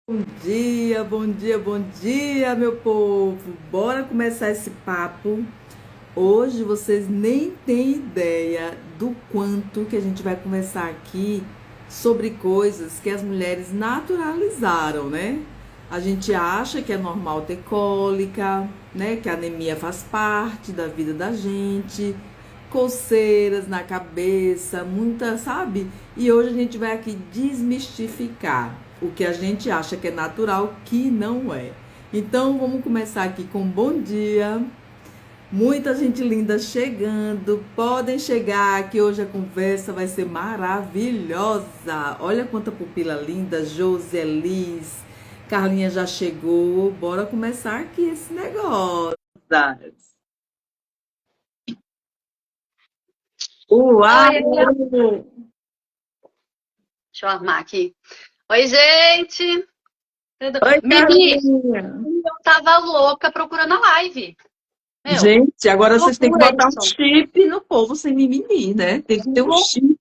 Bom dia, bom dia, bom dia, meu povo. Bora começar esse papo. Hoje vocês nem têm ideia do quanto que a gente vai conversar aqui sobre coisas que as mulheres naturalizaram, né? A gente acha que é normal ter cólica, né? Que a anemia faz parte da vida da gente, coceiras na cabeça, muita, sabe? E hoje a gente vai aqui desmistificar o que a gente acha que é natural, que não é. Então vamos começar aqui com bom dia. Muita gente linda chegando. Podem chegar que hoje a conversa vai ser maravilhosa. Olha quanta pupila linda. Josi, Elis, Carlinha já chegou. Bora começar aqui esse negócio. Uau! Oi, deixa eu armar aqui. Oi, gente! Oi, Mimi, Carlinha! eu tava louca procurando a live. Meu, Gente, agora vocês têm que loucura botar um isso. chip no povo sem mimimi, né? Tem que ter um chip.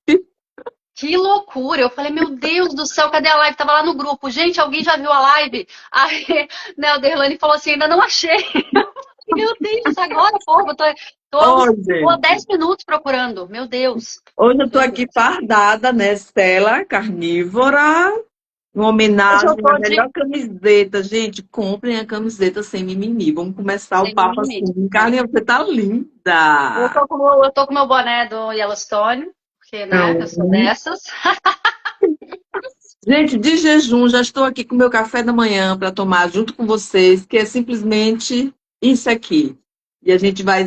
Que loucura! Eu falei, meu Deus do céu, cadê a live? Tava lá no grupo. Gente, alguém já viu a live? Aí, né, o Derlane falou assim, ainda não achei. Meu Deus, agora, povo, Ó, tô há gente. 10 minutos procurando. Meu Deus. Hoje eu tô Meu aqui Deus. fardada, né? Stella carnívora, uma Hoje eu homenagem à tô de melhor camiseta. Gente, comprem a camiseta sem mimimi. Vamos começar o sem papo mimimi. assim. É. Carlinha, você tá Eu linda. tô com o meu boné do Yellowstone, porque, né, eu sou Não. dessas. Gente, de jejum, já estou aqui com o meu café da manhã para tomar junto com vocês, que é simplesmente isso aqui. E a gente vai,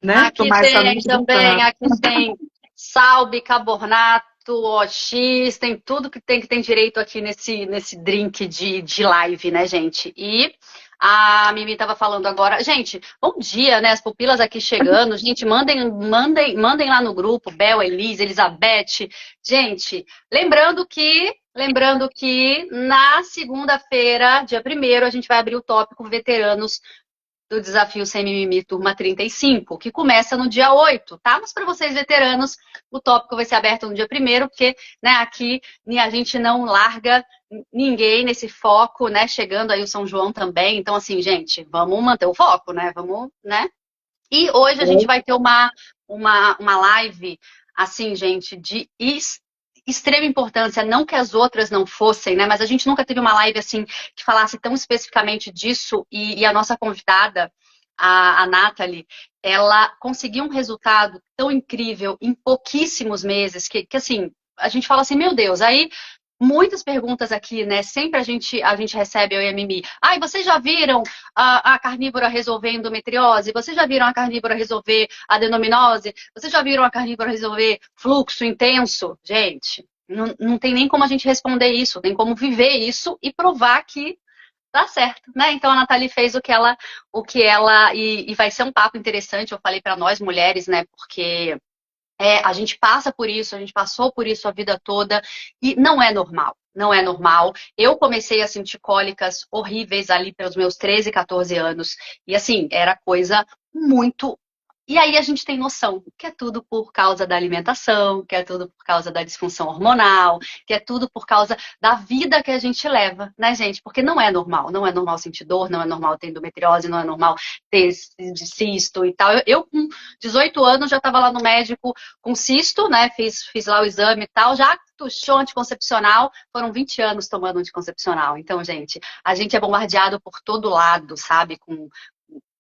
né, Aqui tomar essa tem também, linda. aqui tem sal, bicarbonato, OX, tem tudo que tem direito aqui nesse drink de live, né, gente? E a Mimi tava falando agora, gente, bom dia, né? As pupilas aqui chegando, gente, mandem lá no grupo, Bel, Elise, Elizabeth, gente, lembrando que na segunda-feira, dia primeiro, a gente vai abrir o tópico veteranos do Desafio Sem Mimimi Turma 35, que começa no dia 8, tá? Mas para vocês veteranos, o tópico vai ser aberto no dia primeiro, porque né, aqui a gente não larga ninguém nesse foco, né? Chegando aí o São João também. Então, assim, gente, vamos manter o foco, né? Vamos, né? E hoje a gente vai ter uma live, assim, gente, de extrema importância, não que as outras não fossem, né? Mas a gente nunca teve uma live assim que falasse tão especificamente disso e a nossa convidada, a Nathalie, ela conseguiu um resultado tão incrível em pouquíssimos meses que assim, a gente fala assim, meu Deus, aí muitas perguntas aqui, né? Sempre a gente recebe, eu e a Mimi. Ai, vocês já viram a carnívora resolver endometriose? Vocês já viram a carnívora resolver adenominose? Vocês já viram a carnívora resolver fluxo intenso? Gente, não tem nem como a gente responder isso, tem como viver isso e provar que dá certo, né? Então a Nathalie fez o que ela, e vai ser um papo interessante, eu falei para nós mulheres, né? Porque a gente passa por isso, a gente passou por isso a vida toda e não é normal. Não é normal. Eu comecei a sentir cólicas horríveis ali pelos meus 13, 14 anos. E assim, era coisa muito. E aí a gente tem noção que é tudo por causa da alimentação, que é tudo por causa da disfunção hormonal, que é tudo por causa da vida que a gente leva, né, gente? Porque não é normal. Não é normal sentir dor, não é normal ter endometriose, não é normal ter cisto e tal. Eu com 18 anos já estava lá no médico com cisto, né? Fiz lá o exame e tal, já tuchou anticoncepcional, foram 20 anos tomando anticoncepcional. Então, gente, a gente é bombardeado por todo lado, sabe? Com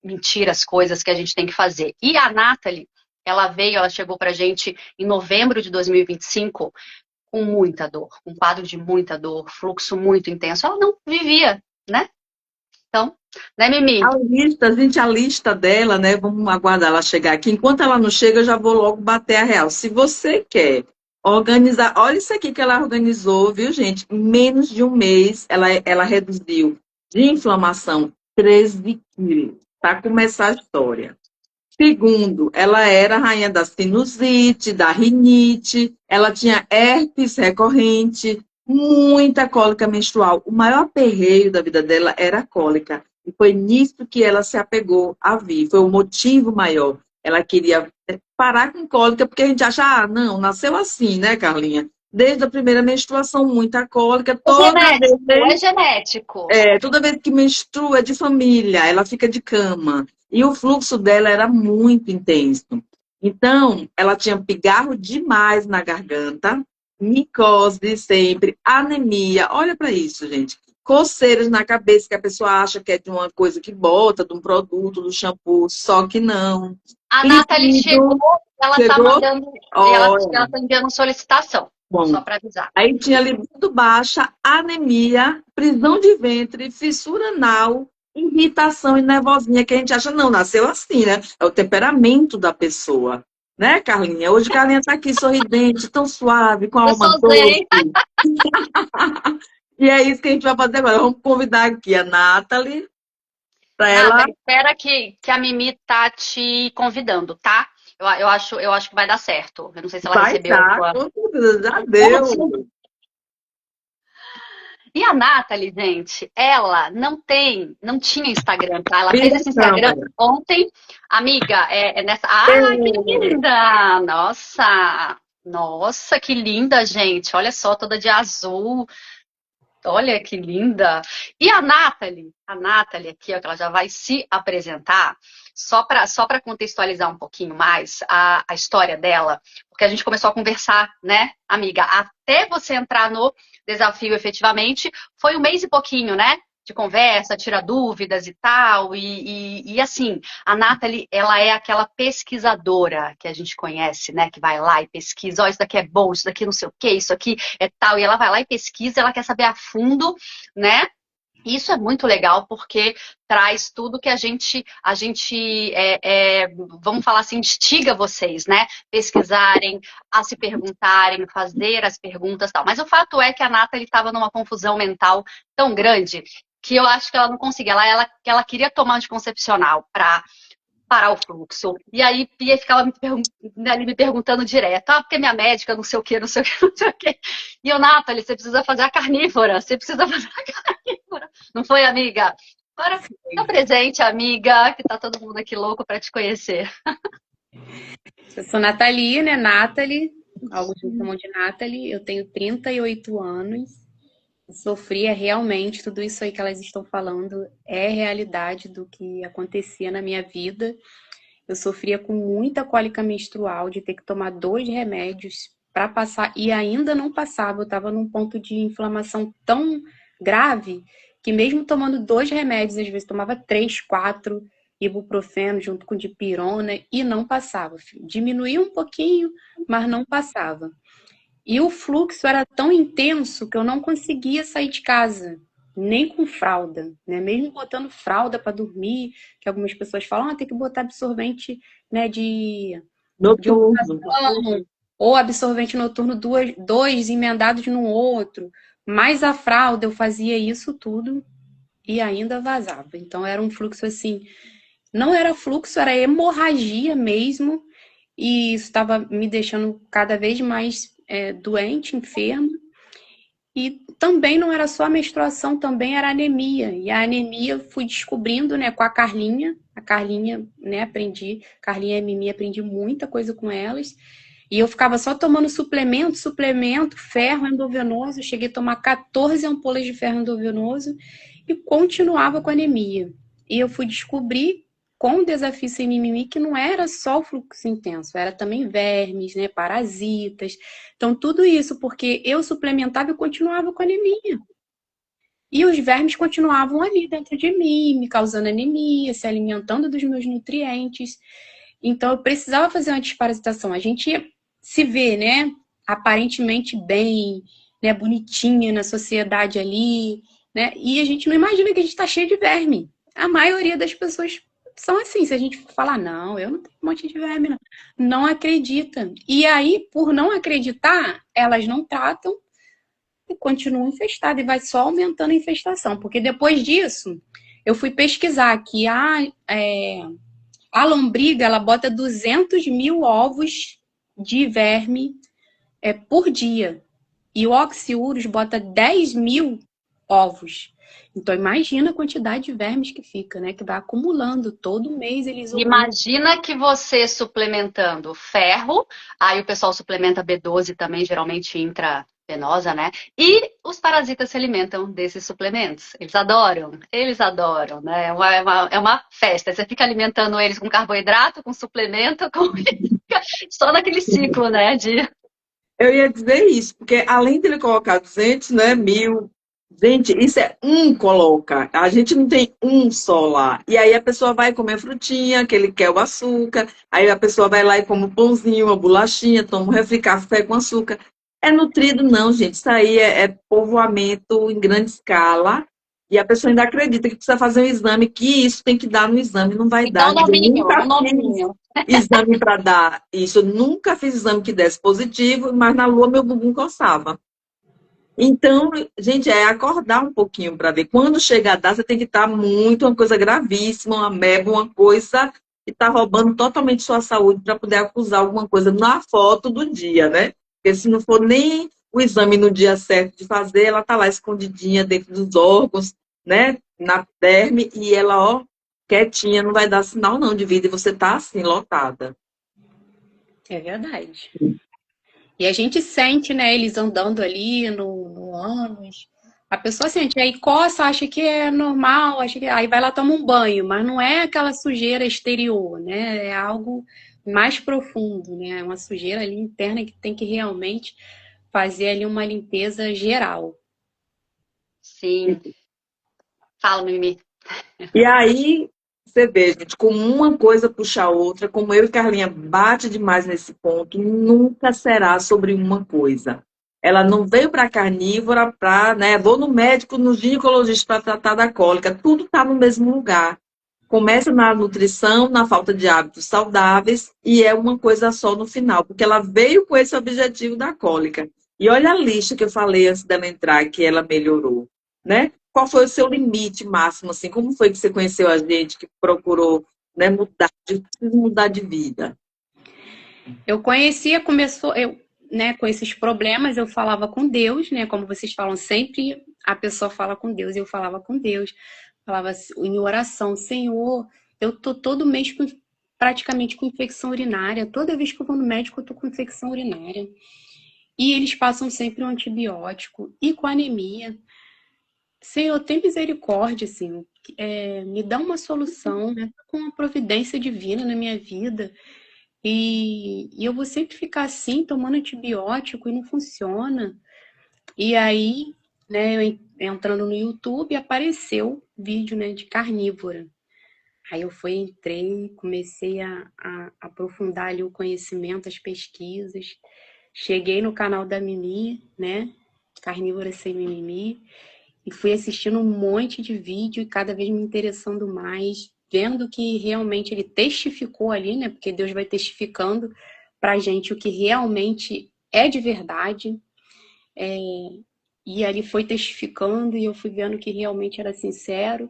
mentiras, coisas que a gente tem que fazer. E a Nathalie, ela chegou pra gente em novembro de 2025 com muita dor, um quadro de muita dor, fluxo muito intenso. Ela não vivia, né? Então, né, Mimi? Gente, a lista dela, né? Vamos aguardar ela chegar aqui. Enquanto ela não chega, eu já vou logo bater a real. Se você quer organizar, olha isso aqui que ela organizou, viu, gente? Em menos de um mês, ela reduziu de inflamação 13 quilos. Para começar a história. Segundo, ela era a rainha da sinusite, da rinite, ela tinha herpes recorrente, muita cólica menstrual. O maior aperreio da vida dela era a cólica. E foi nisso que ela se apegou a vir. Foi o motivo maior. Ela queria parar com cólica, porque a gente acha, ah, não, nasceu assim, né, Carlinha? desde a primeira menstruação, muita cólica, É genético. toda vez que menstrua é de família, ela fica de cama. E o fluxo dela era muito intenso. Então, ela tinha pigarro demais na garganta, micose sempre, anemia. Olha para isso, gente. Coceiras na cabeça, que a pessoa acha que é de uma coisa que bota, de um produto, do shampoo, só que não. A Nathalie chegou, Libido, ela tá chegou, mandando, ela olha, tá enviando solicitação, bom. só para avisar. Aí tinha libido baixa, anemia, prisão de ventre, fissura anal, irritação e nervosinha, que a gente acha, não, nasceu assim, né? É o temperamento da pessoa. Né, Carlinha? Hoje Carlinha tá aqui sorridente, tão suave, com a Eu alma sou doce. zen. E é isso que a gente vai fazer agora. Vamos convidar aqui a Nathalie para ela. Nathalie, espera que a Mimi tá te convidando, tá? Eu acho que vai dar certo. Eu não sei se ela Vai recebeu a estar, sua. com certeza, já deu. E a Nathalie, gente, ela não tinha Instagram, tá? Ela fez esse Então, Instagram ontem. Amiga, é nessa. Ah, que linda! Nossa! Nossa, que linda, gente. Olha só, toda de azul. Olha que linda. E a Nathalie aqui, ó, que ela já vai se apresentar, só para contextualizar um pouquinho mais a história dela, porque a gente começou a conversar, né, amiga? Até você entrar no desafio efetivamente, foi um mês e pouquinho, né? De conversa, tira dúvidas e tal. E assim, a Nathalie, ela é aquela pesquisadora que a gente conhece, né? Que vai lá e pesquisa, ó, isso daqui é bom, isso daqui não sei o quê, isso aqui é tal. E ela vai lá e pesquisa, ela quer saber a fundo, né? Isso é muito legal porque traz tudo que a gente vamos falar assim, instiga vocês, né? Pesquisarem, a se perguntarem, fazer as perguntas e tal. Mas o fato é que a Nathalie estava numa confusão mental tão grande que eu acho que ela não conseguia. Ela queria tomar anticoncepcional para parar o fluxo. E aí Pia ficava me perguntando direto, porque minha médica, não sei o quê, não sei o quê, não sei o quê. E eu, Nathalie, você precisa fazer a carnívora, você precisa fazer a carnívora. Não foi, amiga? Agora, tá presente, amiga, que tá todo mundo aqui louco para te conhecer. Eu sou Nathalie, né? Nathalie, alguns me chamam de Nathalie, eu tenho 38 anos, sofria realmente tudo isso aí que elas estão falando, é realidade do que acontecia na minha vida. Eu sofria com muita cólica menstrual, de ter que tomar 2 remédios para passar, e ainda não passava, eu estava num ponto de inflamação tão grave, que mesmo tomando 2 remédios, às vezes tomava 3, 4, ibuprofeno junto com dipirona e não passava. Diminuía um pouquinho, mas não passava. E o fluxo era tão intenso que eu não conseguia sair de casa, nem com fralda, né? Mesmo botando fralda para dormir, que algumas pessoas falam, tem que botar absorvente, né, de Noturno. ovulação, ou absorvente noturno, dois emendados no outro. Mas a fralda eu fazia isso tudo e ainda vazava. Então era um fluxo assim, não era fluxo, era hemorragia mesmo, e isso estava me deixando cada vez mais doente, enferma. E também não era só a menstruação, também era anemia. E a anemia eu fui descobrindo, né, com a Carlinha. A Carlinha, né, Carlinha e a Mimi, aprendi muita coisa com elas. E eu ficava só tomando suplemento, ferro endovenoso. Eu cheguei a tomar 14 ampolas de ferro endovenoso e continuava com anemia. E eu fui descobrir com o desafio sem mimimi que não era só o fluxo intenso, era também vermes, né, parasitas. Então, tudo isso porque eu suplementava e continuava com anemia. E os vermes continuavam ali dentro de mim, me causando anemia, se alimentando dos meus nutrientes. Então, eu precisava fazer uma desparasitação. A gente se vê, né, aparentemente bem, né, bonitinha na sociedade ali, né, e a gente não imagina que a gente está cheio de verme. A maioria das pessoas são assim, se a gente falar, não, eu não tenho um monte de verme, não acredita. E aí, por não acreditar, elas não tratam e continuam infestadas, e vai só aumentando a infestação. Porque depois disso, eu fui pesquisar que a lombriga, ela bota 200 mil ovos de verme por dia. E o oxiurus bota 10 mil ovos. Então, imagina a quantidade de vermes que fica, né? Que vai acumulando. Todo mês eles ovulam. Imagina que você suplementando ferro, aí o pessoal suplementa B12 também, geralmente intravenosa, né? E os parasitas se alimentam desses suplementos. Eles adoram, né? É uma festa. Você fica alimentando eles com carboidrato, com suplemento, só naquele ciclo, né? Eu ia dizer isso, porque além dele colocar 200, né, mil, gente, isso é um coloca. A gente não tem um só lá. E aí a pessoa vai comer frutinha, que ele quer o açúcar, aí a pessoa vai lá e come um pãozinho, uma bolachinha, toma um refri, café com açúcar. É nutrido, não, gente. Isso aí é povoamento em grande escala. E a pessoa ainda acredita que precisa fazer um exame, que isso tem que dar no exame, não vai Então, dar. no Eu mínimo, nunca no fiz mínimo. exame para dar isso. Eu nunca fiz exame que desse positivo, mas na lua meu bumbum coçava. Então, gente, é acordar um pouquinho para ver. Quando chega a dar, você tem que estar muito, uma coisa gravíssima, uma ameba, uma coisa que está roubando totalmente sua saúde para poder acusar alguma coisa na foto do dia, né? Porque se não for nem o exame no dia certo de fazer, ela está lá escondidinha dentro dos órgãos, né? Na derme, e ela, ó, quietinha, não vai dar sinal não de vida, e você tá assim, lotada. É verdade. E a gente sente, né, eles andando ali no ânus. A pessoa sente, aí coça, acha que é normal, aí vai lá tomar um banho, mas não é aquela sujeira exterior, né? É algo mais profundo, né? É uma sujeira ali interna que tem que realmente fazer ali uma limpeza geral. Sim. Fala, Mimi. E aí, você vê, gente, como uma coisa puxa a outra, como eu e Carlinha bate demais nesse ponto, nunca será sobre uma coisa. Ela não veio para carnívora para, né, vou no médico, no ginecologista para tratar da cólica, tudo está no mesmo lugar. Começa na nutrição, na falta de hábitos saudáveis, e é uma coisa só no final, porque ela veio com esse objetivo da cólica. E olha a lista que eu falei antes dela entrar, que ela melhorou, né? Qual foi o seu limite máximo, assim? Como foi que você conheceu a gente que procurou, né, mudar de vida? Eu conhecia, né, com esses problemas, eu falava com Deus, né? Como vocês falam, sempre a pessoa fala com Deus, eu falava com Deus, falava em oração, Senhor, eu tô todo mês praticamente com infecção urinária, toda vez que eu vou no médico eu tô com infecção urinária. E eles passam sempre um antibiótico e com anemia. Senhor, tem misericórdia, Senhor, me dá uma solução, né? Com uma providência divina na minha vida. E eu vou sempre ficar assim, tomando antibiótico e não funciona. E aí, né, eu entrando no YouTube, apareceu vídeo, né, de carnívora. Aí eu entrei, comecei a aprofundar ali o conhecimento, as pesquisas. Cheguei no canal da Mimi, né, Carnívora Sem Mimimi, e fui assistindo um monte de vídeo e cada vez me interessando mais, vendo que realmente ele testificou ali, né? Porque Deus vai testificando pra gente o que realmente é de verdade. E ali foi testificando e eu fui vendo que realmente era sincero.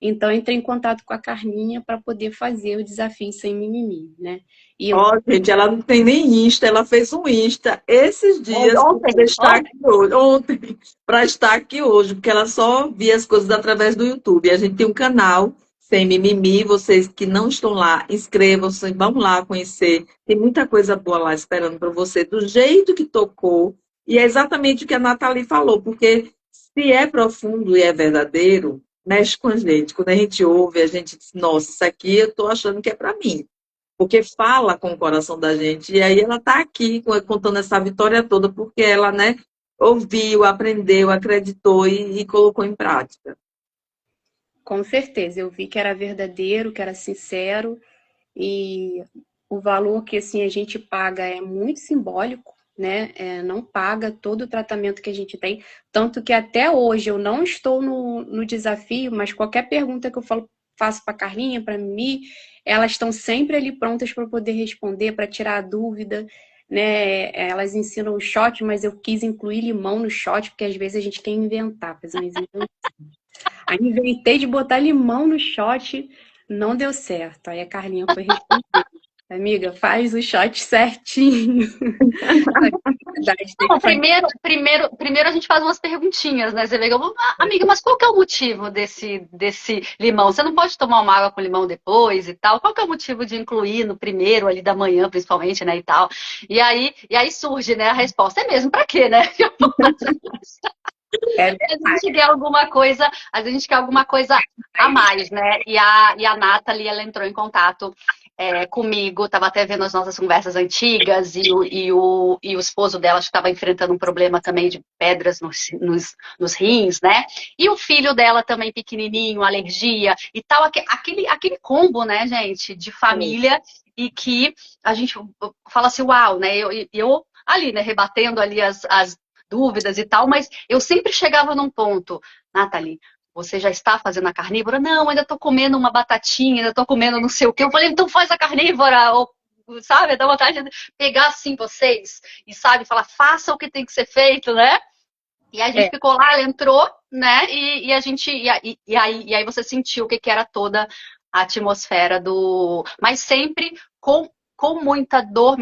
Então entrei em contato com a Carminha para poder fazer o desafio sem mimimi, né? E eu Ó, gente, ela não tem nem Insta, ela fez um Insta esses dias para Ontem, estar aqui hoje, ontem, para estar aqui hoje, porque ela só via as coisas através do YouTube. A gente tem um canal, Sem Mimimi, vocês que não estão lá, inscrevam-se, vão lá conhecer. Tem muita coisa boa lá esperando para você, do jeito que tocou. E é exatamente o que a Nathalie falou, porque se é profundo e é verdadeiro, mexe com a gente. Quando a gente ouve, a gente diz, nossa, isso aqui eu estou achando que é para mim. Porque fala com o coração da gente. E aí ela está aqui contando essa vitória toda, porque ela, né, ouviu, aprendeu, acreditou e colocou em prática. Com certeza, eu vi que era verdadeiro, que era sincero e o valor que assim a gente paga é muito simbólico, né? Não paga todo o tratamento que a gente tem, tanto que até hoje eu não estou no desafio, mas qualquer pergunta que eu faço para Carlinha, para Mimi, elas estão sempre ali prontas para poder responder, para tirar a dúvida, né? Elas ensinam o shot, mas eu quis incluir limão no shot, porque às vezes a gente quer inventar, fazer umas invenções. Aí inventei de botar limão no shot, não deu certo. Aí a Carlinha foi responder. Amiga, faz o shot certinho. Verdade, tem Não, que fazer. primeiro a gente faz umas perguntinhas, né? Você vê, amiga, mas qual que é o motivo desse limão? Você não pode tomar uma água com limão depois e tal? Qual que é o motivo de incluir no primeiro ali da manhã, principalmente, né, e tal? E aí surge, né, a resposta. É mesmo, pra quê, né? É A gente quer alguma coisa, a gente quer alguma coisa a mais, né? E a Nathalie, ela entrou em contato comigo, estava até vendo as nossas conversas antigas, e o esposo dela estava enfrentando um problema também de pedras nos rins, né? E o filho dela também pequenininho, alergia e tal, aquele combo, né, gente, de família, e que a gente fala assim, uau, né? Eu ali, né, rebatendo ali as dúvidas e tal, mas eu sempre chegava num ponto, Nathalie, você já está fazendo a carnívora? Não, ainda estou comendo uma batatinha, ainda estou comendo não sei o quê. Eu falei, então faz a carnívora, ou, sabe? Dá vontade de pegar assim vocês e, sabe, falar, faça o que tem que ser feito, né? E a gente ficou lá, ela entrou, né? E aí você sentiu o que era toda a atmosfera do. Mas sempre com muita dor,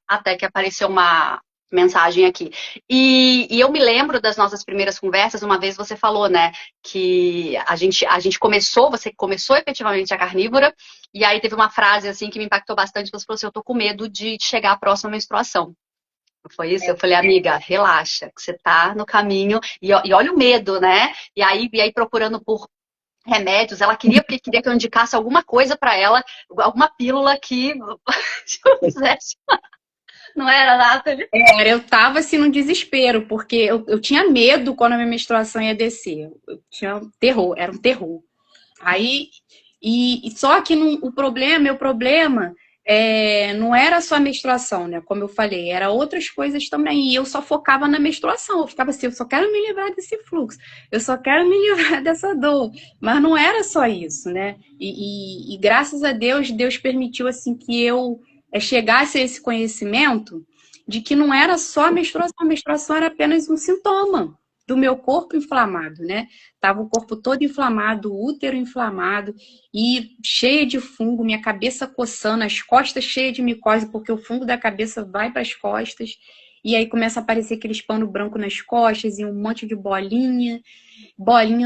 até que apareceu uma mensagem aqui. E eu me lembro das nossas primeiras conversas, uma vez você falou, né, que a gente começou, você começou efetivamente a carnívora, e aí teve uma frase assim que me impactou bastante, você falou assim, eu tô com medo de chegar à próxima menstruação. Foi isso? Eu falei, amiga, relaxa, que você tá no caminho, e olha o medo, né? E aí procurando por remédios, ela queria que eu indicasse alguma coisa para ela, alguma pílula que eu fizesse. Não era, Nathalie? Eu tava assim no desespero, porque eu tinha medo quando a minha menstruação ia descer. Eu tinha um terror, era um terror. Aí, e só que o meu problema não era só a menstruação, né? Como eu falei, era outras coisas também. E eu só focava na menstruação. Eu ficava assim, eu só quero me livrar desse fluxo, eu só quero me livrar dessa dor. Mas não era só isso, né? E graças a Deus, Deus permitiu assim que eu chegasse a esse conhecimento de que não era só a menstruação era apenas um sintoma do meu corpo inflamado, né? Tava o corpo todo inflamado, o útero inflamado e cheia de fungo, minha cabeça coçando, as costas cheias de micose, porque o fungo da cabeça vai para as costas, e aí começa a aparecer aqueles pano branco nas costas e um monte de bolinha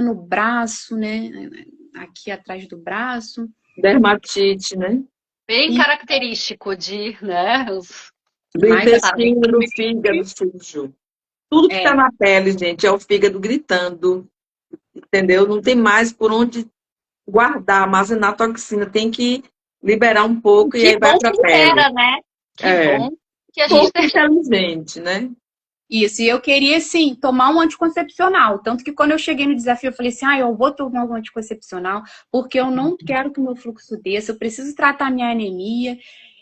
no braço, né? Aqui atrás do braço. Dermatite, né? Bem característico né? Do intestino, do fígado sujo. Tudo que está na pele, gente, é o fígado gritando, entendeu? Não tem mais por onde guardar, armazenar toxina, tem que liberar um pouco e aí vai para a pele. Libera, né? Que bom que a gente tem inteligente, né? Isso, e eu queria, assim, tomar um anticoncepcional. Tanto que quando eu cheguei no desafio, eu falei assim, eu vou tomar um anticoncepcional, porque eu não quero que o meu fluxo desça, eu preciso tratar minha anemia.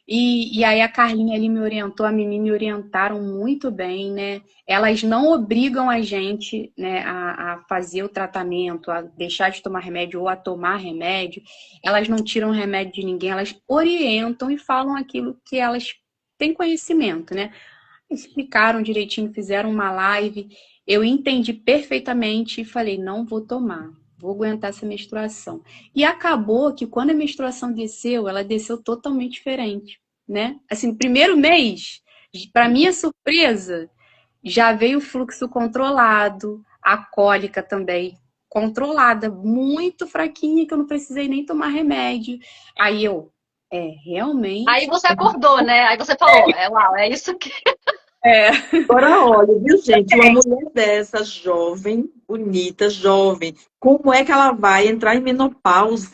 E aí a Carlinha ali me orientou, a Mimi me orientaram muito bem, né? Elas não obrigam a gente, né, a fazer o tratamento, a deixar de tomar remédio ou a tomar remédio. Elas não tiram remédio de ninguém, elas orientam e falam aquilo que elas têm conhecimento, né? Explicaram direitinho, fizeram uma live, eu entendi perfeitamente e falei, não vou tomar, vou aguentar essa menstruação. E acabou que quando a menstruação desceu, ela desceu totalmente diferente, né? Assim, primeiro mês, para minha surpresa, já veio o fluxo controlado, a cólica também controlada, muito fraquinha, que eu não precisei nem tomar remédio. Aí eu, realmente... Aí você acordou, né? Aí você falou, uau, é isso que... Agora olha, viu, gente? Uma mulher dessa, jovem, bonita, jovem, como é que ela vai entrar em menopausa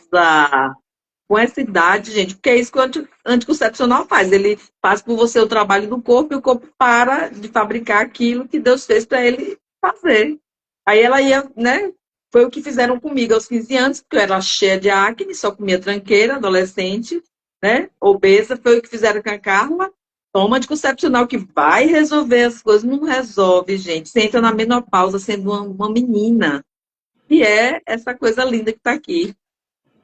com essa idade, gente? Porque é isso que o anticoncepcional faz. Ele faz por você o trabalho do corpo e o corpo para de fabricar aquilo que Deus fez para ele fazer. Aí ela ia, né? Foi o que fizeram comigo aos 15 anos, porque eu era cheia de acne, só comia tranqueira, adolescente, né? Obesa. Foi o que fizeram com a Carla. Toma anticoncepcional que vai resolver as coisas. Não resolve, gente. Você entra na menopausa sendo uma menina. E é essa coisa linda que está aqui.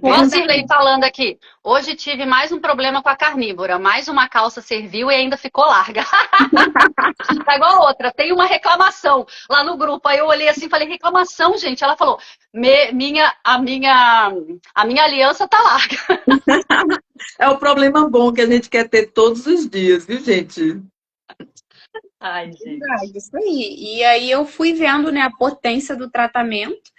Ó, Cirlei falando aqui. Hoje tive mais um problema com a carnívora. Mais uma calça serviu e ainda ficou larga. Tá igual a outra. Tem uma reclamação lá no grupo. Aí eu olhei assim e falei, reclamação, gente. Ela falou, a minha aliança tá larga. É o problema bom que a gente quer ter todos os dias, viu, gente? Ai, gente. Verdade, isso aí. E aí eu fui vendo, né, a potência do tratamento.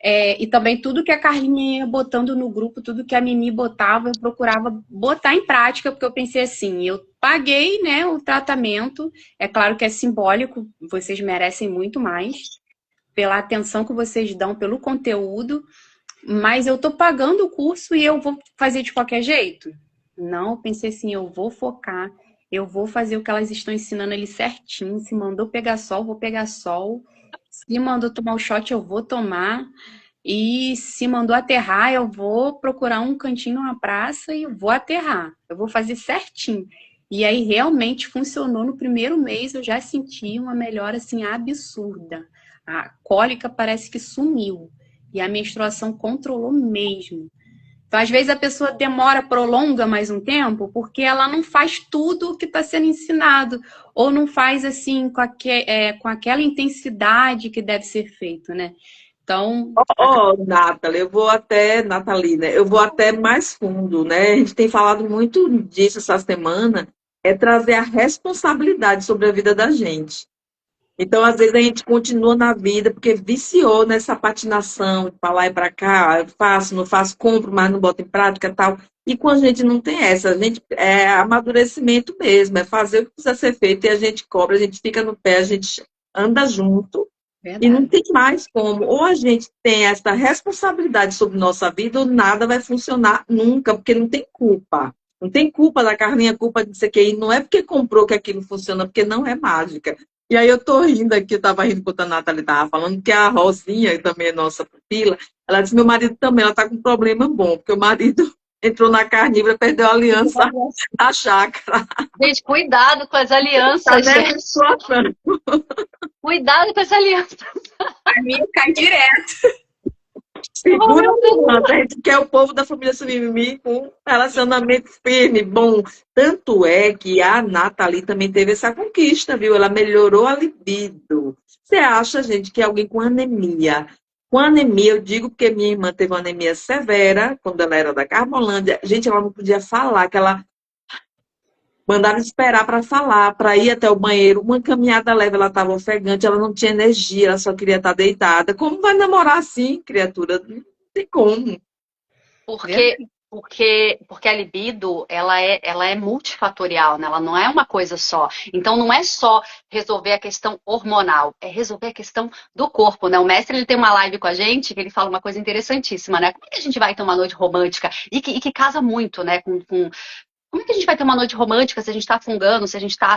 E também tudo que a Carlinha ia botando no grupo, tudo que a Mimi botava, eu procurava botar em prática, porque eu pensei assim, eu paguei, né, o tratamento, é claro que é simbólico, vocês merecem muito mais, pela atenção que vocês dão, pelo conteúdo, mas eu tô pagando o curso e eu vou fazer de qualquer jeito? Não, eu pensei assim, eu vou focar, eu vou fazer o que elas estão ensinando ali certinho, se mandou pegar sol, vou pegar sol, se mandou tomar o shot, eu vou tomar. E se mandou aterrar, eu vou procurar um cantinho numa praça e vou aterrar. Eu vou fazer certinho. E aí realmente funcionou no primeiro mês, eu já senti uma melhora assim absurda. A cólica parece que sumiu. E a menstruação controlou mesmo. Então, às vezes, a pessoa prolonga mais um tempo, porque ela não faz tudo o que está sendo ensinado, ou não faz assim com aquela intensidade que deve ser feito, né? Então, Nathalie, Nathalie, né? Eu vou até mais fundo, né? A gente tem falado muito disso essa semana, é trazer a responsabilidade sobre a vida da gente. Então, às vezes, a gente continua na vida porque viciou nessa patinação, para lá e para cá, eu faço, não faço, compro, mas não boto em prática tal. E quando a gente não tem essa, a gente é amadurecimento mesmo, é fazer o que precisa ser feito e a gente cobra, a gente fica no pé, a gente anda junto e não tem mais como. Ou a gente tem essa responsabilidade sobre nossa vida ou nada vai funcionar nunca, porque não tem culpa. Não tem culpa da Carlinha, culpa de ser que não é porque comprou que aquilo funciona, porque não é mágica. E aí eu tô rindo aqui, eu tava rindo quando a Nathalie tava falando, que a Rosinha, que também é nossa pupila, ela disse, meu marido também, ela tá com um problema bom, porque o marido entrou na carnívora, perdeu a aliança da chácara. Gente, cuidado com as Tá alianças, vendo? gente. Situação. Cuidado com as alianças. a minha cai direto. Segura o manto. A gente quer o povo da família Mimimi com relacionamento firme, bom. Tanto é que a Nathalie também teve essa conquista, viu? Ela melhorou a libido. Você acha, gente, que alguém com anemia, eu digo porque minha irmã teve uma anemia severa, quando ela era da Carmolândia, gente, ela não podia falar, que ela mandava esperar para falar, para ir até o banheiro. Uma caminhada leve, ela estava ofegante, ela não tinha energia, ela só queria estar deitada. Como vai namorar assim, criatura? Não tem como. Porque a libido, ela é multifatorial, né? Ela não é uma coisa só. Então, não é só resolver a questão hormonal, é resolver a questão do corpo, né? O mestre, ele tem uma live com a gente, que ele fala uma coisa interessantíssima, né? Como é que a gente vai ter uma noite romântica? E que casa muito, né? Como é que a gente vai ter uma noite romântica se a gente tá fungando, se a gente tá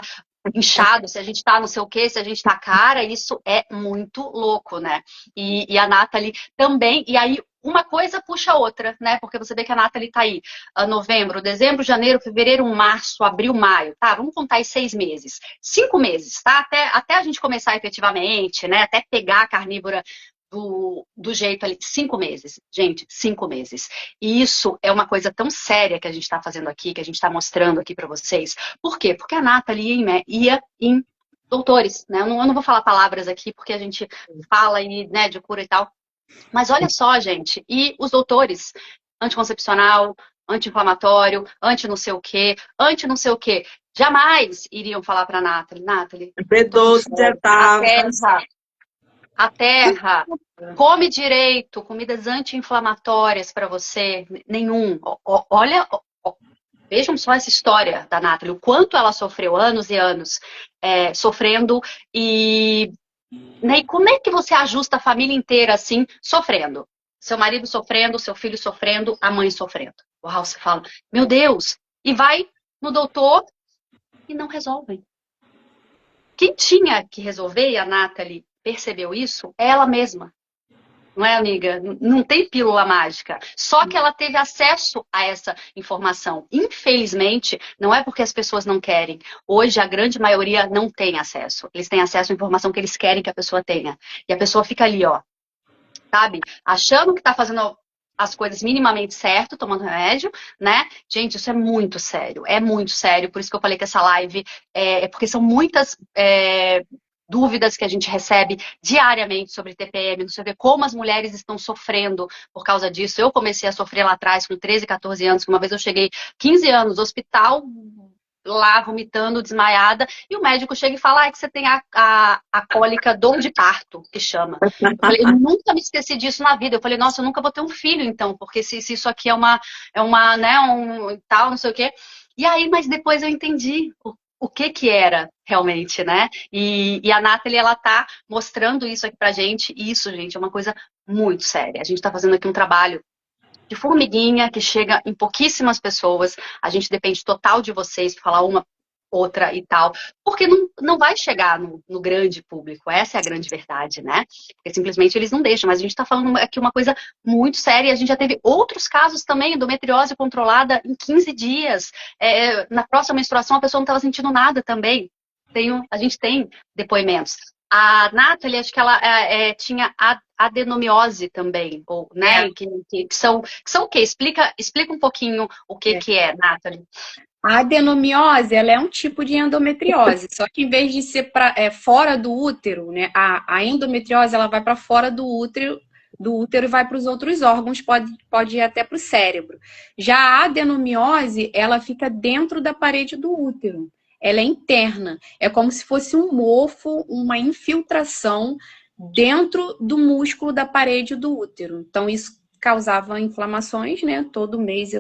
inchado, se a gente tá não sei o quê, se a gente tá cara? Isso é muito louco, né? E a Nathalie também, e aí uma coisa puxa a outra, né? Porque você vê que a Nathalie tá aí, novembro, dezembro, janeiro, fevereiro, março, abril, maio, tá? Vamos contar aí 6 meses. 5 meses, tá? Até a gente começar efetivamente, né? Até pegar a carnívora do jeito ali, 5 meses. Gente, 5 meses. E isso é uma coisa tão séria que a gente está fazendo aqui, que a gente está mostrando aqui para vocês. Por quê? Porque a Nathalie ia em doutores, né? Eu não vou falar palavras aqui, porque a gente fala aí, né, de cura e tal. Mas olha só, gente, e os doutores, anticoncepcional, anti-inflamatório, anti não sei o quê, anti não sei o quê, jamais iriam falar para a Nathalie, B12 injetáveis. A terra, come direito, comidas anti-inflamatórias para você, nenhum. Olha, vejam só essa história da Nathalie, o quanto ela sofreu anos e anos sofrendo né, e como é que você ajusta a família inteira assim, sofrendo? Seu marido sofrendo, seu filho sofrendo, a mãe sofrendo. Uau, você fala, meu Deus, e vai no doutor e não resolvem. Quem tinha que resolver, e a Nathalie percebeu isso, é ela mesma. Não é, amiga? Não tem pílula mágica. Só que ela teve acesso a essa informação. Infelizmente, não é porque as pessoas não querem. Hoje, a grande maioria não tem acesso. Eles têm acesso à informação que eles querem que a pessoa tenha. E a pessoa fica ali, ó, sabe? Achando que tá fazendo as coisas minimamente certo, tomando remédio, né? Gente, isso é muito sério, por isso que eu falei que essa live porque são muitas dúvidas que a gente recebe diariamente sobre TPM, não sei ver como as mulheres estão sofrendo por causa disso. Eu comecei a sofrer lá atrás com 13, 14 anos, que uma vez eu cheguei 15 anos no hospital, lá vomitando, desmaiada, e o médico chega e fala que você tem a cólica dor de parto, que chama. Eu falei, eu nunca me esqueci disso na vida. Eu falei, nossa, eu nunca vou ter um filho, então, porque se isso aqui é uma, né, tal, não sei o quê. E aí, mas depois eu entendi o que era realmente, né? E a Nathalie, ela tá mostrando isso aqui pra gente, e isso, gente, é uma coisa muito séria. A gente tá fazendo aqui um trabalho de formiguinha, que chega em pouquíssimas pessoas. A gente depende total de vocês para falar uma, outra e tal. Porque não vai chegar no grande público. Essa é a grande verdade, né? Porque simplesmente eles não deixam. Mas a gente está falando aqui uma coisa muito séria. A gente já teve outros casos também, endometriose controlada em 15 dias. Na próxima menstruação, a pessoa não estava sentindo nada também. A gente tem depoimentos. A Nathalie, acho que ela tinha adenomiose também, ou, né? Que são o quê? Explica um pouquinho o que é, Nathalie. A adenomiose, ela é um tipo de endometriose, só que em vez de ser fora do útero, né? A endometriose, ela vai para fora do útero e vai para os outros órgãos, pode ir até para o cérebro. Já a adenomiose, ela fica dentro da parede do útero. Ela é interna, é como se fosse um mofo, uma infiltração dentro do músculo da parede do útero. Então, isso causava inflamações, né? Todo mês,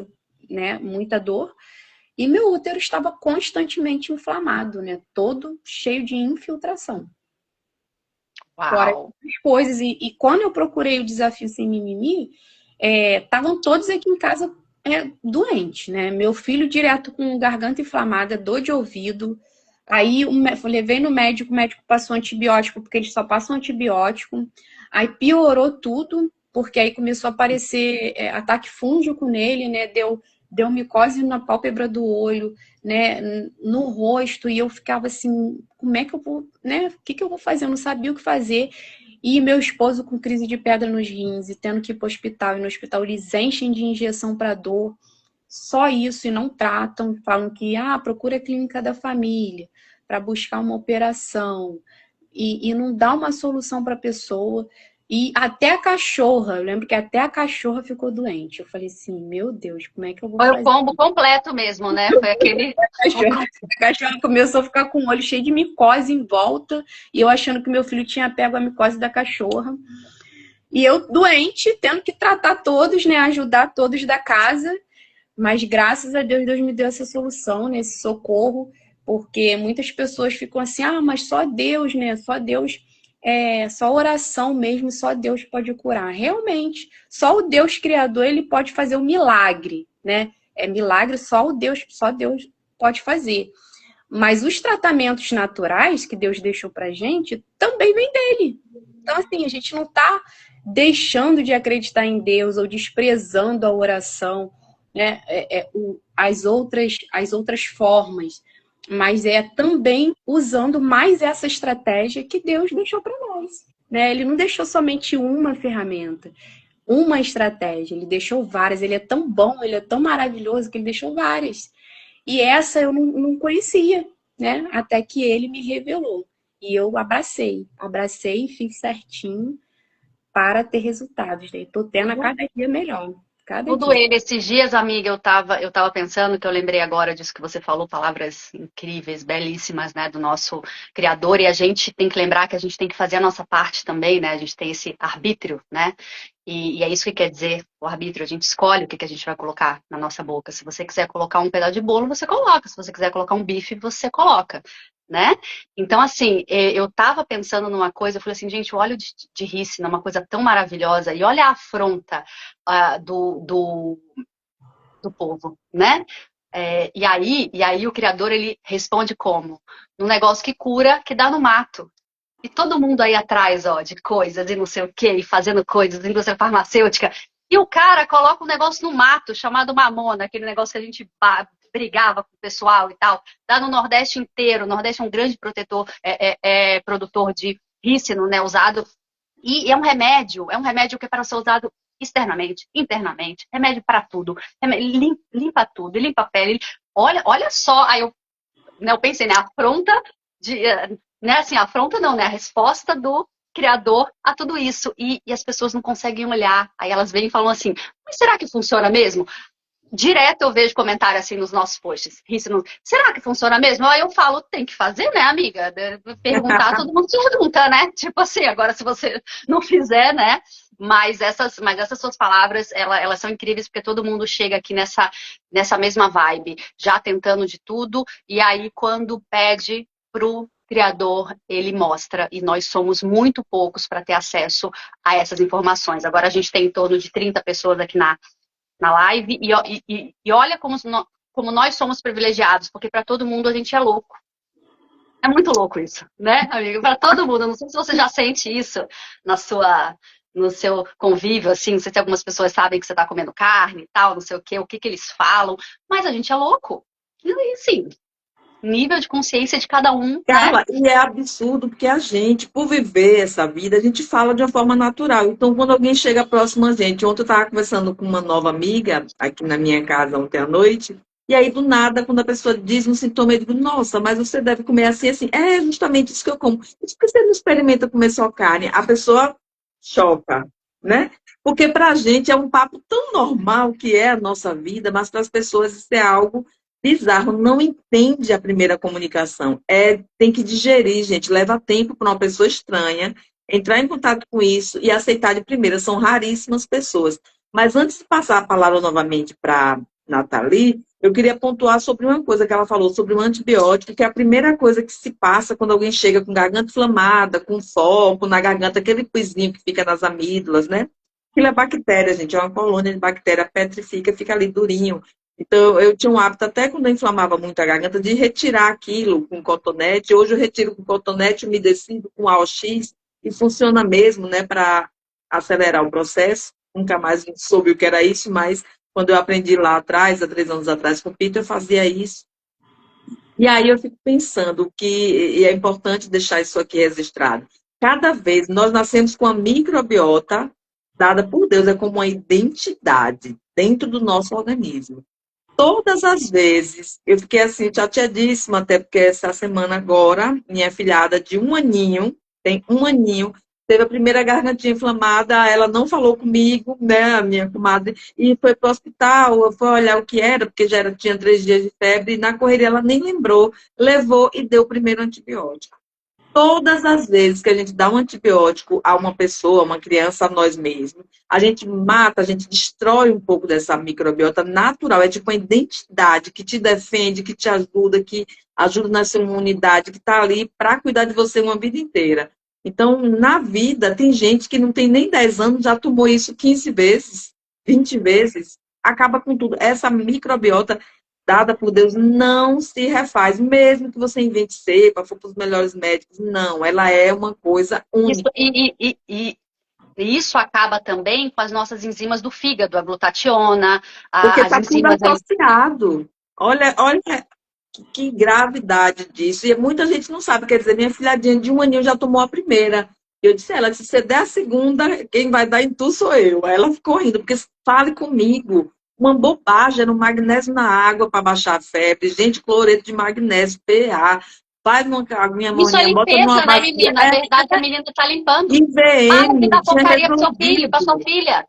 né? Muita dor. E meu útero estava constantemente inflamado, né? Todo cheio de infiltração. Uau. Fora outras coisas. E quando eu procurei o Desafio Sem Mimimi, estavam todos aqui em casa doente, né? Meu filho direto com garganta inflamada, dor de ouvido. Aí eu levei no médico, o médico passou antibiótico, porque eles só passam antibiótico. Aí piorou tudo, porque aí começou a aparecer ataque fúngico nele, né? Deu micose na pálpebra do olho, né? No rosto, e eu ficava assim, como é que eu vou, né? O que eu vou fazer? Eu não sabia o que fazer. E meu esposo com crise de pedra nos rins e tendo que ir para o hospital. E no hospital eles enchem de injeção para dor. Só isso, e não tratam. Falam que, procura a clínica da família para buscar uma operação. E não dá uma solução para a pessoa. E até a cachorra, eu lembro que até a cachorra ficou doente. Eu falei assim, meu Deus, como é que eu vou fazer? Foi o combo completo mesmo, né? Foi aquele... A cachorra começou a ficar com o olho cheio de micose em volta, e eu achando que meu filho tinha pego a micose da cachorra. E eu doente, tendo que tratar todos, né? Ajudar todos da casa. Mas graças a Deus, Deus me deu essa solução, né? Esse socorro, porque muitas pessoas ficam assim, mas só Deus, né? Só Deus... só oração mesmo, só Deus pode curar. Realmente, só o Deus Criador, ele pode fazer o milagre, né? Milagre só Deus pode fazer. Mas os tratamentos naturais que Deus deixou pra gente, também vem dele. Então, assim, a gente não tá deixando de acreditar em Deus ou desprezando a oração, né? As outras formas. Mas também usando mais essa estratégia que Deus deixou para nós, né? Ele não deixou somente uma ferramenta, uma estratégia, ele deixou várias. Ele é tão bom, ele é tão maravilhoso que ele deixou várias. E essa eu não conhecia, né? Até que ele me revelou. E eu abracei e fiz certinho para ter resultados. Estou tendo a cada dia melhor. Tudo ele. Esses dias, amiga, eu tava pensando, que eu lembrei agora disso que você falou, palavras incríveis, belíssimas, né, do nosso Criador, e a gente tem que lembrar que a gente tem que fazer a nossa parte também, né, a gente tem esse arbítrio, né, e é isso que quer dizer o arbítrio, a gente escolhe o que a gente vai colocar na nossa boca. Se você quiser colocar um pedaço de bolo, você coloca, se você quiser colocar um bife, você coloca, né? Então, assim, eu tava pensando numa coisa, eu falei assim, gente, o óleo de rícino é uma coisa tão maravilhosa, e olha a afronta do povo, né? E aí o Criador, ele responde como? Num negócio que cura, que dá no mato. E todo mundo aí atrás, de coisas e não sei o quê, e fazendo coisas, indústria farmacêutica. E o cara coloca um negócio no mato, chamado mamona, aquele negócio que a gente brigava com o pessoal e tal. Dá no Nordeste inteiro. O Nordeste é um grande produtor de rícino, né, usado. E é um remédio que é para ser usado externamente, internamente, remédio para tudo, limpa tudo, limpa a pele. Olha só, aí eu pensei, né, né, assim, a afronta não, né, a resposta do criador a tudo isso. E as pessoas não conseguem olhar. Aí elas vêm e falam assim, mas será que funciona mesmo? Direto eu vejo comentário assim nos nossos posts. Será que funciona mesmo? Aí eu falo, tem que fazer, né, amiga? Perguntar, todo mundo pergunta, né? Tipo assim, agora se você não fizer, né? Mas essas suas palavras, elas são incríveis, porque todo mundo chega aqui nessa mesma vibe, já tentando de tudo, e aí quando pede pro Criador, ele mostra, e nós somos muito poucos para ter acesso a essas informações. Agora a gente tem em torno de 30 pessoas aqui na live, e olha como nós somos privilegiados, porque para todo mundo a gente é louco. É muito louco isso, né, amiga? Para todo mundo. Não sei se você já sente isso no seu convívio, assim, não sei se algumas pessoas sabem que você está comendo carne e tal, não sei o que eles falam, mas a gente é louco. E assim, nível de consciência de cada um, né? Carla, e é absurdo, porque a gente, por viver essa vida, a gente fala de uma forma natural. Então, quando alguém chega próximo a gente, ontem eu estava conversando com uma nova amiga aqui na minha casa ontem à noite, e aí, do nada, quando a pessoa diz um sintoma, eu digo, nossa, mas você deve comer assim, assim. É justamente isso que eu como. Isso porque você não experimenta comer só carne. A pessoa choca, né? Porque para a gente é um papo tão normal que é a nossa vida, mas para as pessoas isso é algo bizarro, não entende a primeira comunicação. Tem que digerir, gente. Leva tempo para uma pessoa estranha entrar em contato com isso e aceitar de primeira. São raríssimas pessoas. Mas antes de passar a palavra novamente para Nathalie, eu queria pontuar sobre uma coisa que ela falou, sobre o antibiótico, que é a primeira coisa que se passa quando alguém chega com garganta inflamada, com foco na garganta, aquele pizinho que fica nas amígdalas, né? Aquilo é bactéria, gente, é uma colônia de bactéria, petrifica, fica ali durinho. Então, eu tinha um hábito, até quando eu inflamava muito a garganta, de retirar aquilo com cotonete. Hoje eu retiro com cotonete umedecido com AOX e funciona mesmo, né, para acelerar o processo. Nunca mais soube o que era isso, mas quando eu aprendi lá atrás, há 3 anos atrás, com o Peter, eu fazia isso. E aí eu fico pensando e é importante deixar isso aqui registrado. Cada vez nós nascemos com a microbiota dada por Deus, é como uma identidade dentro do nosso organismo. Todas as vezes, eu fiquei assim, chateadíssima, até porque essa semana agora, minha filhada de 1 aninho, tem 1 aninho, teve a primeira gargantinha inflamada, ela não falou comigo, né, a minha comadre, e foi para o hospital, foi olhar o que era, porque tinha 3 dias de febre, e na correria ela nem lembrou, levou e deu o primeiro antibiótico. Todas as vezes que a gente dá um antibiótico a uma pessoa, a uma criança, a nós mesmos, a gente mata, a gente destrói um pouco dessa microbiota natural. É tipo uma identidade que te defende, que te ajuda, que ajuda na sua imunidade, que está ali para cuidar de você uma vida inteira. Então, na vida, tem gente que não tem nem 10 anos, já tomou isso 15 vezes, 20 vezes, acaba com tudo. Essa microbiota dada por Deus não se refaz, mesmo que você invente cepa, for para os melhores médicos, não, ela é uma coisa única. E isso acaba também com as nossas enzimas do fígado, a glutationa, porque as está tudo enzimas... associado. Olha que gravidade disso. E muita gente não sabe, quer dizer, minha filhadinha de 1 aninho já tomou a primeira. Eu disse a ela, se você der a segunda, quem vai dar em tu sou eu. Aí ela ficou rindo, porque fale comigo. Uma bobagem, era um magnésio na água para baixar a febre. Gente, cloreto de magnésio, PA. Faz uma aguinha Isso é morninha, bota numa limpeza, né, bacia. menina? Na verdade, a menina está limpando. Para de IVM, dar tinha porcaria pro seu filho, pra sua resolvido. filha.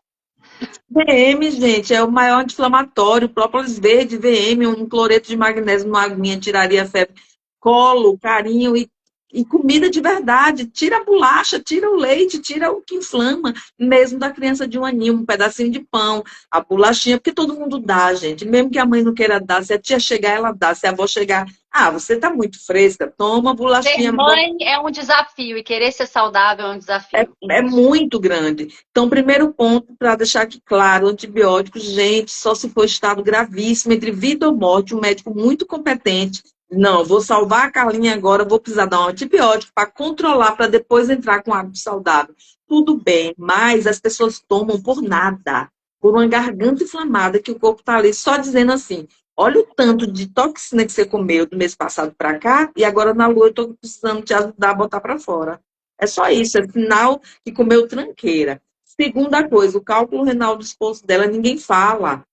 VM, gente, é o maior anti-inflamatório, própolis verde, VM, um cloreto de magnésio numa aguinha, tiraria a febre. Colo, carinho e comida de verdade. Tira a bolacha, tira o leite, tira o que inflama, mesmo da criança de 1 aninho, um pedacinho de pão, a bolachinha, porque todo mundo dá, gente. Mesmo que a mãe não queira dar, se a tia chegar, ela dá. Se a avó chegar, você tá muito fresca, toma a bolachinha. Ser mãe é um desafio e querer ser saudável é um desafio. É muito grande. Então, primeiro ponto, para deixar aqui claro, antibióticos, gente, só se for estado gravíssimo, entre vida ou morte, um médico muito competente. Não, vou salvar a Carlinha agora, vou precisar dar um antibiótico para controlar, para depois entrar com hábito saudável. Tudo bem, mas as pessoas tomam por nada, por uma garganta inflamada, que o corpo está ali só dizendo assim, olha o tanto de toxina que você comeu do mês passado para cá, e agora na lua eu estou precisando te ajudar a botar para fora. É só isso, é sinal que comeu tranqueira. Segunda coisa, o cálculo renal do esposo dela, ninguém fala.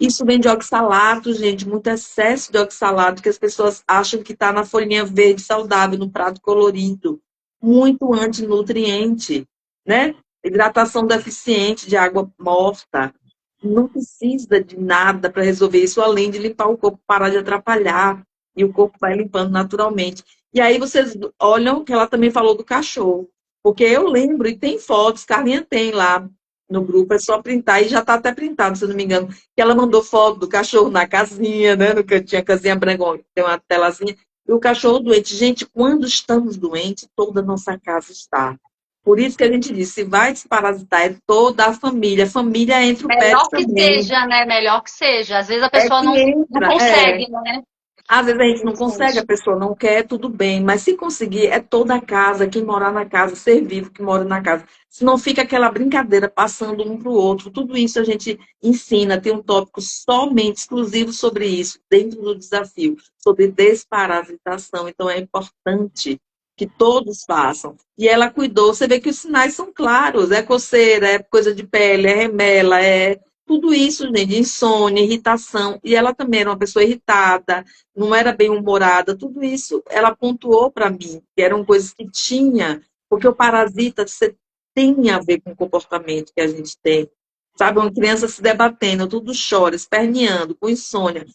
Isso vem de oxalato, gente, muito excesso de oxalato, que as pessoas acham que está na folhinha verde saudável, no prato colorido. Muito antinutriente, né? Hidratação deficiente de água morta. Não precisa de nada para resolver isso, além de limpar o corpo, parar de atrapalhar. E o corpo vai limpando naturalmente. E aí vocês olham que ela também falou do cachorro. Porque eu lembro, e tem fotos, Carlinha tem lá no grupo, é só printar, e já está até printado, se eu não me engano, que ela mandou foto do cachorro na casinha, né? No cantinho, a casinha branca, tem uma telazinha. E o cachorro doente. Gente, quando estamos doentes, toda a nossa casa está. Por isso que a gente diz, se vai desparasitar, é toda a família. A família entra o pet Melhor que também. seja, né? Melhor que seja. Às vezes a É pessoa que não entra, consegue, né? às vezes a gente não consegue, a pessoa não quer, tudo bem. Mas se conseguir, é toda a casa, quem morar na casa, ser vivo que mora na casa. Senão fica aquela brincadeira passando um para o outro. Tudo isso a gente ensina, tem um tópico somente exclusivo sobre isso, dentro do desafio, sobre desparasitação. Então é importante que todos façam. E ela cuidou, você vê que os sinais são claros, é coceira, é coisa de pele, é remela, é tudo isso, gente, insônia, irritação. E ela também era uma pessoa irritada, não era bem humorada, tudo isso ela pontuou para mim, que eram coisas que tinha, porque o parasita você tem a ver com o comportamento que a gente tem. Sabe, uma criança se debatendo, tudo chora, esperneando, com insônia.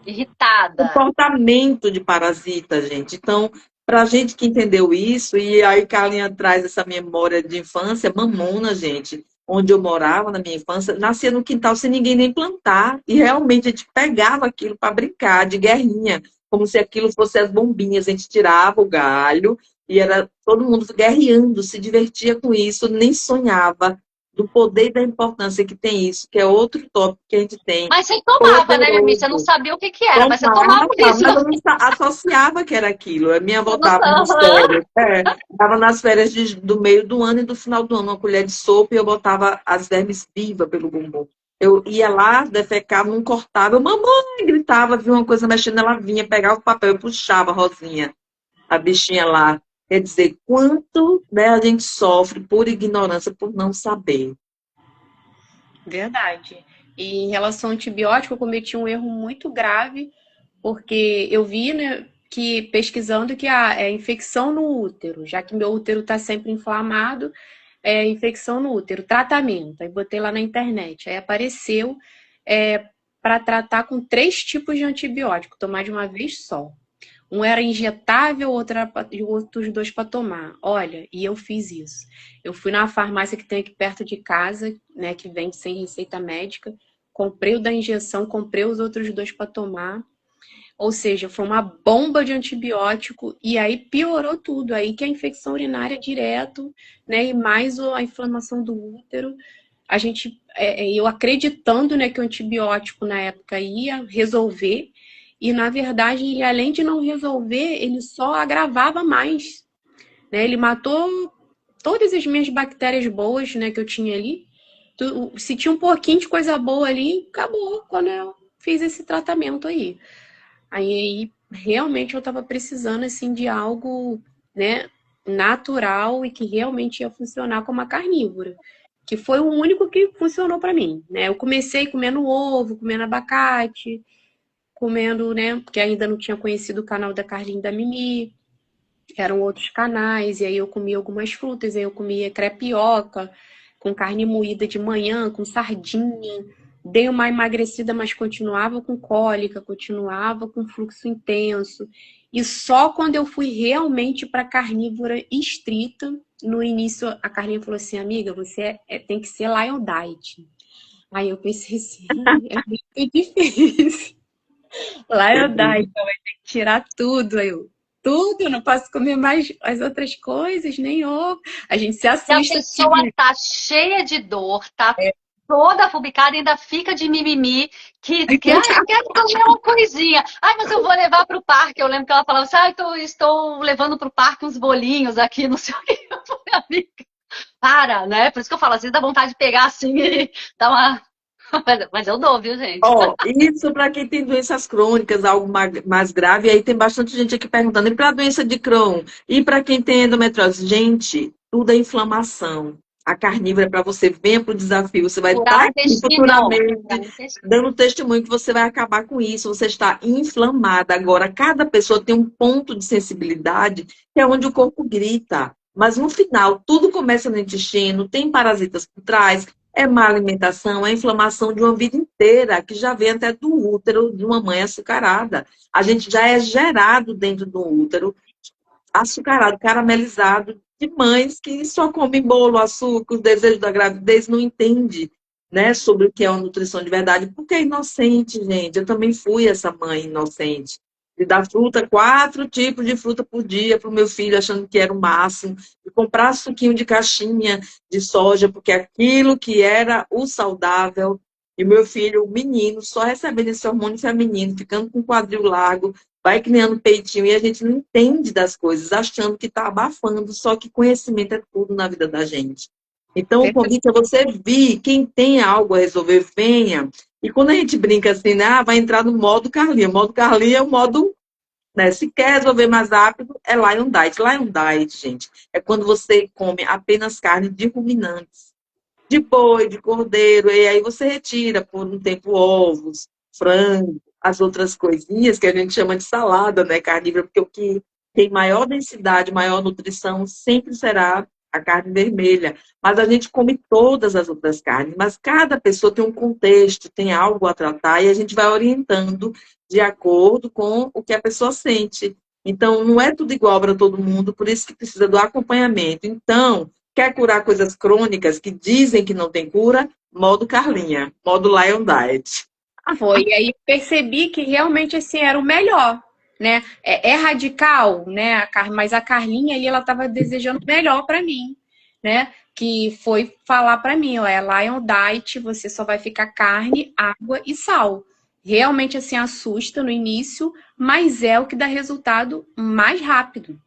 Irritada. Comportamento de parasita, gente. Então, para a gente que entendeu isso, e aí Carlinha traz essa memória de infância, Mamona, gente, onde eu morava na minha infância, nascia no quintal sem ninguém nem plantar. E realmente a gente pegava aquilo para brincar, de guerrinha, como se aquilo fosse as bombinhas. A gente tirava o galho e era todo mundo guerreando, se divertia com isso, nem sonhava do poder e da importância que tem isso, que é outro tópico que a gente tem. Mas você tomava, né, Mimi? Você não Poderoso. sabia o que que era, mas você Tomava, tomava isso. mas eu não associava que era aquilo. A minha avó estava nas Aham. férias. Estava nas férias do meio do ano e do final do ano, uma colher de sopa, e eu botava as vermes vivas pelo bumbum. Eu ia lá, defecava, não cortava. Eu, mamãe, gritava, via uma coisa mexendo, ela vinha, pegava o papel, eu puxava a Rosinha, a bichinha lá. Quer dizer, quanto, né, a gente sofre por ignorância, por não saber. Verdade. E em relação ao antibiótico, eu cometi um erro muito grave, porque eu vi, né, que pesquisando que é infecção no útero, já que meu útero está sempre inflamado, é infecção no útero, tratamento. Aí botei lá na internet, aí apareceu para tratar com 3 tipos de antibiótico, tomar de uma vez só. Um era injetável, e outros 2 para tomar. Olha, e eu fiz isso. Eu fui na farmácia que tem aqui perto de casa, né, que vende sem receita médica, comprei o da injeção, comprei os outros 2 para tomar. Ou seja, foi uma bomba de antibiótico e aí piorou tudo. Aí que a infecção urinária direto, né, e mais a inflamação do útero. A gente, eu acreditando, né, que o antibiótico na época ia resolver. E, na verdade, além de não resolver, ele só agravava mais, né? Ele matou todas as minhas bactérias boas, né, que eu tinha ali. Se tinha um pouquinho de coisa boa ali, acabou quando eu fiz esse tratamento aí. Aí realmente eu estava precisando, assim, de algo, né, natural e que realmente ia funcionar como uma carnívora. Que foi o único que funcionou para mim, né? Eu comecei comendo ovo, comendo abacate, comendo, né? Porque ainda não tinha conhecido o canal da Carlinha e da Mimi, eram outros canais, e aí eu comia algumas frutas, aí eu comia crepioca, com carne moída de manhã, com sardinha. Dei uma emagrecida, mas continuava com cólica, continuava com fluxo intenso. E só quando eu fui realmente para carnívora estrita, no início a Carlinha falou assim, amiga, você tem que ser Lion Diet. Aí eu pensei assim, é muito difícil. Lion Diet, vai ter que tirar tudo. Aí eu, tudo, não posso comer mais as outras coisas, nem ovo. A gente se E a assusta. pessoa tá cheia de dor, tá toda fubicada, ainda fica de mimimi, que eu quero comer uma coisinha. Ai, mas eu vou levar pro parque. Eu lembro que ela falava assim, estou levando pro parque uns bolinhos aqui, não sei o que. Eu falei, amiga, para, né? Por isso que eu falo, às vezes dá vontade de pegar assim e dar uma... Mas eu dou, viu, gente? Ó, isso para quem tem doenças crônicas, algo mais grave, aí tem bastante gente aqui perguntando, e para a doença de Crohn? E para quem tem endometriose? Gente, tudo é inflamação. a carnívora para você, venha para o desafio. Você vai Curar estar o aqui intestino. futuramente Curar o intestino. dando testemunho que você vai acabar com isso. Você está inflamada. Agora, cada pessoa tem um ponto de sensibilidade que é onde o corpo grita. Mas no final, tudo começa no intestino, tem parasitas por trás, é má alimentação, é inflamação de uma vida inteira, que já vem até do útero de uma mãe açucarada. A gente já é gerado dentro do útero açucarado, caramelizado, de mães que só comem bolo, açúcar, os desejos da gravidez, não entende, né, sobre o que é uma nutrição de verdade, porque é inocente, gente. Eu também fui essa mãe inocente. De dar fruta, 4 tipos de fruta por dia para o meu filho, achando que era o máximo, de comprar suquinho de caixinha de soja, porque aquilo que era o saudável, e meu filho, o menino, só recebendo esse hormônio feminino, ficando com o quadril largo, vai criando peitinho e a gente não entende das coisas, achando que está abafando, só que conhecimento é tudo na vida da gente. Então, o convite é você vir, quem tem algo a resolver, venha. E quando a gente brinca assim, né, vai entrar no modo Carlinha. O modo Carlinha é o modo, né, se quer resolver mais rápido, é Lion Diet. Lion Diet, gente, é quando você come apenas carne de ruminantes, de boi, de cordeiro, e aí você retira por um tempo ovos, frango, as outras coisinhas que a gente chama de salada, né, carnívora, porque o que tem maior densidade, maior nutrição sempre será a carne vermelha. Mas a gente come todas as outras carnes, mas cada pessoa tem um contexto, tem algo a tratar, e a gente vai orientando de acordo com o que a pessoa sente. Então, não é tudo igual para todo mundo, por isso que precisa do acompanhamento. Então, quer curar coisas crônicas que dizem que não tem cura? Modo Carlinha, modo Lion Diet. Foi, e aí eu percebi que realmente assim era o melhor, né? É radical, né? Mas a Carlinha ali ela estava desejando o melhor para mim, né? Que foi falar para mim, ó, é Lion Diet, você só vai ficar carne, água e sal. Realmente assim assusta no início, mas é o que dá resultado mais rápido.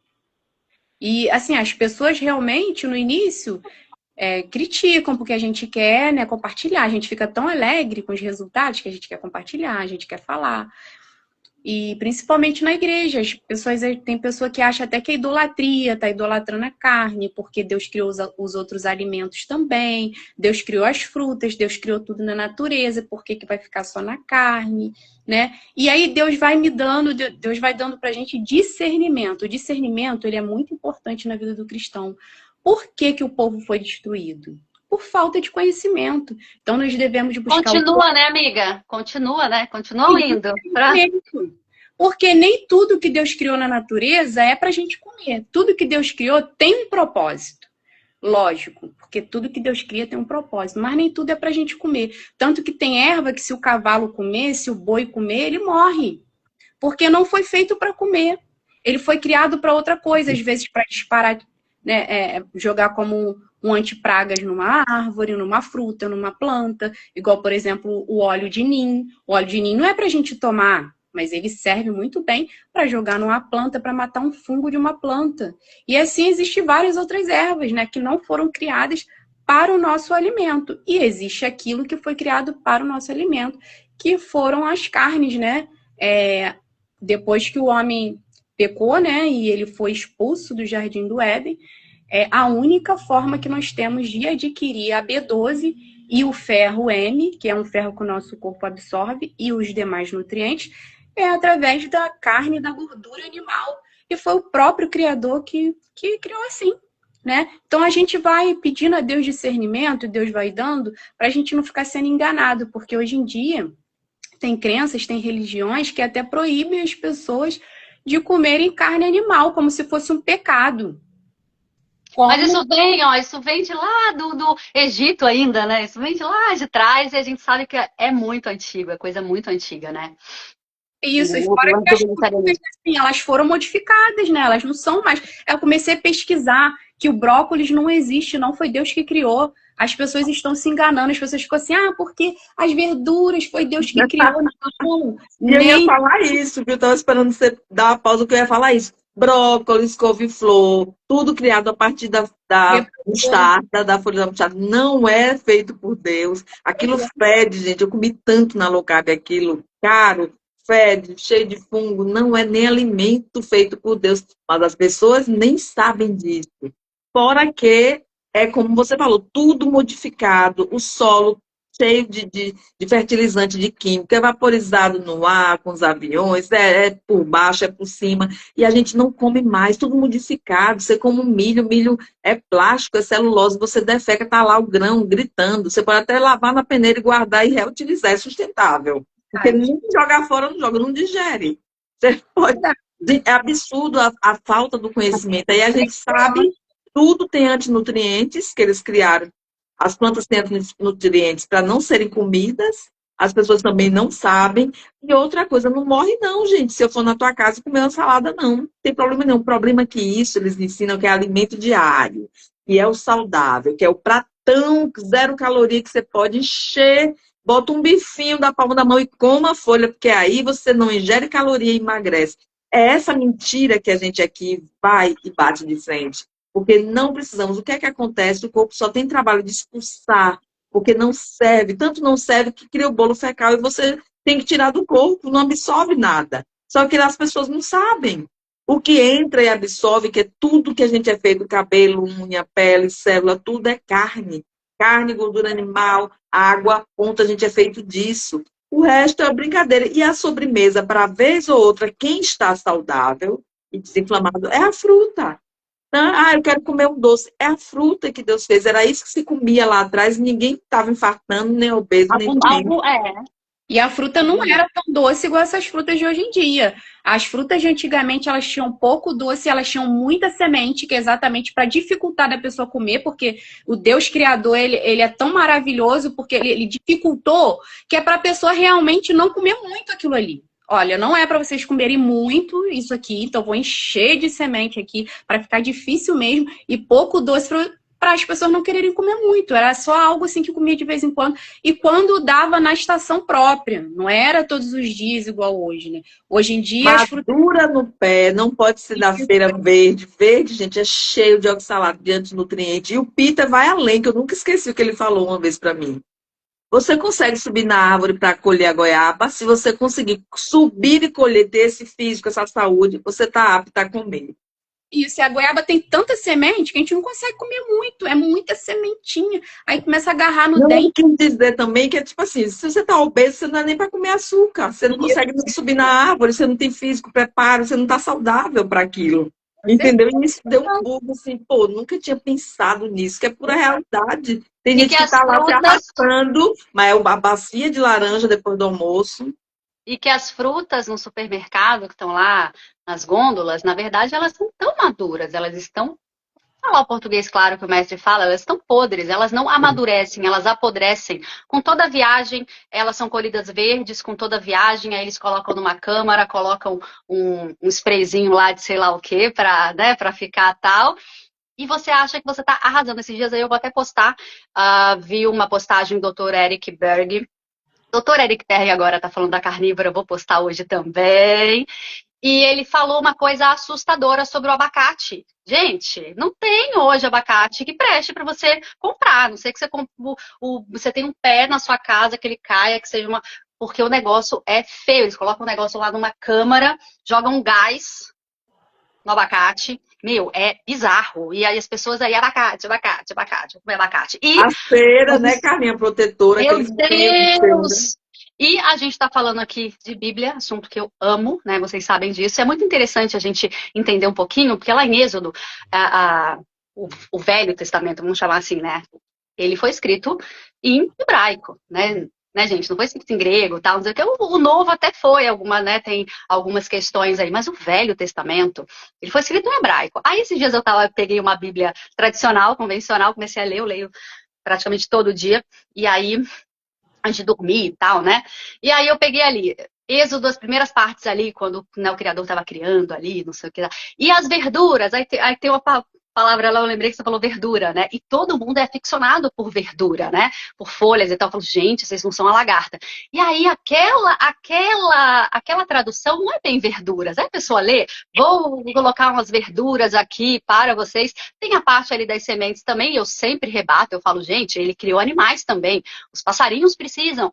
E assim, as pessoas realmente no início criticam, porque a gente quer, né, compartilhar. A gente fica tão alegre com os resultados que a gente quer compartilhar, a gente quer falar. E principalmente na igreja, as pessoas, tem pessoa que acha até que é idolatria, tá idolatrando a carne, porque Deus criou os outros alimentos também, Deus criou as frutas, Deus criou tudo na natureza, por que vai ficar só na carne, né? E aí Deus vai Deus vai dando pra gente discernimento. O discernimento, ele é muito importante na vida do cristão. Por que o povo foi destruído? Por falta de conhecimento. Então, nós devemos buscar... Continua, né, amiga? Continua, né? Continua indo. Porque nem tudo que Deus criou na natureza é pra gente comer. Tudo que Deus criou tem um propósito. Lógico, porque tudo que Deus cria tem um propósito, mas nem tudo é pra gente comer. Tanto que tem erva que se o cavalo comer, se o boi comer, ele morre. Porque não foi feito para comer. Ele foi criado para outra coisa, às vezes para disparar, né, jogar como um antipragas numa árvore, numa fruta, numa planta, igual, por exemplo, o óleo de nim. O óleo de nim não é para a gente tomar, mas ele serve muito bem para jogar numa planta, para matar um fungo de uma planta. E assim existem várias outras ervas, né, que não foram criadas para o nosso alimento. E existe aquilo que foi criado para o nosso alimento, que foram as carnes, né? Depois que o homem pecou, né, e ele foi expulso do Jardim do Éden, a única forma que nós temos de adquirir a B12 e o ferro M, que é um ferro que o nosso corpo absorve, e os demais nutrientes, é através da carne e da gordura animal. E foi o próprio Criador que criou assim, né? Então a gente vai pedindo a Deus discernimento, Deus vai dando, para a gente não ficar sendo enganado, porque hoje em dia tem crenças, tem religiões que até proíbem as pessoas de comerem carne animal, como se fosse um pecado. Mas isso vem de lá do Egito ainda, né? Isso vem de lá de trás e a gente sabe que é muito antigo, é coisa muito antiga, né? Isso, e fora que as comidas, assim, elas foram modificadas, né? Elas não são mais... Eu comecei a pesquisar que o brócolis não existe, não foi Deus que criou. As pessoas estão se enganando, as pessoas ficam assim, porque as verduras foi Deus que criou. Não, eu ia falar isso, viu? Eu estava esperando você dar a pausa que eu ia falar isso. Brócolis, couve-flor, tudo criado a partir da mostarda, da folha da mostarda, não é feito por Deus. Aquilo fede, gente. Eu comi tanto na low carb aquilo, caro, fede, cheio de fungo, não é nem alimento feito por Deus. Mas as pessoas nem sabem disso. Fora que é como você falou, tudo modificado, o solo cheio de fertilizante de química, é vaporizado no ar, com os aviões, é por baixo, é por cima, e a gente não come mais, tudo modificado. Você come um milho, milho é plástico, é celulose, você defeca, tá lá o grão gritando. Você pode até lavar na peneira e guardar e reutilizar, é sustentável. Porque nem jogar fora não joga, não digere. Você pode... É absurdo a falta do conhecimento. Aí a gente sabe, tudo tem antinutrientes que eles criaram. As plantas têm antinutrientes para não serem comidas, as pessoas também não sabem. E outra coisa, não morre não, gente, se eu for na tua casa comer uma salada, não tem problema nenhum. O problema é que isso eles ensinam que é alimento diário, e é o saudável, que é o pratão, zero caloria, que você pode encher, bota um bifinho da palma da mão e coma a folha, porque aí você não ingere caloria e emagrece. É essa mentira que a gente aqui vai e bate de frente. Porque não precisamos. O que é que acontece? O corpo só tem trabalho de expulsar, porque não serve. Tanto não serve que cria o bolo fecal e você tem que tirar do corpo, não absorve nada. Só que as pessoas não sabem. O que entra e absorve, que é tudo que a gente é feito, cabelo, unha, pele, célula, tudo é carne. Carne, gordura animal, água, ponto, a gente é feito disso. O resto é brincadeira. E a sobremesa, para vez ou outra, quem está saudável e desinflamado, é a fruta. Ah, eu quero comer um doce. É a fruta que Deus fez. Era isso que se comia lá atrás. Ninguém estava infartando, nem obeso, nem doente. E a fruta não era tão doce igual essas frutas de hoje em dia. As frutas de antigamente, elas tinham pouco doce, elas tinham muita semente, que é exatamente para dificultar da pessoa comer, porque o Deus Criador, ele é tão maravilhoso, porque ele dificultou, que é para a pessoa realmente não comer muito aquilo ali. Olha, não é para vocês comerem muito isso aqui, então vou encher de semente aqui para ficar difícil mesmo, e pouco doce para as pessoas não quererem comer muito. Era só algo assim que comia de vez em quando. E quando dava na estação própria. Não era todos os dias igual hoje, né? Hoje em dia... Madura no pé, não pode ser da feira verde. Verde, gente, é cheio de oxalato, de antinutriente. E o Peter vai além, que eu nunca esqueci o que ele falou uma vez para mim. Você consegue subir na árvore para colher a goiaba. Se você conseguir subir e colher, ter esse físico, essa saúde, você está apto a comer. Isso, e a goiaba tem tanta semente que a gente não consegue comer muito, é muita sementinha. Aí começa a agarrar no dente. Não quer dizer também que é tipo assim, se você tá obeso, você não é nem para comer açúcar. Você não consegue subir na árvore, você não tem físico, preparo, você não tá saudável para aquilo. Entendeu? E isso deu um bug assim, pô, nunca tinha pensado nisso, que é pura realidade. Tem gente que tá lá se arrastando, mas é uma bacia de laranja depois do almoço. E que as frutas no supermercado que estão lá nas gôndolas, na verdade, elas não estão maduras, elas estão, falar o português claro que o mestre fala, elas estão podres, elas não amadurecem, elas apodrecem. Com toda viagem, elas são colhidas verdes, com toda viagem, aí eles colocam numa câmara, colocam um sprayzinho lá de sei lá o que, para, né, para ficar tal. E você acha que você está arrasando. Esses dias aí eu vou até postar, vi uma postagem do Dr. Eric Berg. Dr. Eric Berg agora está falando da carnívora, eu vou postar hoje também. E ele falou uma coisa assustadora sobre o abacate. Gente, não tem hoje abacate que preste para você comprar. A não sei que você tem um pé na sua casa, que ele caia, que seja uma... Porque o negócio é feio. Eles colocam o negócio lá numa câmara, jogam um gás no abacate. Meu, é bizarro. E aí as pessoas aí, abacate, vou comer abacate. E a cera, né, Carlinha protetora. Meu Deus! E a gente está falando aqui de Bíblia, assunto que eu amo, né? Vocês sabem disso. É muito interessante a gente entender um pouquinho, porque lá em Êxodo, o Velho Testamento, vamos chamar assim, né? Ele foi escrito em hebraico, né? Gente? Não foi escrito em grego, tal, não sei o que. O Novo até foi, né? Tem algumas questões aí, mas o Velho Testamento, ele foi escrito em hebraico. Aí esses dias eu peguei uma Bíblia tradicional, convencional, comecei a ler, eu leio praticamente todo dia, e aí, antes de dormir e tal, né? E aí eu peguei ali, Êxodo, as primeiras partes ali, quando, né, o Criador estava criando ali, não sei o que lá. E as verduras, aí tem uma palavra lá, eu lembrei que você falou verdura, né? E todo mundo é aficionado por verdura, né? Por folhas e tal. Eu falo, gente, vocês não são a lagarta. E aí aquela tradução não é bem verduras. Aí a pessoa lê, vou colocar umas verduras aqui para vocês. Tem a parte ali das sementes também, eu sempre rebato, eu falo, gente, ele criou animais também. Os passarinhos precisam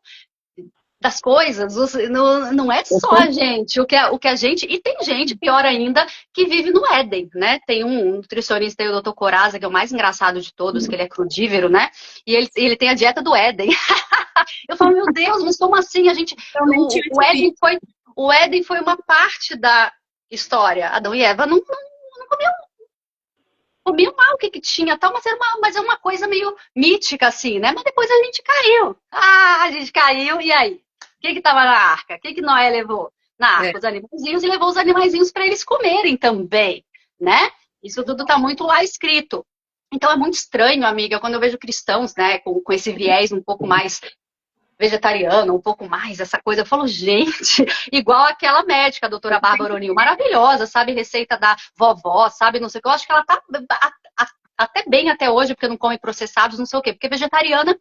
das coisas, não é só a gente, o que a gente, e tem gente, pior ainda, que vive no Éden, né? Tem um nutricionista aí, o Dr. Coraza, que é o mais engraçado de todos, que ele é crudívoro, né? E ele tem a dieta do Éden. Eu falo, meu Deus, mas como assim? O Éden foi uma parte da história. Adão e Eva não comiam mal o que tinha, tal, mas é uma coisa meio mítica, assim, né? Mas depois a gente caiu. A gente caiu, e aí? O que estava na arca? O que Noé levou na arca? Os animaizinhos, e levou os animaizinhos para eles comerem também, né? Isso tudo está muito lá escrito. Então é muito estranho, amiga, quando eu vejo cristãos, né, com esse viés um pouco mais vegetariano, um pouco mais essa coisa. Eu falo, gente, igual aquela médica, a doutora Bárbara O'Neill, maravilhosa, sabe receita da vovó, sabe não sei o que. Eu acho que ela tá até bem até hoje, porque não come processados, não sei o quê. Porque vegetariana,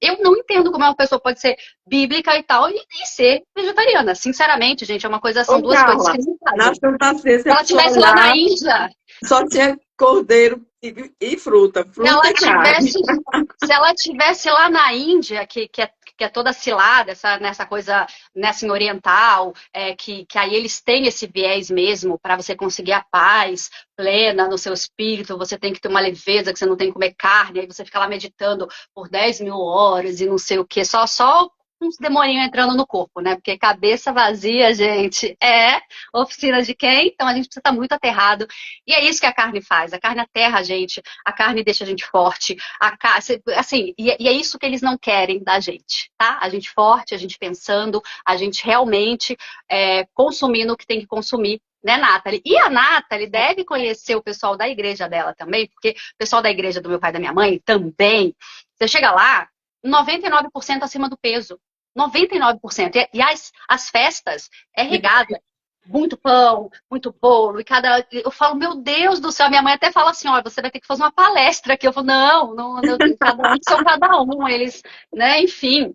eu não entendo como uma pessoa pode ser bíblica e tal e ser vegetariana. Sinceramente, gente, é uma coisa, são duas coisas que não fazem. Se ela estivesse lá na Índia... Só tinha cordeiro e fruta. Se ela tivesse lá na Índia, que é toda cilada, nessa coisa, né, assim, oriental, que aí eles têm esse viés mesmo, para você conseguir a paz plena no seu espírito, você tem que ter uma leveza, que você não tem que comer carne, aí você fica lá meditando por 10.000 horas e não sei o que, só uns demoninhos entrando no corpo, né? Porque cabeça vazia, gente, é oficina de quem? Então a gente precisa estar muito aterrado. E é isso que a carne faz. A carne aterra a gente, a carne deixa a gente forte. Assim, e é isso que eles não querem da gente, tá? A gente forte, a gente pensando, a gente realmente consumindo o que tem que consumir, né, Nathalie? E a Nathalie deve conhecer o pessoal da igreja dela também, porque o pessoal da igreja do meu pai e da minha mãe também. Você chega lá, 99% acima do peso. 99%. E as festas é regada. Muito pão, muito bolo. Eu falo, meu Deus do céu. Minha mãe até fala assim, olha, você vai ter que fazer uma palestra aqui. Eu falo, não cada um são cada um. Eles, né, enfim.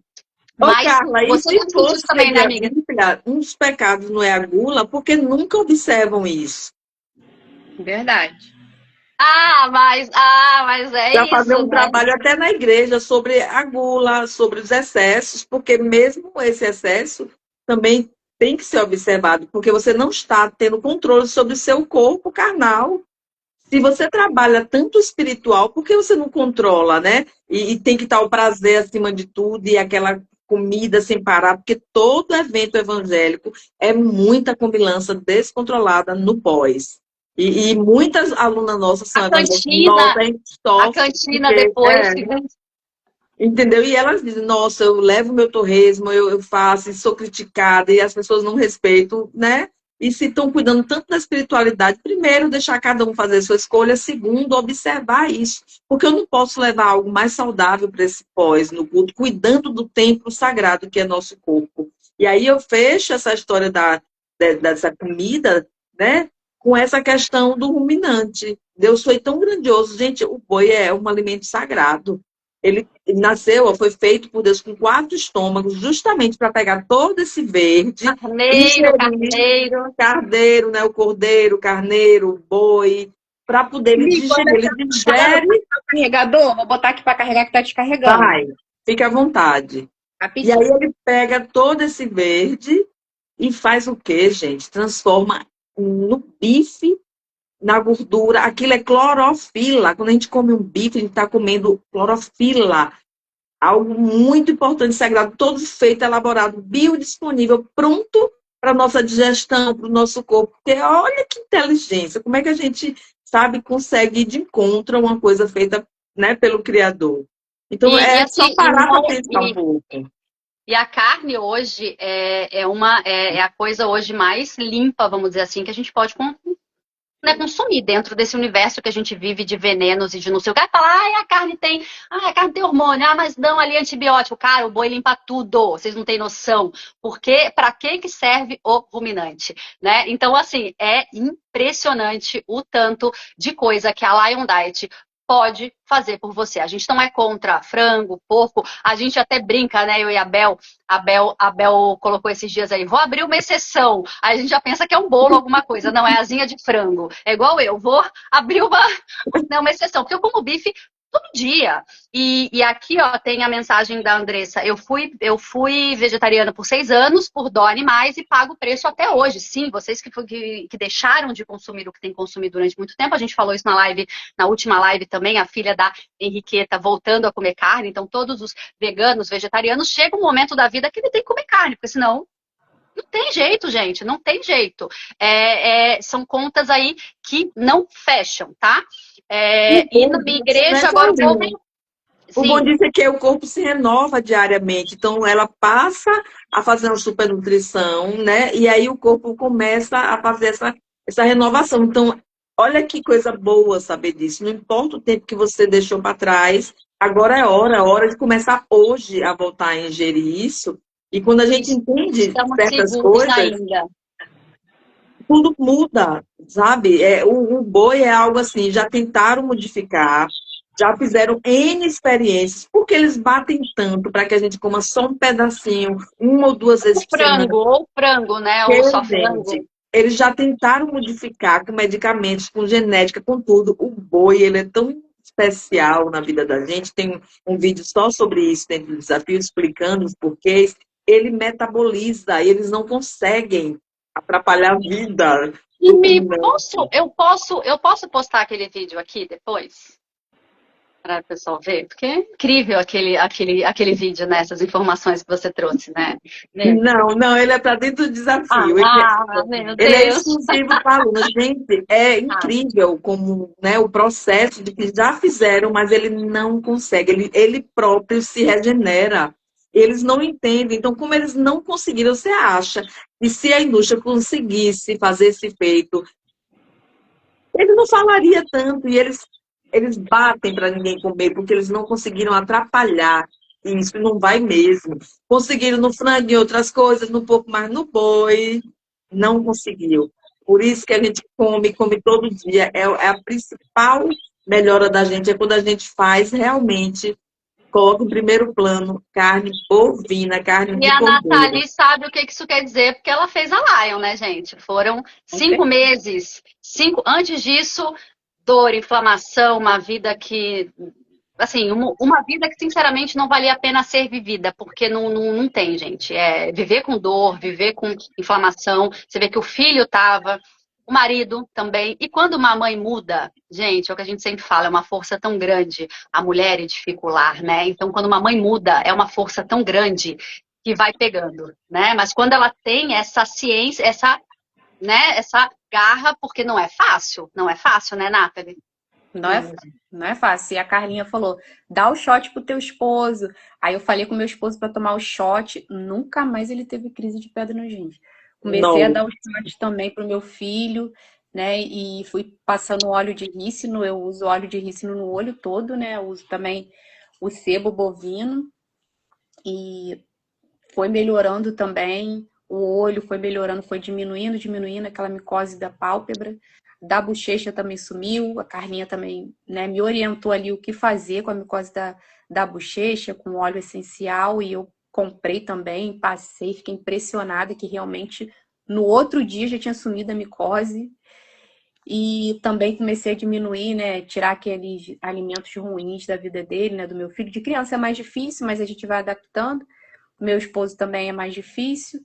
Mas Carla, e se fosse também, né, amiga? Bíblia, um dos pecados não é a gula, porque nunca observam isso. Verdade. Mas é Já isso. fazer um né? trabalho até na igreja sobre a gula, sobre os excessos, porque mesmo esse excesso também tem que ser observado, porque você não está tendo controle sobre o seu corpo carnal. Se você trabalha tanto espiritual, por que você não controla, né? E tem que estar o prazer acima de tudo e aquela comida sem parar, porque todo evento evangélico é muita comilança descontrolada no pós. E muitas alunas nossas são evangélicas. A cantina depois. Entendeu? E elas dizem, nossa, eu levo meu torresmo, eu faço, e sou criticada, e as pessoas não respeitam, né? E se estão cuidando tanto da espiritualidade, primeiro, deixar cada um fazer a sua escolha, segundo, observar isso. Porque eu não posso levar algo mais saudável para esse pós, no culto, cuidando do templo sagrado que é nosso corpo. E aí eu fecho essa história dessa comida, né? Com essa questão do ruminante. Deus foi tão grandioso. Gente, o boi é um alimento sagrado. Ele nasceu, foi feito por Deus com 4 estômagos, justamente para pegar todo esse verde. Carneiro, né? O cordeiro, carneiro, o boi, para poder ele digerir. Ele digere. Carregador, vou botar aqui para carregar que tá descarregando. Vai, fica à vontade. E aí ele pega todo esse verde e faz o quê, gente? Transforma no bife, na gordura. Aquilo é clorofila. Quando a gente come um bife, a gente está comendo clorofila. Algo muito importante, sagrado, todo feito, elaborado, biodisponível, pronto para a nossa digestão, para o nosso corpo. Porque olha que inteligência. Como é que a gente, sabe, consegue ir de encontro a uma coisa feita, né, pelo Criador? Então, assim, só parar para pensar um pouco. E a carne hoje é a coisa hoje mais limpa, vamos dizer assim, que a gente pode consumir dentro desse universo que a gente vive de venenos e de não sei o que. Fala, a carne tem hormônio, mas não ali antibiótico. Cara, o boi limpa tudo, vocês não têm noção. Porque, para que serve o ruminante, né? Então, assim, é impressionante o tanto de coisa que a Lion Diet pode fazer por você. A gente não é contra frango, porco, a gente até brinca, né? Eu e a Abel colocou esses dias aí, vou abrir uma exceção. Aí a gente já pensa que é um bolo, alguma coisa. Não, é asinha de frango. É igual eu, vou abrir uma exceção. Porque eu como bife todo dia. E aqui, ó, tem a mensagem da Andressa. Eu fui vegetariana por 6 anos, por dó animais, e pago o preço até hoje. Sim, vocês que deixaram de consumir o que tem consumido durante muito tempo. A gente falou isso na live, na última live também, a filha da Henriqueta voltando a comer carne. Então, todos os veganos, vegetarianos, chega um momento da vida que ele tem que comer carne, porque senão não tem jeito, gente, não tem jeito. São contas aí que não fecham, tá? E na minha igreja, agora o povo... O bom disso é que o corpo se renova diariamente. Então, ela passa a fazer uma supernutrição, né? E aí o corpo começa a fazer essa renovação. Então, olha que coisa boa saber disso. Não importa o tempo que você deixou para trás, agora é hora de começar hoje a voltar a ingerir isso. E quando a gente entende certas coisas, ainda. Tudo muda, sabe? O boi é algo assim, já tentaram modificar, já fizeram N experiências, porque eles batem tanto para que a gente coma só um pedacinho, uma ou duas vezes por semana. Ou frango, né? Ou só frango. Eles já tentaram modificar com medicamentos, com genética, com tudo. O boi, ele é tão especial na vida da gente. Tem um vídeo só sobre isso dentro do desafio, explicando os porquês. Ele metaboliza, eles não conseguem atrapalhar a vida. Eu posso postar aquele vídeo aqui depois? Para o pessoal ver? Porque é incrível aquele vídeo, né? Essas informações que você trouxe, né? Não, ele é para dentro do desafio. Meu Deus. Ele é exclusivo para alunos. Gente, é incrível como, né, o processo de que já fizeram, mas ele não consegue. Ele próprio se regenera. Eles não entendem. Então, como eles não conseguiram, você acha que se a indústria conseguisse fazer esse feito, ele não falaria tanto. E eles batem para ninguém comer, porque eles não conseguiram atrapalhar. Isso não vai mesmo. Conseguiram no frango e outras coisas, no porco, mas no boi, não conseguiu. Por isso que a gente come todo dia. É a principal melhora da gente, é quando a gente faz realmente, coloca em primeiro plano carne bovina, carne de cordeiro. E a Nathalie sabe o que isso quer dizer, porque ela fez a Lion, né, gente? Foram 5 meses. Antes disso, dor, inflamação, uma vida que... Assim, uma vida que, sinceramente, não valia a pena ser vivida, porque não tem, gente. Viver com dor, viver com inflamação. Você vê que o filho tava, o marido também. E quando uma mãe muda, gente, é o que a gente sempre fala, é uma força tão grande. A mulher é dificular, né? Então, quando uma mãe muda, é uma força tão grande que vai pegando, né? Mas quando ela tem essa ciência, essa garra, porque não é fácil, né, Nathalie? Não é fácil. E a Carlinha falou, dá o shot pro teu esposo. Aí eu falei com meu esposo para tomar o shot. Nunca mais ele teve crise de pedra nos rins. Comecei a dar o shot também pro meu filho, né? E fui passando óleo de rícino. Eu uso óleo de rícino no olho todo, né? Eu uso também o sebo bovino. E foi melhorando também. O olho foi melhorando, foi diminuindo aquela micose da pálpebra. Da bochecha também sumiu, a Carlinha também, né, me orientou ali o que fazer com a micose da bochecha, com óleo essencial, e eu comprei também, passei, fiquei impressionada que realmente no outro dia já tinha sumido a micose. E também comecei a diminuir, né, tirar aqueles alimentos ruins da vida dele, né, do meu filho. De criança é mais difícil, mas a gente vai adaptando. Meu esposo também é mais difícil,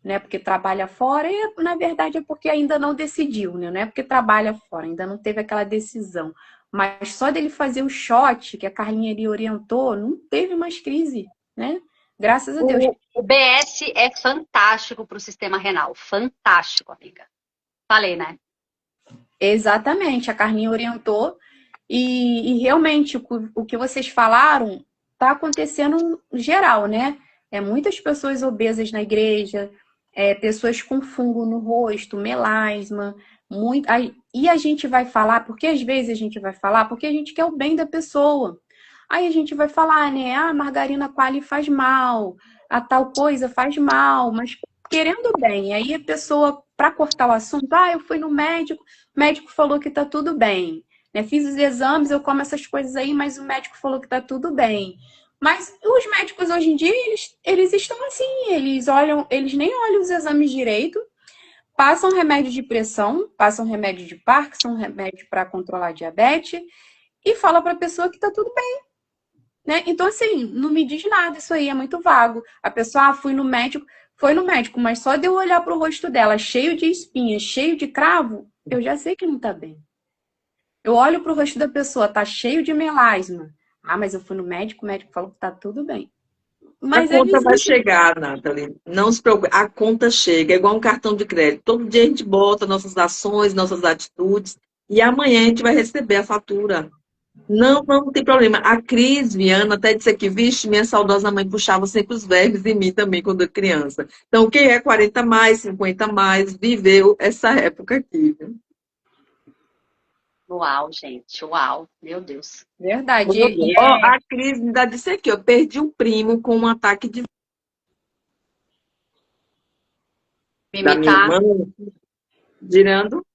né, porque trabalha fora, e na verdade é porque ainda não decidiu, né, não é porque trabalha fora, ainda não teve aquela decisão, mas só dele fazer o shot, que a Carlinha ali orientou, não teve mais crise, né, graças a Deus. O BS é fantástico para o sistema renal, fantástico, amiga. Falei, né? Exatamente, a Carlinha orientou, e realmente o que vocês falaram tá acontecendo no geral, né, muitas pessoas obesas na igreja, pessoas com fungo no rosto, melasma, e a gente vai falar, porque às vezes a gente vai falar, porque a gente quer o bem da pessoa. Aí a gente vai falar, né, a margarina quali faz mal, a tal coisa faz mal, mas querendo bem. Aí a pessoa, para cortar o assunto, eu fui no médico, o médico falou que tá tudo bem. Né? Fiz os exames, eu como essas coisas aí, mas o médico falou que tá tudo bem. Mas os médicos hoje em dia, eles estão assim, eles nem olham os exames direito, passam remédio de pressão, passam remédio de Parkinson, remédio para controlar a diabetes, e fala para a pessoa que tá tudo bem, né? Então, assim, não me diz nada, isso aí é muito vago. A pessoa, foi no médico, mas só de eu olhar pro rosto dela, cheio de espinhas, cheio de cravo, eu já sei que não tá bem. Eu olho pro rosto da pessoa, tá cheio de melasma. Ah, mas eu fui no médico, o médico falou que tá tudo bem. A Mas conta eles vai chegar, Nathalie. Não se preocupe. A conta chega. É igual um cartão de crédito. Todo dia a gente bota nossas ações, nossas atitudes. E amanhã a gente vai receber a fatura. Não, não tem problema. A Cris Viana até disse aqui, vixe, minha saudosa mãe puxava sempre os verbos em mim também quando eu criança. Então, quem é 40 mais, 50 mais, viveu essa época aqui. Viu? Uau, gente, uau, meu Deus. Verdade. Meu Deus. Ó, a Cris ainda disse aqui, ó, perdi um primo com um ataque da minha Mimitar. mãe, girando.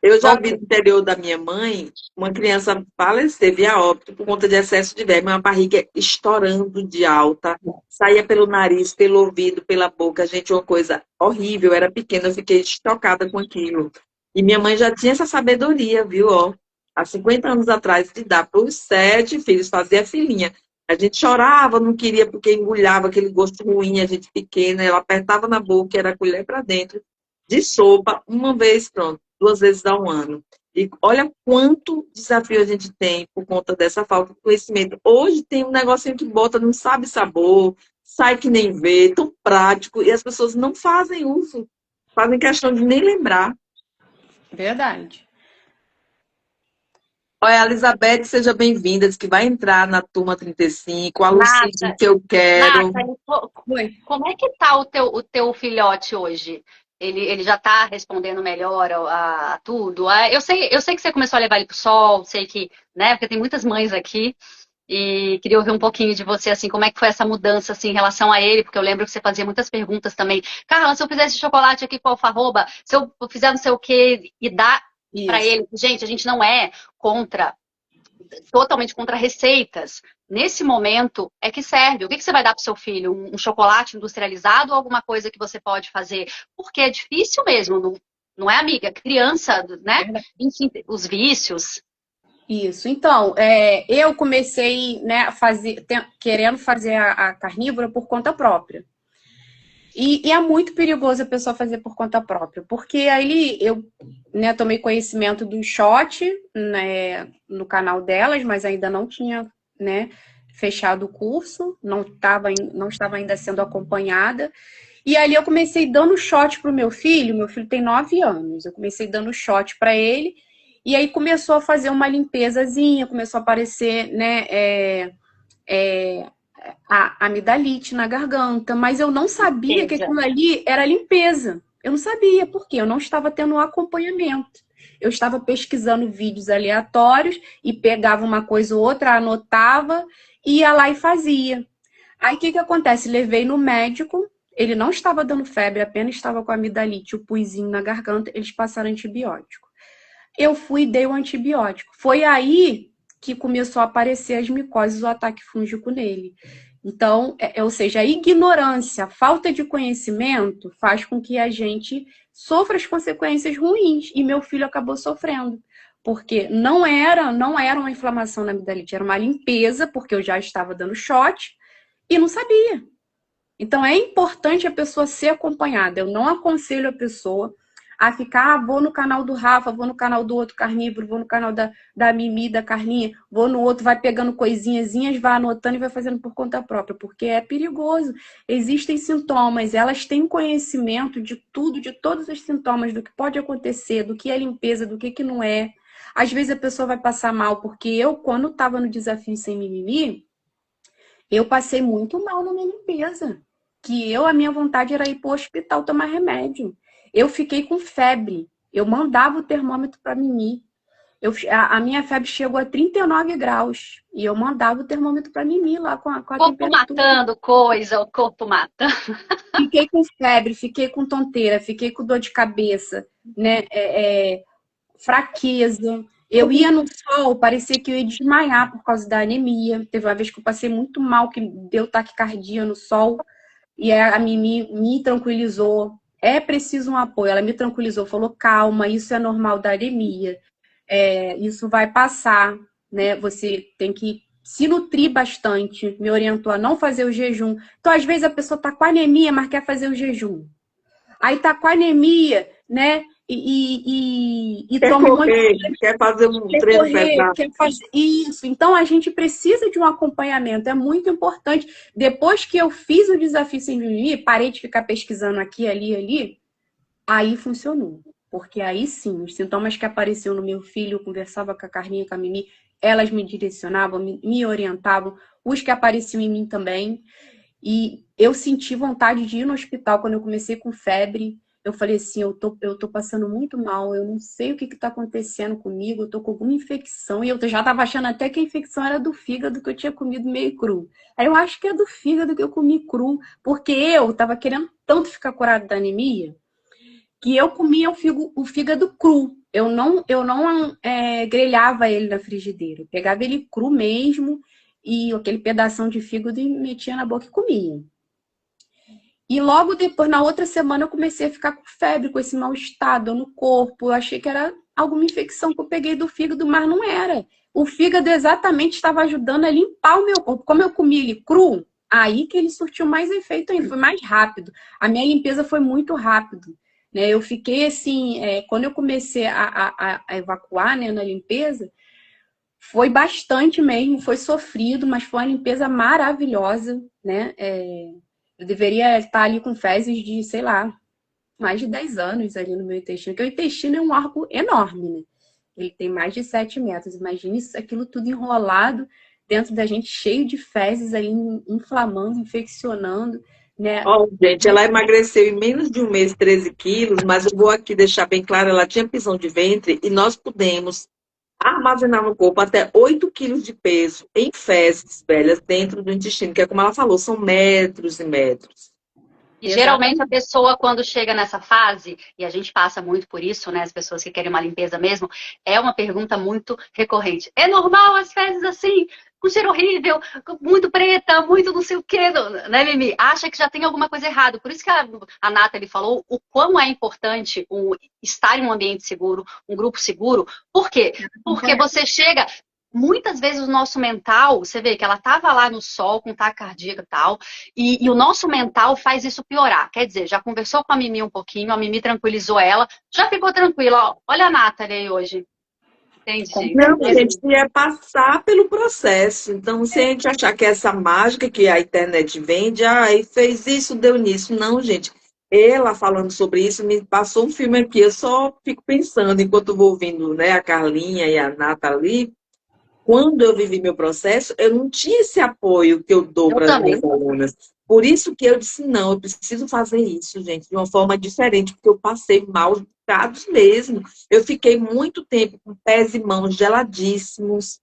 Eu já vi Ok. no interior da minha mãe uma criança falecer via óbito por conta de excesso de verme, uma barriga estourando de alta, saía pelo nariz, pelo ouvido, pela boca. Gente, uma coisa horrível. Eu era pequena, eu fiquei chocada com aquilo. E minha mãe já tinha essa sabedoria, viu? Ó, há 50 anos atrás, de dar para os 7 filhos, fazia filhinha. A gente chorava, não queria porque engolhava aquele gosto ruim, a gente pequena, ela apertava na boca, era a colher para dentro, de sopa, uma vez, pronto, 2 vezes ao ano. E olha quanto desafio a gente tem por conta dessa falta de conhecimento. Hoje tem um negocinho que bota, não sabe sabor, sai que nem vê, tão prático, e as pessoas não fazem uso, fazem questão de nem lembrar. Verdade. Olha, a Elizabeth, seja bem-vinda, diz que vai entrar na turma 35, a Lucy diz Nata, que eu quero. Foi. como é que tá o teu filhote hoje? Ele já tá respondendo melhor a tudo? Eu sei que você começou a levar ele pro sol, sei que, né, porque tem muitas mães aqui, e queria ouvir um pouquinho de você, assim, como é que foi essa mudança, assim, em relação a ele, porque eu lembro que você fazia muitas perguntas também. Carla, se eu fizesse chocolate aqui com alfarroba, se eu fizer não sei o quê, e dar para Isso. ele, gente, a gente não é totalmente contra receitas. Nesse momento é que serve. O que você vai dar para o seu filho? Um chocolate industrializado ou alguma coisa que você pode fazer? Porque é difícil mesmo, não é, amiga? Criança, né? Verdade. Enfim, os vícios. Isso. Então, eu comecei, né, querendo fazer a carnívora por conta própria. E é muito perigoso a pessoa fazer por conta própria, porque aí eu, né, tomei conhecimento do shot, né, no canal delas, mas ainda não tinha, né, fechado o curso, não estava ainda sendo acompanhada. E ali eu comecei dando shot pro meu filho tem 9 anos, eu comecei dando shot para ele, e aí começou a fazer uma limpezazinha, começou a aparecer, né, a amidalite na garganta, mas eu não sabia que Seja, aquilo ali era limpeza. Eu não sabia, porque eu não estava tendo um acompanhamento. Eu estava pesquisando vídeos aleatórios e pegava uma coisa ou outra, anotava, ia lá e fazia. Aí o que acontece? Levei no médico, ele não estava dando febre, apenas estava com amidalite, o puizinho na garganta, eles passaram antibiótico. Eu fui e dei o antibiótico. Foi aí que começou a aparecer as micoses, o ataque fúngico nele. Então, ou seja, a ignorância, a falta de conhecimento faz com que a gente sofra as consequências ruins. E meu filho acabou sofrendo. Porque não era uma inflamação na amidalite, era uma limpeza, porque eu já estava dando shot e não sabia. Então, é importante a pessoa ser acompanhada. Eu não aconselho a pessoa a ficar, vou no canal do Rafa, vou no canal do outro carnívoro, vou no canal da Mimi, da Carlinha, vou no outro, vai pegando coisinhazinhas, vai anotando e vai fazendo por conta própria, porque é perigoso. Existem sintomas, elas têm conhecimento de tudo, de todos os sintomas, do que pode acontecer, do que é limpeza, do que não é. Às vezes a pessoa vai passar mal, porque eu, quando estava no Desafio Sem Mimimi, eu passei muito mal na minha limpeza. A minha vontade era ir para o hospital tomar remédio. Eu fiquei com febre. Eu mandava o termômetro para Mimi. A minha febre chegou a 39 graus. E eu mandava o termômetro para Mimi lá com a corpo temperatura. matando coisa, o corpo matando. Fiquei com febre, fiquei com tonteira, fiquei com dor de cabeça, né? Fraqueza. Eu ia no sol, parecia que eu ia desmaiar por causa da anemia. Teve uma vez que eu passei muito mal, que deu taquicardia no sol. E a Mimi me tranquilizou. É preciso um apoio. Ela me tranquilizou, falou, calma, isso é normal da anemia. Isso vai passar. né? Você tem que se nutrir bastante, me orientou a não fazer o jejum. Então, às vezes, a pessoa tá com anemia, mas quer fazer o jejum. Aí tá com anemia, né? E Quer toma um monte correr, quer fazer um quer treino correr, pesado. quer fazer isso. Então, a gente precisa de um acompanhamento, é muito importante. Depois que eu fiz o desafio sem mimimi, parei de ficar pesquisando aqui, ali, aí funcionou. Porque aí sim, os sintomas que apareciam no meu filho, eu conversava com a Carlinha, com a Mimi, elas me direcionavam, me orientavam, os que apareciam em mim também. E eu senti vontade de ir no hospital quando eu comecei com febre. Eu falei assim, eu tô passando muito mal, eu não sei o que tá acontecendo comigo, eu tô com alguma infecção. E eu já tava achando até que a infecção era do fígado que eu tinha comido meio cru. Aí eu acho que é do fígado que eu comi cru, porque eu tava querendo tanto ficar curada da anemia, que eu comia o fígado cru. Eu não grelhava ele na frigideira. Eu pegava ele cru mesmo, e aquele pedação de fígado e metia na boca e comia. E logo depois, na outra semana, eu comecei a ficar com febre, com esse mal-estar, dor no corpo. Eu achei que era alguma infecção que eu peguei do fígado, mas não era. O fígado exatamente estava ajudando a limpar o meu corpo. Como eu comi ele cru, aí que ele surtiu mais efeito ainda, foi mais rápido. A minha limpeza foi muito rápido, né? Eu fiquei assim, quando eu comecei a evacuar, né, na limpeza, foi bastante mesmo, foi sofrido, mas foi uma limpeza maravilhosa, né? Eu deveria estar ali com fezes de, sei lá, mais de 10 anos ali no meu intestino, porque o intestino é um órgão enorme, né? Ele tem mais de 7 metros. Imagine isso, aquilo tudo enrolado dentro da gente, cheio de fezes ali, inflamando, infeccionando, né? Ó, gente, ela emagreceu em menos de um mês 13 quilos, mas eu vou aqui deixar bem claro, ela tinha prisão de ventre e nós pudemos armazenar no corpo até 8 quilos de peso em fezes velhas dentro do intestino, que é como ela falou, são metros e metros. E geralmente a Exatamente. pessoa, quando chega nessa fase, e a gente passa muito por isso, né? As pessoas que querem uma limpeza mesmo, é uma pergunta muito recorrente. É normal as fezes assim, com cheiro horrível, muito preta, muito não sei o quê, né, Mimi? Acha que já tem alguma coisa errada. Por isso que a Nathalie falou o quão é importante estar em um ambiente seguro, um grupo seguro. Por quê? Porque você chega. Muitas vezes o nosso mental, você vê que ela estava lá no sol com taquicardia e tal, e o nosso mental faz isso piorar. Quer dizer, já conversou com a Mimi um pouquinho, a Mimi tranquilizou ela, já ficou tranquila. Ó, olha a Nathalie aí hoje. Com Entendi. Não, a certeza. gente ia passar pelo processo. Então, se a gente achar que é essa mágica que a internet vende, e fez isso, deu nisso. Não, gente. Ela falando sobre isso, me passou um filme aqui. Eu só fico pensando, enquanto eu vou ouvindo, né, a Carlinha e a Nathalie. Quando eu vivi meu processo, eu não tinha esse apoio que eu dou Eu para as também. minhas alunas. Por isso que eu disse, não, eu preciso fazer isso, gente, de uma forma diferente, porque eu passei maus bocados mesmo. Eu fiquei muito tempo com pés e mãos geladíssimos,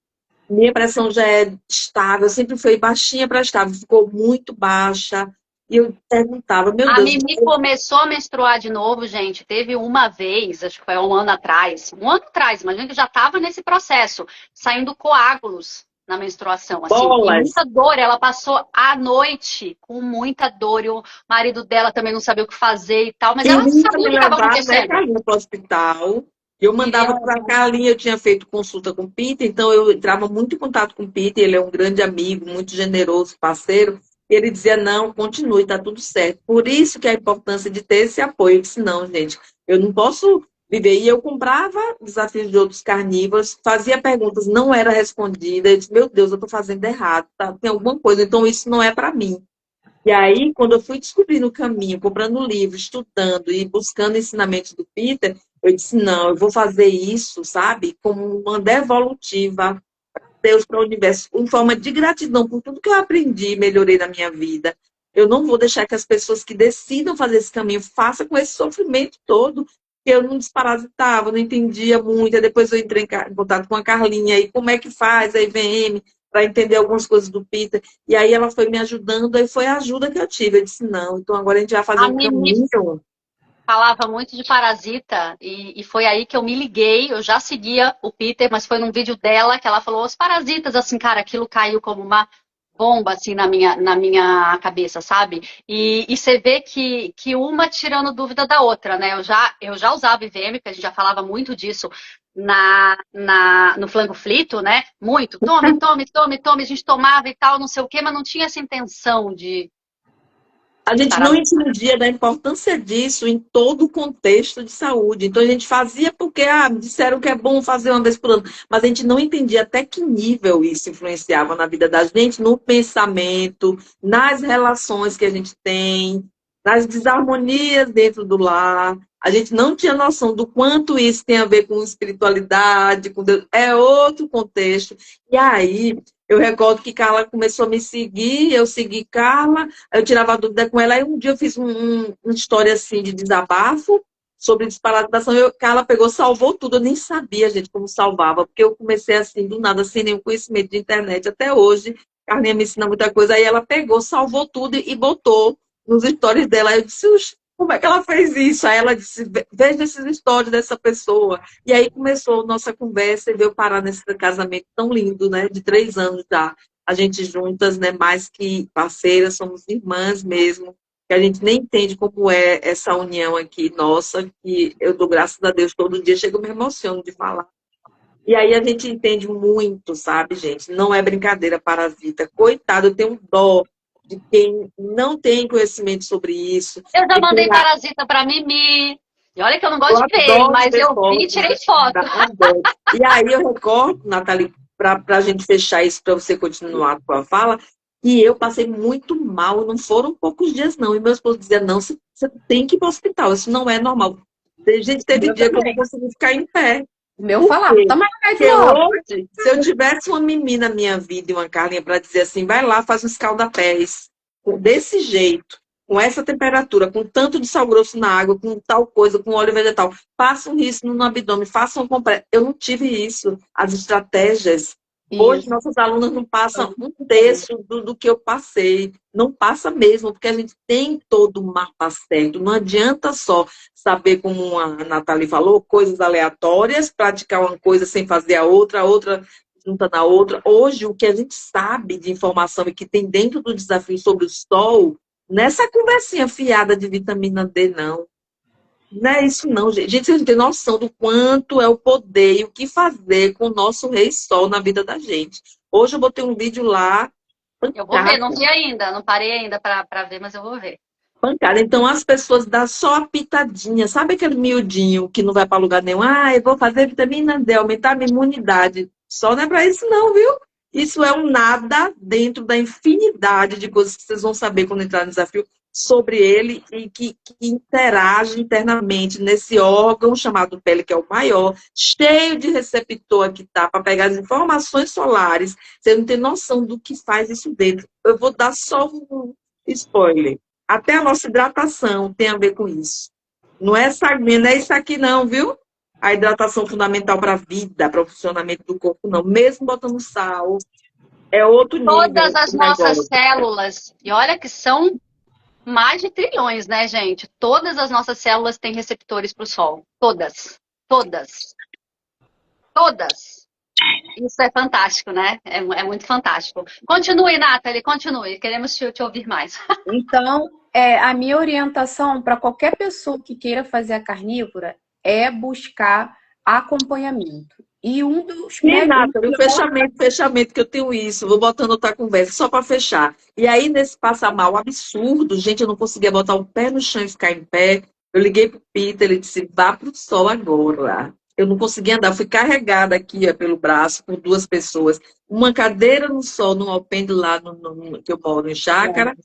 minha pressão já é estável, sempre foi baixinha para estável, ficou muito baixa. E eu perguntava, meu A Deus, Mimi começou a menstruar de novo, gente. Teve uma vez, acho que foi um ano atrás. Um ano atrás, imagina que já estava nesse processo, saindo coágulos na menstruação, assim, e bolas. muita dor. Ela passou a noite com muita dor, e o marido dela também não sabia o que fazer e tal, mas ela Queria sabia me o que estava levar, né, acontecendo. Carlinha, para o hospital. Eu Queria. mandava para a Carlinha, eu tinha feito consulta com o Peter, então eu entrava muito em contato com o Peter, ele é um grande amigo, muito generoso, parceiro. E ele dizia, não, continue, está tudo certo. Por isso que a importância de ter esse apoio. Eu disse, não, gente, eu não posso viver. E eu comprava desafios de outros carnívoros, fazia perguntas, não era respondida. Eu disse, meu Deus, eu estou fazendo errado, tá? Tem alguma coisa, então isso não é para mim. E aí, quando eu fui descobrindo o caminho, comprando livro, estudando e buscando ensinamentos do Peter, eu disse, não, eu vou fazer isso, sabe, como uma devolutiva para Deus, para o universo, em forma de gratidão por tudo que eu aprendi e melhorei na minha vida. Eu não vou deixar que as pessoas que decidam fazer esse caminho façam com esse sofrimento todo, que eu não desparasitava, não entendia muito. Aí depois eu entrei em contato com a Carlinha, aí como é que faz a IVM, para entender algumas coisas do Peter. E aí ela foi me ajudando, e foi a ajuda que eu tive. Eu disse, não, então agora a gente vai fazer A um Mimi caminho. falava muito de parasita e foi aí que eu me liguei. Eu já seguia o Peter, mas foi num vídeo dela que ela falou os parasitas, assim, cara, aquilo caiu como uma bomba assim na minha cabeça, sabe? E você vê que uma tirando dúvida da outra, né? Eu já usava IVM, porque a gente já falava muito disso no flango flito, né? Muito. Tome, tome, tome, tome. A gente tomava e tal, não sei o quê, mas não tinha essa intenção de A gente não parasitar. entendia da importância disso em todo o contexto de saúde. Então a gente fazia porque me disseram que é bom fazer uma vez por ano, mas a gente não entendia até que nível isso influenciava na vida da gente, no pensamento, nas relações que a gente tem, nas desarmonias dentro do lar. A gente não tinha noção do quanto isso tem a ver com espiritualidade, com Deus. É outro contexto. E aí, eu recordo que Carla começou a me seguir, eu segui Carla, eu tirava dúvida com ela, aí um dia eu fiz uma história assim de desabafo sobre disparatização, Carla pegou, salvou tudo, eu nem sabia, gente, como salvava, porque eu comecei assim, do nada, sem nenhum conhecimento de internet, até hoje, Carlinha me ensina muita coisa, aí ela pegou, salvou tudo e botou nos stories dela, aí eu disse, "Oxe, como é que ela fez isso?" Aí ela disse, veja esses stories dessa pessoa, e aí começou a nossa conversa e veio parar nesse casamento tão lindo, né, de 3 anos já, a gente juntas, né, mais que parceiras, somos irmãs mesmo, que a gente nem entende como é essa união aqui nossa, que eu dou graças a Deus todo dia, chego, me emociono de falar. E aí a gente entende muito, sabe, gente? Não é brincadeira, parasita. Coitado, eu tenho dó de quem não tem conhecimento sobre isso. Eu já De quem mandei parasita pra Mimi. E olha que eu não eu gosto de ver, hein, adoro mas ver eu vi e fotos, tirei foto. adoro. E aí eu recordo, Nathalie, para a gente fechar isso, para você continuar com a fala, que eu passei muito mal, não foram poucos dias, não. E meu esposo dizia, não, você tem que ir para o hospital, isso não é normal. Gente, O teve meu dia que eu não também. consegui ficar em pé. O meu Por falava, quê? toma remédio Porque logo. hoje, se eu tivesse uma menina na minha vida e uma Carlinha para dizer assim, vai lá, faz um escalda-pés, desse jeito, com essa temperatura, com tanto de sal grosso na água, com tal coisa, com óleo vegetal, faça um risco no abdômen, faça um compressa. Eu não tive isso. As estratégias. Hoje, Isso. nossas alunas não passam um terço do que eu passei. Não passa mesmo, porque a gente tem todo o mapa certo. Não adianta só saber, como a Nathalie falou, coisas aleatórias, praticar uma coisa sem fazer a outra junta na outra. Hoje, o que a gente sabe de informação e que tem dentro do desafio sobre o sol, nessa conversinha fiada de vitamina D, não. Não é isso, não, gente. Gente, vocês não têm noção do quanto é o poder e o que fazer com o nosso Rei Sol na vida da gente. Hoje eu botei um vídeo lá, Eu vou ver, pancada, não vi ainda, não parei ainda pra ver, mas eu vou ver. pancada. Então as pessoas dão só a pitadinha. Sabe aquele miudinho que não vai para lugar nenhum? Ah, eu vou fazer vitamina D, aumentar a minha imunidade. Só não é para isso, não, viu? Isso é um nada dentro da infinidade de coisas que vocês vão saber quando entrar no desafio sobre ele e que interage internamente nesse órgão chamado pele, que é o maior, cheio de receptor que tá para pegar as informações solares. Você não tem noção do que faz isso dentro. Eu vou dar só um spoiler. Até a nossa hidratação tem a ver com isso. Não é sangue, não é isso aqui não, viu? A hidratação fundamental para a vida, para o funcionamento do corpo, não. Mesmo botando sal, é outro Todas nível as o nossas negócio. células, e olha que são mais de trilhões, né, gente? Todas as nossas células têm receptores para o sol. Todas. Todas. Todas. Isso é fantástico, né? É muito fantástico. Continue, Nathalie, continue. Queremos te ouvir mais. Então, a minha orientação para qualquer pessoa que queira fazer a carnívora é buscar acompanhamento. E um dos E, médicos. Nathalie, o fechamento que eu tenho isso, vou botando outra conversa, só para fechar. E aí, nesse passar mal absurdo, gente, eu não conseguia botar o pé no chão e ficar em pé. Eu liguei pro Peter, ele disse, vá pro sol agora. Eu não conseguia andar, fui carregada aqui pelo braço por 2 pessoas. Uma cadeira no sol, num alpendre lá que eu moro em Chácara.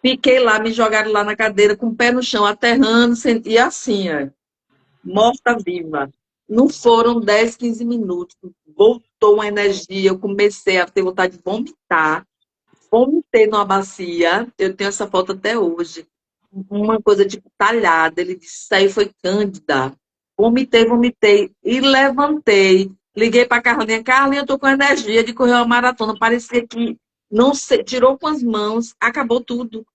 Fiquei lá, me jogaram lá na cadeira, com o pé no chão, aterrando, e assim, ó, morta-viva. Não foram 10, 15 minutos. Voltou uma energia, eu comecei a ter vontade de vomitar. Vomitei numa bacia, eu tenho essa foto até hoje. Uma coisa tipo talhada, ele disse, isso aí foi Cândida. Vomitei e levantei. Liguei para a Carlinha, Carlinha, eu tô com energia de correr uma maratona. Parecia que não sei, tirou com as mãos, acabou tudo.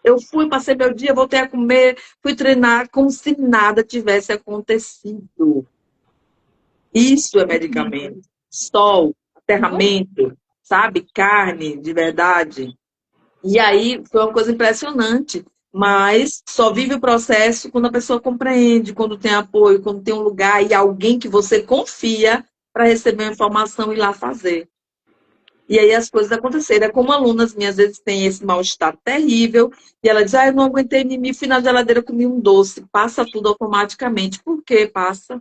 Eu fui, passei meu dia, voltei a comer, fui treinar como se nada tivesse acontecido. Isso é medicamento. Sol, aterramento, sabe? Carne, de verdade. E aí foi uma coisa impressionante. Mas só vive o processo quando a pessoa compreende, quando tem apoio, quando tem um lugar e alguém que você confia para receber uma informação e ir lá fazer. E aí as coisas aconteceram. É como alunas minhas, às vezes, têm esse mal-estar terrível, e ela diz, eu não aguentei nem fui na geladeira, comi um doce. Passa tudo automaticamente. Por que passa?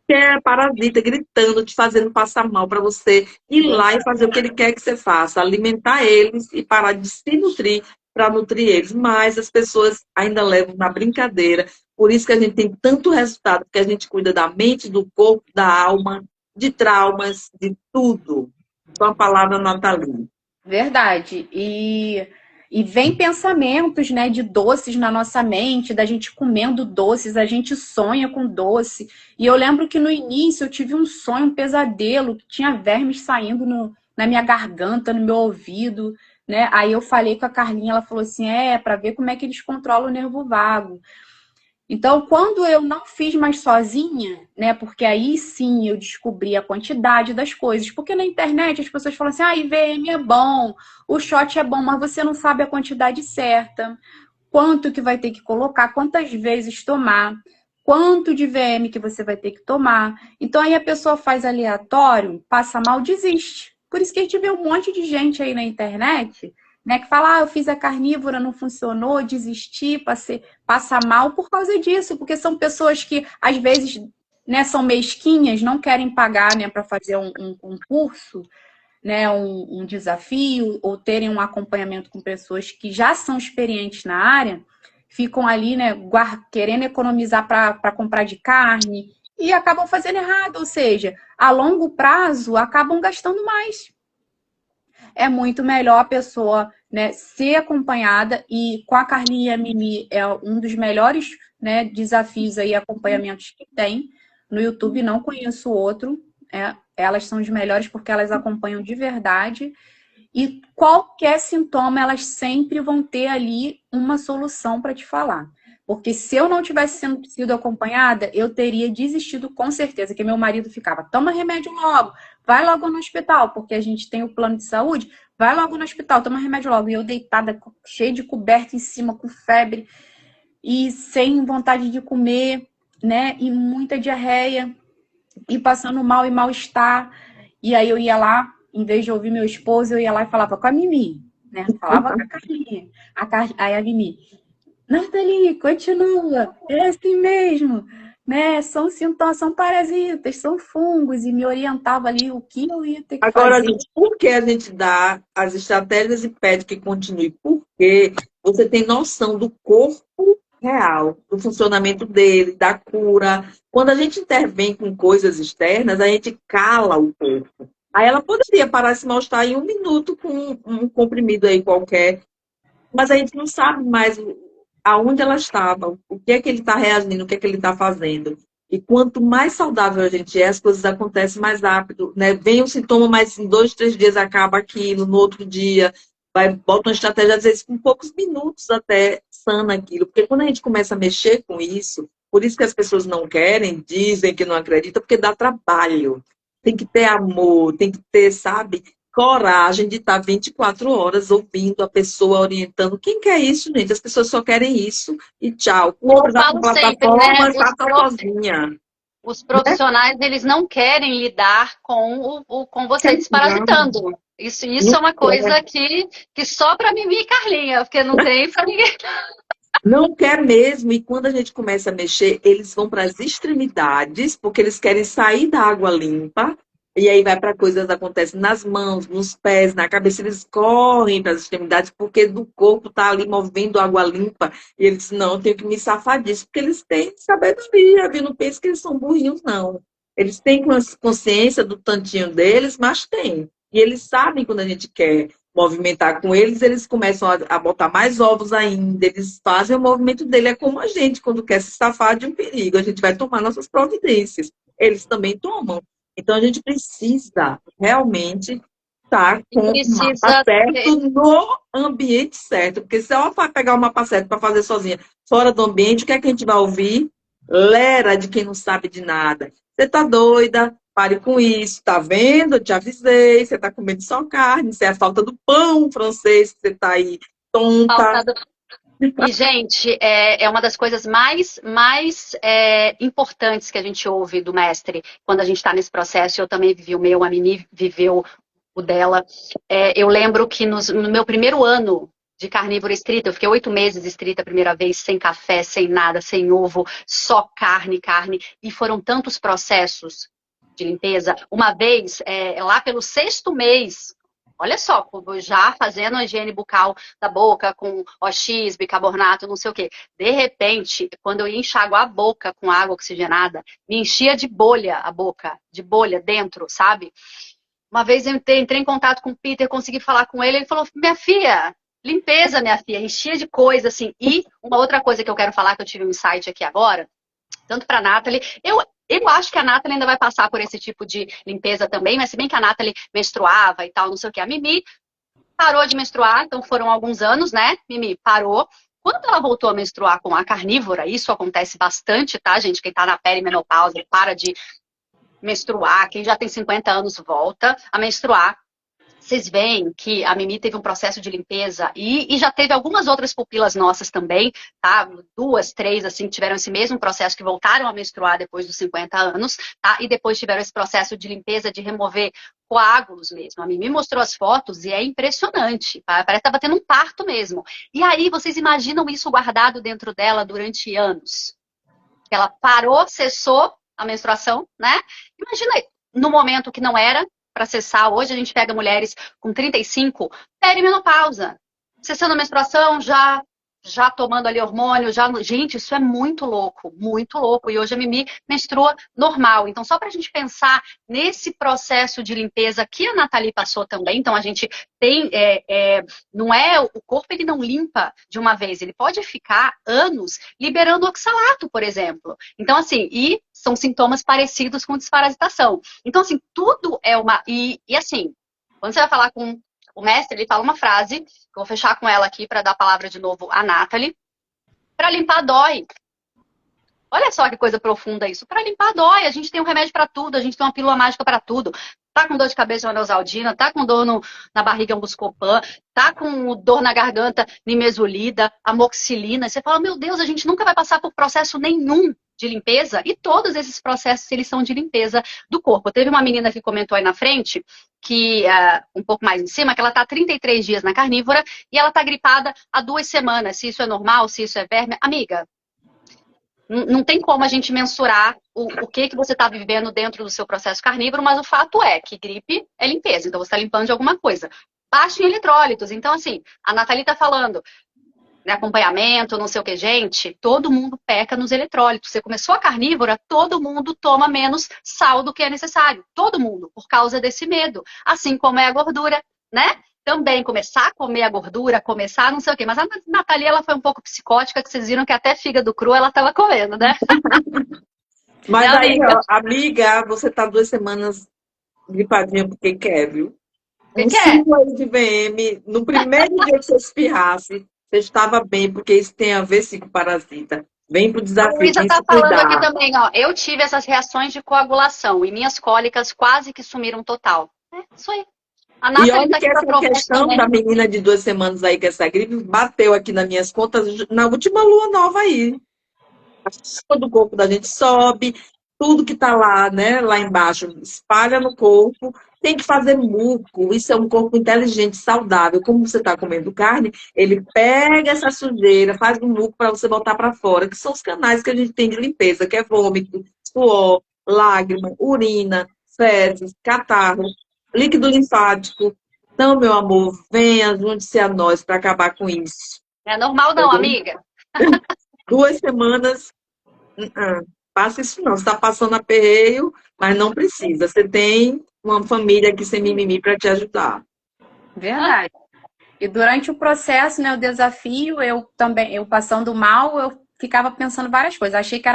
Que é parasita gritando, te fazendo passar mal para você ir lá e fazer o que ele quer que você faça, alimentar eles e parar de se nutrir para nutrir eles. Mas as pessoas ainda levam na brincadeira. Por isso que a gente tem tanto resultado, porque a gente cuida da mente, do corpo, da alma, de traumas, de tudo. Com a palavra Nathalie. Verdade. E vem pensamentos, né, de doces na nossa mente, da gente comendo doces, a gente sonha com doce. E eu lembro que no início eu tive um sonho, um pesadelo, que tinha vermes saindo na minha garganta, no meu ouvido, né? Aí eu falei com a Carlinha, ela falou assim, para ver como é que eles controlam o nervo vago. Então, quando eu não fiz mais sozinha, né? Porque aí sim eu descobri a quantidade das coisas. Porque na internet as pessoas falam assim, IVM é bom, o shot é bom, mas você não sabe a quantidade certa, quanto que vai ter que colocar, quantas vezes tomar, quanto de VM que você vai ter que tomar. Então aí a pessoa faz aleatório, passa mal, desiste. Por isso que a gente vê um monte de gente aí na internet, né, que fala, eu fiz a carnívora, não funcionou, desisti, passa mal por causa disso, porque são pessoas que, às vezes, né, são mesquinhas, não querem pagar, né, para fazer um curso, né, um desafio, ou terem um acompanhamento com pessoas que já são experientes na área, ficam ali, né, querendo economizar para comprar de carne, e acabam fazendo errado, ou seja, a longo prazo, acabam gastando mais. É muito melhor a pessoa, né, ser acompanhada, e com a Carlinha e a Mimi é um dos melhores, né, desafios e acompanhamentos que tem. No YouTube não conheço outro, elas são as melhores porque elas acompanham de verdade, e qualquer sintoma elas sempre vão ter ali uma solução para te falar. Porque se eu não tivesse sido acompanhada, eu teria desistido com certeza, que meu marido ficava, toma remédio logo, vai logo no hospital, porque a gente tem o plano de saúde, vai logo no hospital, toma remédio logo. E eu deitada, cheia de coberta em cima, com febre, e sem vontade de comer, né? E muita diarreia, e passando mal e mal-estar. E aí eu ia lá, em vez de ouvir meu esposo, eu ia lá e falava com a Mimi, né? Falava com a Carlinha. Aí a Mimi, Nathalie, continua, é assim mesmo, né? São sintomas, são parasitas, são fungos, e me orientava ali o que eu ia ter que Agora, fazer. gente, por que a gente dá as estratégias e pede que continue? Porque você tem noção do corpo real, do funcionamento dele, da cura. Quando a gente intervém com coisas externas, a gente cala o corpo. Aí ela poderia parar esse mal-estar em 1 minuto com um comprimido aí qualquer, mas a gente não sabe mais aonde ela estava, o que é que ele está reagindo, o que é que ele está fazendo. E quanto mais saudável a gente é, as coisas acontecem mais rápido, né? Vem um sintoma, mas em 2, 3 dias acaba aquilo, no outro dia, bota uma estratégia, às vezes, com poucos minutos até sana aquilo. Porque quando a gente começa a mexer com isso, por isso que as pessoas não querem, dizem que não acreditam, porque dá trabalho. Tem que ter amor, tem que ter, sabe, coragem de estar 24 horas ouvindo a pessoa orientando. Quem quer isso, gente? As pessoas só querem isso e tchau. Compra Eu já com falo sempre, né? plataforma, já está sozinha. Os profissionais, eles não querem lidar com você desparasitando. Isso é uma coisa que só para Mimi e Carlinha, porque não tem para ninguém. Não quer mesmo, e quando a gente começa a mexer, eles vão para as extremidades, porque eles querem sair da água limpa, e aí vai para coisas que acontecem nas mãos, nos pés, na cabeça, eles correm para as extremidades, porque do corpo está ali movendo água limpa, e eles, não, eu tenho que me safar disso, porque eles têm sabedoria, viu? Não penso que eles são burrinhos, não. Eles têm consciência do tantinho deles, mas têm. E eles sabem quando a gente quer movimentar com eles, eles começam a botar mais ovos ainda, eles fazem o movimento dele, é como a gente, quando quer se safar de um perigo, a gente vai tomar nossas providências, eles também tomam. Então a gente precisa realmente estar com o mapa certo no ambiente certo, porque se ela vai pegar o mapa certo para fazer sozinha, fora do ambiente, o que é que a gente vai ouvir? Lera de quem não sabe de nada. Você tá doida, Pare com isso, tá vendo? Eu te avisei, você tá comendo só carne, isso é a falta do pão francês, que você tá aí tonta. E, gente, é uma das coisas mais importantes que a gente ouve do mestre quando a gente está nesse processo. Eu também vivi o meu, a Mimi viveu o dela. Eu lembro que no meu primeiro ano de carnívora estrita, eu fiquei 8 meses estrita a primeira vez, sem café, sem nada, sem ovo, só carne, e foram tantos processos de limpeza. Uma vez, lá pelo 6º mês, olha só, já fazendo a higiene bucal da boca com OX, bicarbonato, não sei o quê. De repente, quando eu ia enxaguar a boca com água oxigenada, me enchia de bolha a boca, de bolha dentro, sabe? Uma vez eu entrei em contato com o Peter, consegui falar com ele falou, minha filha, limpeza, minha filha, enchia de coisa, assim. E uma outra coisa que eu quero falar, que eu tive um insight aqui agora, tanto para a Nathalie, eu acho que a Nathalie ainda vai passar por esse tipo de limpeza também, mas se bem que a Nathalie menstruava e tal, não sei o que, a Mimi parou de menstruar, então foram alguns anos, né? Mimi parou. Quando ela voltou a menstruar com a carnívora, isso acontece bastante, tá, gente? Quem tá na perimenopausa, para de menstruar, quem já tem 50 anos volta a menstruar. Vocês veem que a Mimi teve um processo de limpeza e já teve algumas outras pupilas nossas também, tá? 2, 3, assim, que tiveram esse mesmo processo, que voltaram a menstruar depois dos 50 anos, tá? E depois tiveram esse processo de limpeza, de remover coágulos mesmo. A Mimi mostrou as fotos e é impressionante. Parece que tá batendo um parto mesmo. E aí, vocês imaginam isso guardado dentro dela durante anos? Ela parou, cessou a menstruação, né? Imagina aí, no momento que não era para cessar, hoje a gente pega mulheres com 35, perimenopausa, cessando a menstruação, já tomando ali hormônio, gente, isso é muito louco, muito louco. E hoje a Mimi menstrua normal. Então, só para a gente pensar nesse processo de limpeza que a Nathalie passou também, então a gente tem, não é, o corpo ele não limpa de uma vez, ele pode ficar anos liberando oxalato, por exemplo. Então, assim, e são sintomas parecidos com desparasitação. Então, assim, tudo é uma... E assim, quando você vai falar com o mestre, ele fala uma frase, que eu vou fechar com ela aqui para dar a palavra de novo à Nathalie. Para limpar dói. Olha só que coisa profunda isso. Para limpar dói. A gente tem um remédio para tudo, a gente tem uma pílula mágica para tudo. Tá com dor de cabeça, uma Neosaldina, tá com dor na barriga, um Buscopan, tá com dor na garganta, nimesulida, amoxicilina. Você fala, meu Deus, a gente nunca vai passar por processo nenhum de limpeza, e todos esses processos, eles são de limpeza do corpo. Teve uma menina que comentou aí na frente, que um pouco mais em cima, que ela tá há 33 dias na carnívora, e ela tá gripada há 2 semanas. Se isso é normal, se isso é verme. Amiga, não tem como a gente mensurar o que você está vivendo dentro do seu processo carnívoro, mas o fato é que gripe é limpeza, então você está limpando de alguma coisa. Baixo em eletrólitos, então assim, a Nathalie está falando, né, acompanhamento, não sei o que, gente, todo mundo peca nos eletrólitos. Você começou a carnívora, todo mundo toma menos sal do que é necessário, todo mundo, por causa desse medo, assim como é a gordura, né? Também começar a comer a gordura, começar não sei o quê. Mas a Nathalie, ela foi um pouco psicótica, que vocês viram que até fígado cru ela estava comendo, né? Mas aí, ó, amiga, você tá 2 semanas gripadinha porque quer, viu? Um ciclo de VM, no primeiro dia que você espirrasse, você estava bem, porque isso tem a ver sim com parasita. Vem pro desafio. A Luísa tá falando aqui também, ó. Eu tive essas reações de coagulação e minhas cólicas quase que sumiram total. Isso aí. E olha que essa questão da menina de 2 semanas aí, que essa gripe, bateu aqui nas minhas contas na última lua nova aí. Todo o corpo da gente sobe, tudo que tá lá, né, lá embaixo, espalha no corpo. Tem que fazer muco. Isso é um corpo inteligente, saudável. Como você tá comendo carne, ele pega essa sujeira, faz um muco para você botar para fora, que são os canais que a gente tem de limpeza, que é vômito, suor, lágrima, urina, fezes, catarro, líquido linfático. Então, meu amor, venha, junte-se a nós para acabar com isso. Não é normal não, amiga. 2 semanas, passa isso não. Você está passando aperreio, mas não precisa. Você tem uma família aqui sem mimimi para te ajudar. Verdade. E durante o processo, né, o desafio, eu passando mal, eu ficava pensando várias coisas. Achei que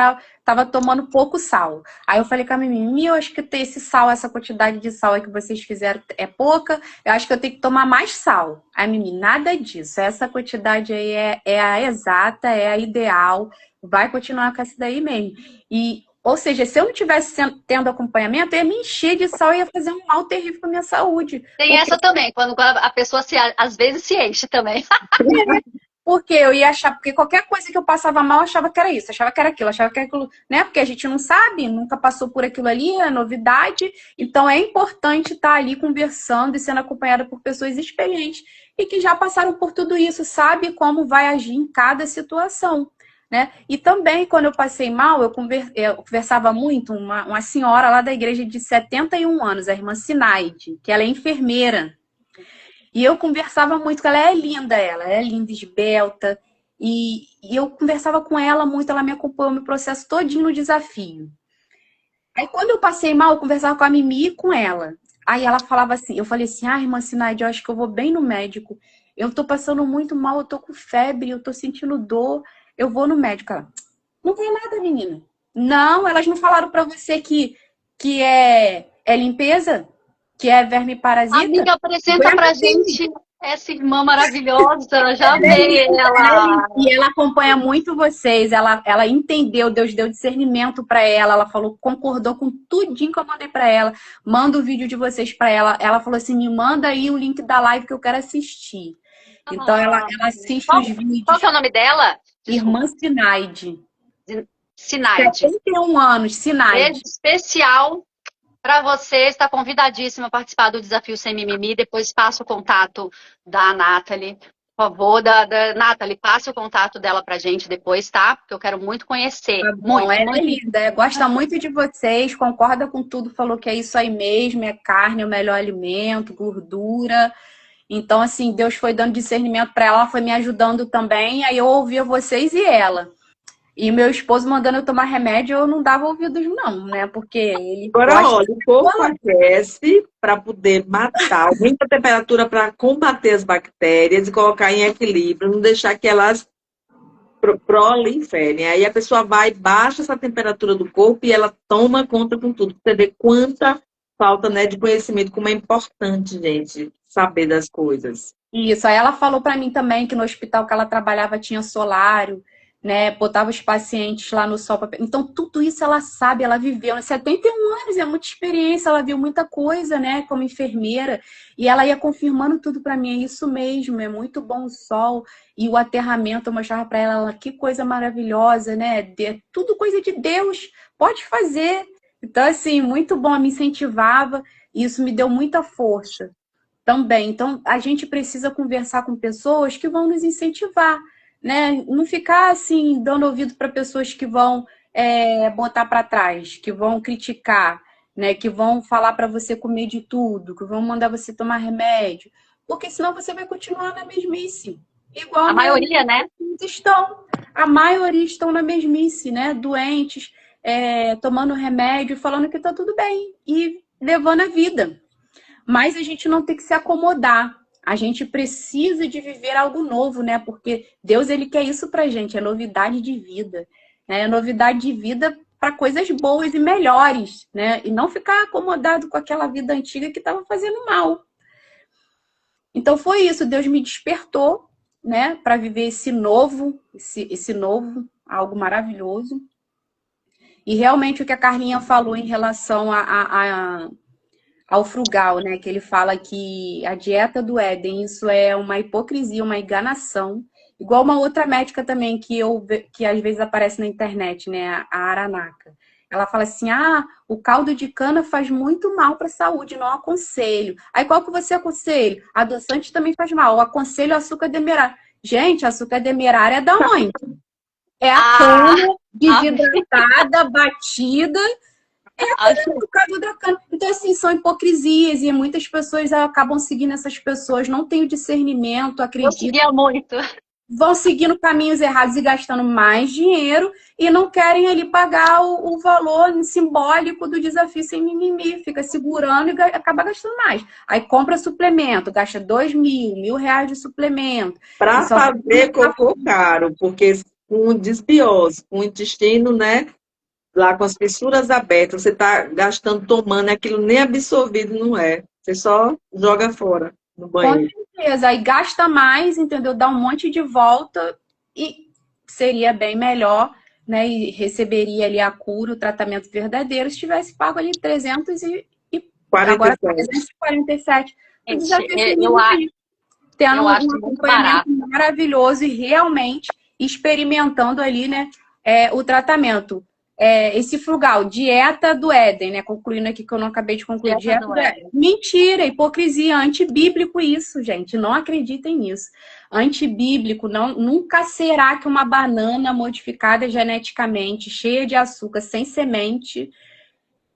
tava tomando pouco sal. Aí eu falei com a Mimi, eu acho que esse sal, essa quantidade de sal aí que vocês fizeram é pouca, eu acho que eu tenho que tomar mais sal. Aí Mimi, nada disso. Essa quantidade aí é a exata, é a ideal. Vai continuar com essa daí mesmo. E Ou seja, se eu não tivesse tendo acompanhamento, eu ia me encher de sal e ia fazer um mal terrível para minha saúde. Tem essa também, quando a pessoa às vezes se enche também. Porque eu ia achar, porque qualquer coisa que eu passava mal, eu achava que era isso, achava que era aquilo, achava que era aquilo, né? Porque a gente não sabe, nunca passou por aquilo ali, é novidade. Então é importante estar ali conversando e sendo acompanhada por pessoas experientes e que já passaram por tudo isso, sabe como vai agir em cada situação, né? E também, quando eu passei mal, eu conversava muito, uma senhora lá da igreja de 71 anos, a irmã Sinaide, que ela é enfermeira. E eu conversava muito com ela, ela é linda, esbelta. E eu conversava com ela muito, ela me acompanhou no processo todinho no desafio. Aí quando eu passei mal, eu conversava com a Mimi e com ela. Aí ela falava assim, eu falei assim, irmã Sinaide, eu acho que eu vou bem no médico. Eu tô passando muito mal, eu tô com febre, eu tô sentindo dor, eu vou no médico. Ela, não vai nada, menina. Não, elas não falaram pra você que é limpeza? Que é verme parasita? Amiga, apresenta pra gente essa irmã maravilhosa, já amei ela. E ela acompanha muito vocês, ela entendeu, Deus deu discernimento para ela falou, concordou com tudinho que eu mandei para ela, manda o vídeo de vocês para ela falou assim, me manda aí o link da live que eu quero assistir. Então ela assiste os vídeos. Qual que é o nome dela? Irmã Sinaide. Sinaide. 71 anos, Sinaide. Beijo especial para você, está convidadíssima a participar do Desafio Sem Mimimi. Depois passa o contato da Nathalie. Por favor, Nathalie, passe o contato dela pra gente depois, tá? Porque eu quero muito conhecer. Tá bom, muito, ela é linda, gosta muito de vocês, concorda com tudo, falou que é isso aí mesmo, é carne, é o melhor alimento, gordura. Então, assim, Deus foi dando discernimento para ela foi me ajudando também. Aí eu ouvia vocês e ela. E meu esposo mandando eu tomar remédio, eu não dava ouvidos, não, né? Porque ele. Agora, olha, o corpo aquece para poder matar, aumenta a temperatura para combater as bactérias e colocar em equilíbrio, não deixar que elas proliferem. Aí a pessoa vai, baixa essa temperatura do corpo e ela toma conta com tudo. Você vê quanta falta, né, de conhecimento, como é importante, gente, saber das coisas. Isso, aí ela falou para mim também que no hospital que ela trabalhava tinha solário, né? Botava os pacientes lá no sol. Então, tudo isso ela sabe, ela viveu. 71 anos, é muita experiência, ela viu muita coisa, né? Como enfermeira. E ela ia confirmando tudo para mim. É isso mesmo, é muito bom o sol. E o aterramento, eu mostrava para ela, que coisa maravilhosa, né? Tudo coisa de Deus, pode fazer. Então, assim, muito bom, me incentivava. E isso me deu muita força também. Então, a gente precisa conversar com pessoas que vão nos incentivar, né? Não ficar assim, dando ouvido para pessoas que vão botar para trás, que vão criticar, né? Que vão falar para você comer de tudo, que vão mandar você tomar remédio, porque senão você vai continuar na mesmice. Igual a maioria, né? A maioria estão na mesmice, né? Doentes, tomando remédio, falando que tá tudo bem e levando a vida. Mas a gente não tem que se acomodar. A gente precisa de viver algo novo, né? Porque Deus, ele quer isso pra gente, é novidade de vida. É novidade de vida para coisas boas e melhores, né? E não ficar acomodado com aquela vida antiga que estava fazendo mal. Então foi isso, Deus me despertou, né? Para viver esse novo, algo maravilhoso. E realmente o que a Carlinha falou em relação ao frugal, né? Que ele fala que a dieta do Éden, isso é uma hipocrisia, uma enganação. Igual uma outra médica também que às vezes aparece na internet, né? A Aranaka. Ela fala assim, o caldo de cana faz muito mal para a saúde, não aconselho. Aí qual que você aconselha? Adoçante também faz mal. Eu aconselho açúcar demerara. Gente, açúcar demerara é da onde? É a cana desidratada, batida. Por causa da cana. Então, assim, são hipocrisias e muitas pessoas acabam seguindo essas pessoas, não têm o discernimento, acreditam. Muito. Vão seguindo caminhos errados e gastando mais dinheiro e não querem ali pagar o valor simbólico do desafio sem mimimi. Fica segurando e acaba gastando mais. Aí compra suplemento, gasta 2.000, R$1.000 de suplemento. Para fazer cocô caro, porque com desbiose, com o intestino, né? Lá com as fissuras abertas, você está gastando, tomando, aquilo nem absorvido não é. Você só joga fora no banheiro. Com certeza, aí gasta mais, entendeu? Dá um monte de volta e seria bem melhor, né? E receberia ali a cura, o tratamento verdadeiro, se tivesse pago ali 300 e agora 347. O desafio eu, feminino tendo eu um acho muito acompanhamento barato. maravilhoso e realmente experimentando ali, né, o tratamento. Esse frugal, dieta do Éden, né? Concluindo aqui que eu não acabei de concluir. Dieta do Éden. Mentira, hipocrisia, antibíblico isso, gente. Não acreditem nisso. Antibíblico, não, nunca será que uma banana modificada geneticamente, cheia de açúcar, sem semente,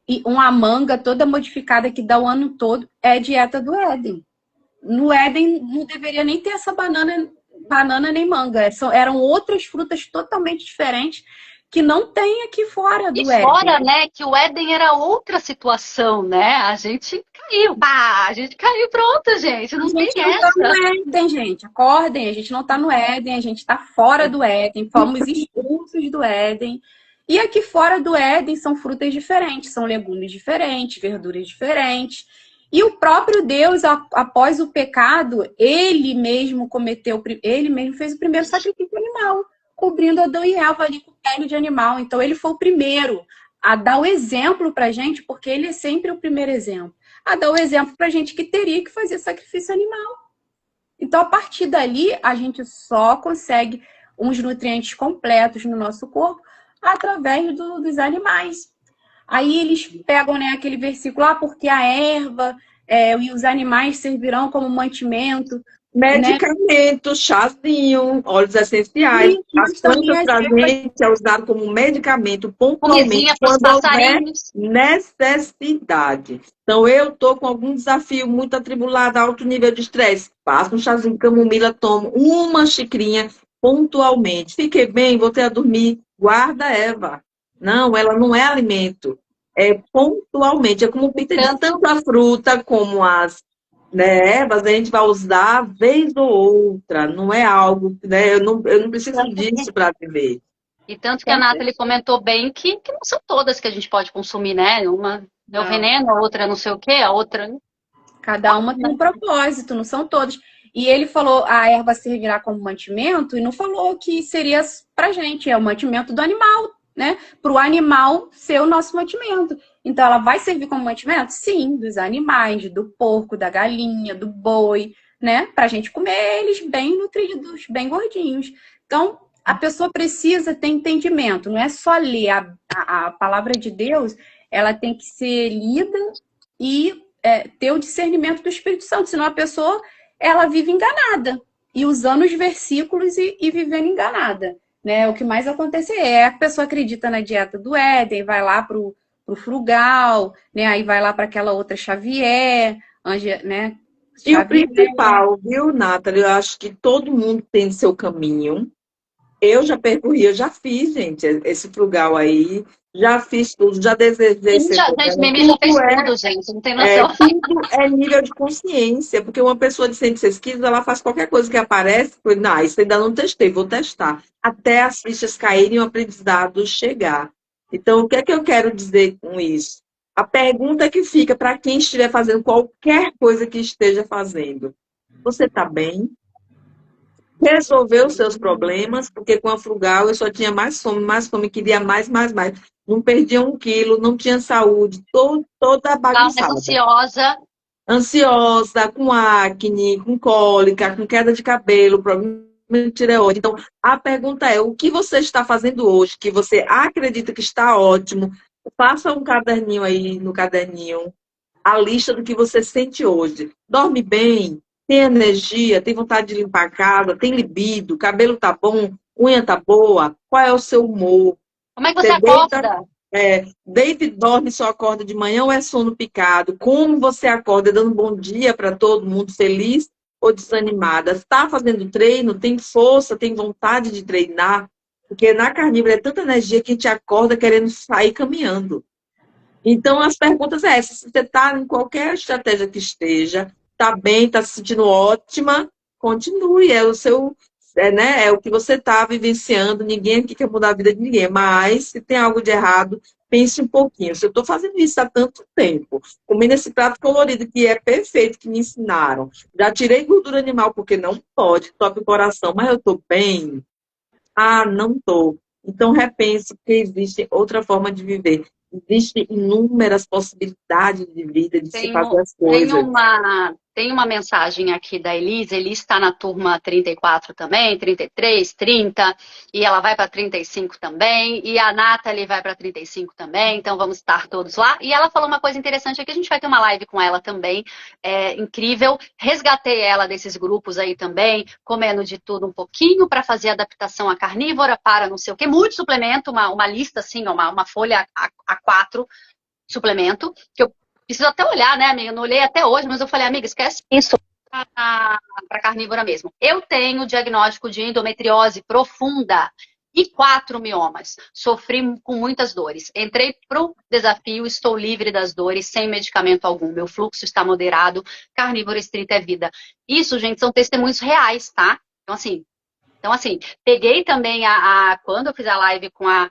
e uma manga toda modificada que dá o ano todo, é dieta do Éden. No Éden não deveria nem ter essa banana nem manga. Eram outras frutas totalmente diferentes que não tem aqui fora do Éden. E fora, né, que o Éden era outra situação, né? A gente caiu, pá, a gente caiu, pronto, gente. Não tem essa. A gente não tá no Éden, gente. Acordem, a gente não tá no Éden, a gente tá fora do Éden. Fomos expulsos do Éden. E aqui fora do Éden são frutas diferentes, são legumes diferentes, verduras diferentes. E o próprio Deus, após o pecado, ele mesmo fez o primeiro sacrifício animal, cobrindo Adão e Eva ali com pele de animal. Então ele foi o primeiro a dar o exemplo pra gente, porque ele é sempre o primeiro exemplo. A dar o exemplo pra gente que teria que fazer sacrifício animal. Então, a partir dali, a gente só consegue uns nutrientes completos no nosso corpo através dos animais. Aí eles pegam, né, aquele versículo, porque a erva e os animais servirão como mantimento. Medicamento, né? Chazinho, óleos essenciais. As plantas para a gente é usado como medicamento pontualmente quando houver necessidade. Então, eu estou com algum desafio muito atribulado, alto nível de estresse. Faço um chazinho de camomila, tomo uma xicrinha pontualmente. Fiquei bem, voltei a dormir. Guarda, Eva. Não, ela não é alimento. É pontualmente. É como pita de tanto a fruta como as ervas, a gente vai usar vez ou outra. Não é algo, né? Eu não preciso disso para viver. E tanto que a Nathalie comentou bem que não são todas que a gente pode consumir, né? Uma é o veneno, a outra não sei o quê, a outra... Cada uma tem um propósito, não são todas. E ele falou, a erva servirá como mantimento, e não falou que seria pra gente, é o mantimento do animal, né? Para o animal ser o nosso mantimento. Então, ela vai servir como mantimento? Sim, dos animais, do porco, da galinha, do boi, né? Pra gente comer eles bem nutridos, bem gordinhos. Então, a pessoa precisa ter entendimento, não é só ler. A palavra de Deus, ela tem que ser lida e ter o discernimento do Espírito Santo, senão a pessoa, ela vive enganada, e usando os versículos e vivendo enganada, né? O que mais acontece a pessoa acredita na dieta do Éden, vai lá pro frugal, né? Aí vai lá para aquela outra Xavier, né? E o principal, viu, Nathalie? Eu acho que todo mundo tem seu caminho. Eu já percorri, eu já fiz, gente, esse frugal aí. Já fiz tudo, já desejei ser Mimi já fez tudo, gente, não tem noção. Tudo é nível de consciência, porque uma pessoa de 106 quilos, ela faz qualquer coisa que aparece, não, isso ainda não testei, vou testar. Até as fichas caírem e o aprendizado chegar. Então, o que é que eu quero dizer com isso? A pergunta que fica para quem estiver fazendo qualquer coisa que esteja fazendo. Você está bem? Resolveu os seus problemas, porque com a frugal eu só tinha mais fome, queria mais. Não perdia 1 quilo, não tinha saúde, toda bagunçada. Ansiosa, com acne, com cólica, com queda de cabelo, problema de tireoide. Então, a pergunta é, o que você está fazendo hoje, que você acredita que está ótimo? Faça um caderninho aí, no caderninho, a lista do que você sente hoje. Dorme bem? Tem energia, tem vontade de limpar a casa, tem libido, cabelo tá bom, unha tá boa, qual é o seu humor? Como é que você acorda? Deita e dorme, só acorda de manhã ou é sono picado? Como você acorda? Dando bom dia para todo mundo, feliz ou desanimada? Está fazendo treino? Tem força, tem vontade de treinar? Porque na carnívora é tanta energia que a gente acorda querendo sair caminhando. Então, as perguntas é essas. Se você está em qualquer estratégia que esteja, tá bem, tá se sentindo ótima, continue, é o seu, é o que você tá vivenciando, ninguém aqui quer mudar a vida de ninguém, mas se tem algo de errado, pense um pouquinho, se eu tô fazendo isso há tanto tempo, comendo esse prato colorido que é perfeito, que me ensinaram, já tirei gordura animal porque não pode, toque o coração, mas eu tô bem? Ah, não tô. Então, repense, porque existe outra forma de viver. Existem inúmeras possibilidades de vida, de se fazer as coisas. Tem uma mensagem aqui da Elise. Elise está na turma 34 também, 33, 30, e ela vai para 35 também, e a Nathalie vai para 35 também, então vamos estar todos lá. E ela falou uma coisa interessante aqui, a gente vai ter uma live com ela também, incrível. Resgatei ela desses grupos aí também, comendo de tudo um pouquinho para fazer adaptação à carnívora, para não sei o quê, muito suplemento, uma lista assim, uma folha A4, suplemento, que eu preciso até olhar, né, amiga? Eu não olhei até hoje, mas eu falei, amiga, esquece isso para carnívora mesmo. Eu tenho diagnóstico de endometriose profunda e 4 miomas. Sofri com muitas dores. Entrei pro desafio, estou livre das dores, sem medicamento algum. Meu fluxo está moderado, carnívora estrita é vida. Isso, gente, são testemunhos reais, tá? Então, assim, peguei também quando eu fiz a live com a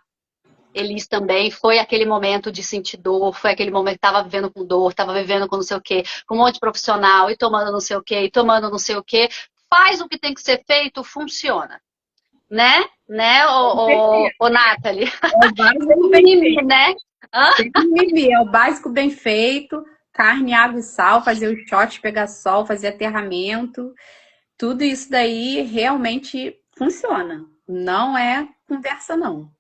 Elis também, foi aquele momento de sentir dor, foi aquele momento que tava vivendo com dor, tava vivendo com não sei o quê, com um monte de profissional, e tomando não sei o quê, e tomando não sei o quê. Faz o que tem que ser feito, funciona. Né, ô Nathalie? É o básico bem feito, né? É o básico bem feito, carne, água e sal, fazer os shots, pegar sol, fazer aterramento. Tudo isso daí realmente funciona. Não é conversa, não.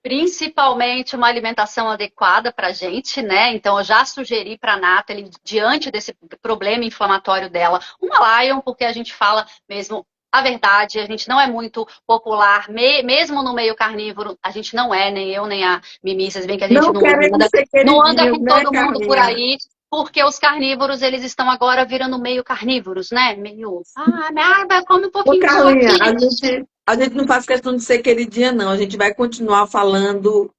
Principalmente uma alimentação adequada para a gente, né? Então, eu já sugeri para a Nathalie, diante desse problema inflamatório dela, uma Lion, porque a gente fala mesmo a verdade, a gente não é muito popular, mesmo no meio carnívoro, a gente não é, nem eu, nem a Mimi, vocês veem que a gente não anda com todo mundo por aí, porque os carnívoros, eles estão agora virando meio carnívoros, né? Meio, come um pouquinho de Carlinha, a gente não faz questão de ser queridinha, não. A gente vai continuar falando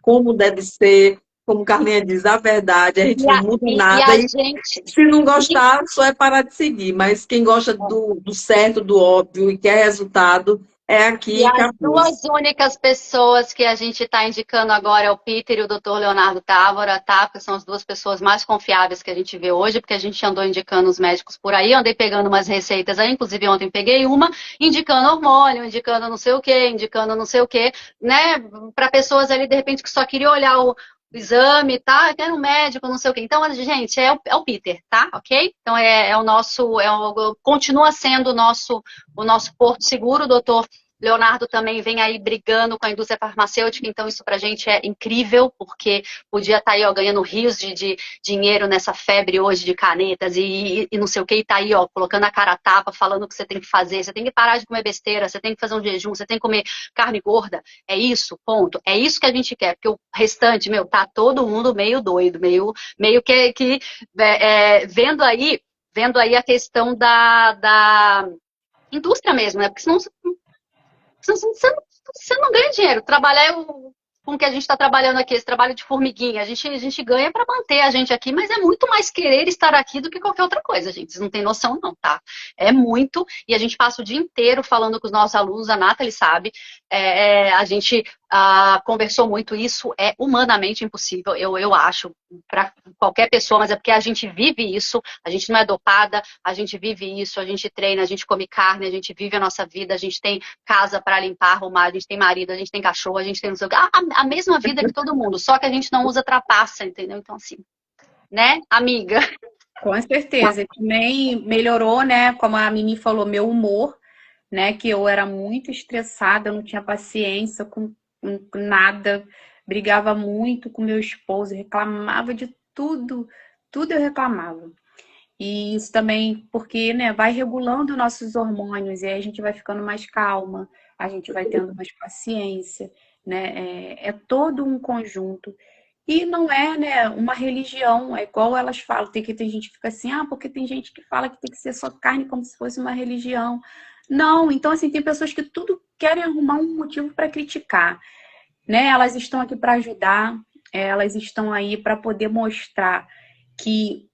como deve ser, como Carlinha diz, a verdade. A gente não muda nada. Se não gostar, só é parar de seguir. Mas quem gosta do certo, do óbvio e quer resultado, é aqui. E as duas únicas pessoas que a gente está indicando agora é o Peter e o Dr. Leonardo Távora, tá? Porque são as duas pessoas mais confiáveis que a gente vê hoje, porque a gente andou indicando os médicos por aí, andei pegando umas receitas aí, inclusive ontem peguei uma, indicando hormônio, indicando não sei o quê, né? Para pessoas ali, de repente, que só queriam olhar o exame, tá? Quero um médico, não sei o quê. Então, gente, é o Peter, tá? Ok? Então, continua sendo o nosso porto seguro, doutor. Leonardo também vem aí brigando com a indústria farmacêutica, então isso pra gente é incrível, porque podia estar aí, ó, ganhando rios de dinheiro nessa febre hoje de canetas e não sei o que, e tá aí, ó, colocando a cara a tapa, falando o que você tem que fazer, você tem que parar de comer besteira, você tem que fazer um jejum, você tem que comer carne gorda, é isso, ponto. É isso que a gente quer, porque o restante, tá todo mundo meio doido, meio que vendo aí a questão da indústria mesmo, né? Porque senão você não ganha dinheiro. Trabalhar com o que a gente está trabalhando aqui, esse trabalho de formiguinha, a gente ganha para manter a gente aqui, mas é muito mais querer estar aqui do que qualquer outra coisa, gente. Vocês não têm noção, não, tá? É muito, e a gente passa o dia inteiro falando com os nossos alunos, a Nathalie sabe, a gente conversou muito, isso é humanamente impossível, eu acho, para qualquer pessoa, mas é porque a gente vive isso, a gente não é dopada, a gente vive isso, a gente treina, a gente come carne, a gente vive a nossa vida, a gente tem casa para limpar, arrumar, a gente tem marido, a gente tem cachorro, a gente tem não sei o que, a mesma vida que todo mundo, só que a gente não usa trapaça, entendeu? Então, assim, né, amiga? Com certeza, também melhorou, né, como a Mimi falou, meu humor, né, que eu era muito estressada, eu não tinha paciência com nada, brigava muito com meu esposo, reclamava de tudo eu reclamava. E isso também porque, né, vai regulando nossos hormônios e aí a gente vai ficando mais calma, a gente vai tendo mais paciência, né? É todo um conjunto. E não é, né, uma religião, é igual elas falam, tem gente que fica assim, porque tem gente que fala que tem que ser só carne como se fosse uma religião. Não, então assim, tem pessoas que tudo querem arrumar um motivo para criticar, né? Elas estão aqui para ajudar, elas estão aí para poder mostrar que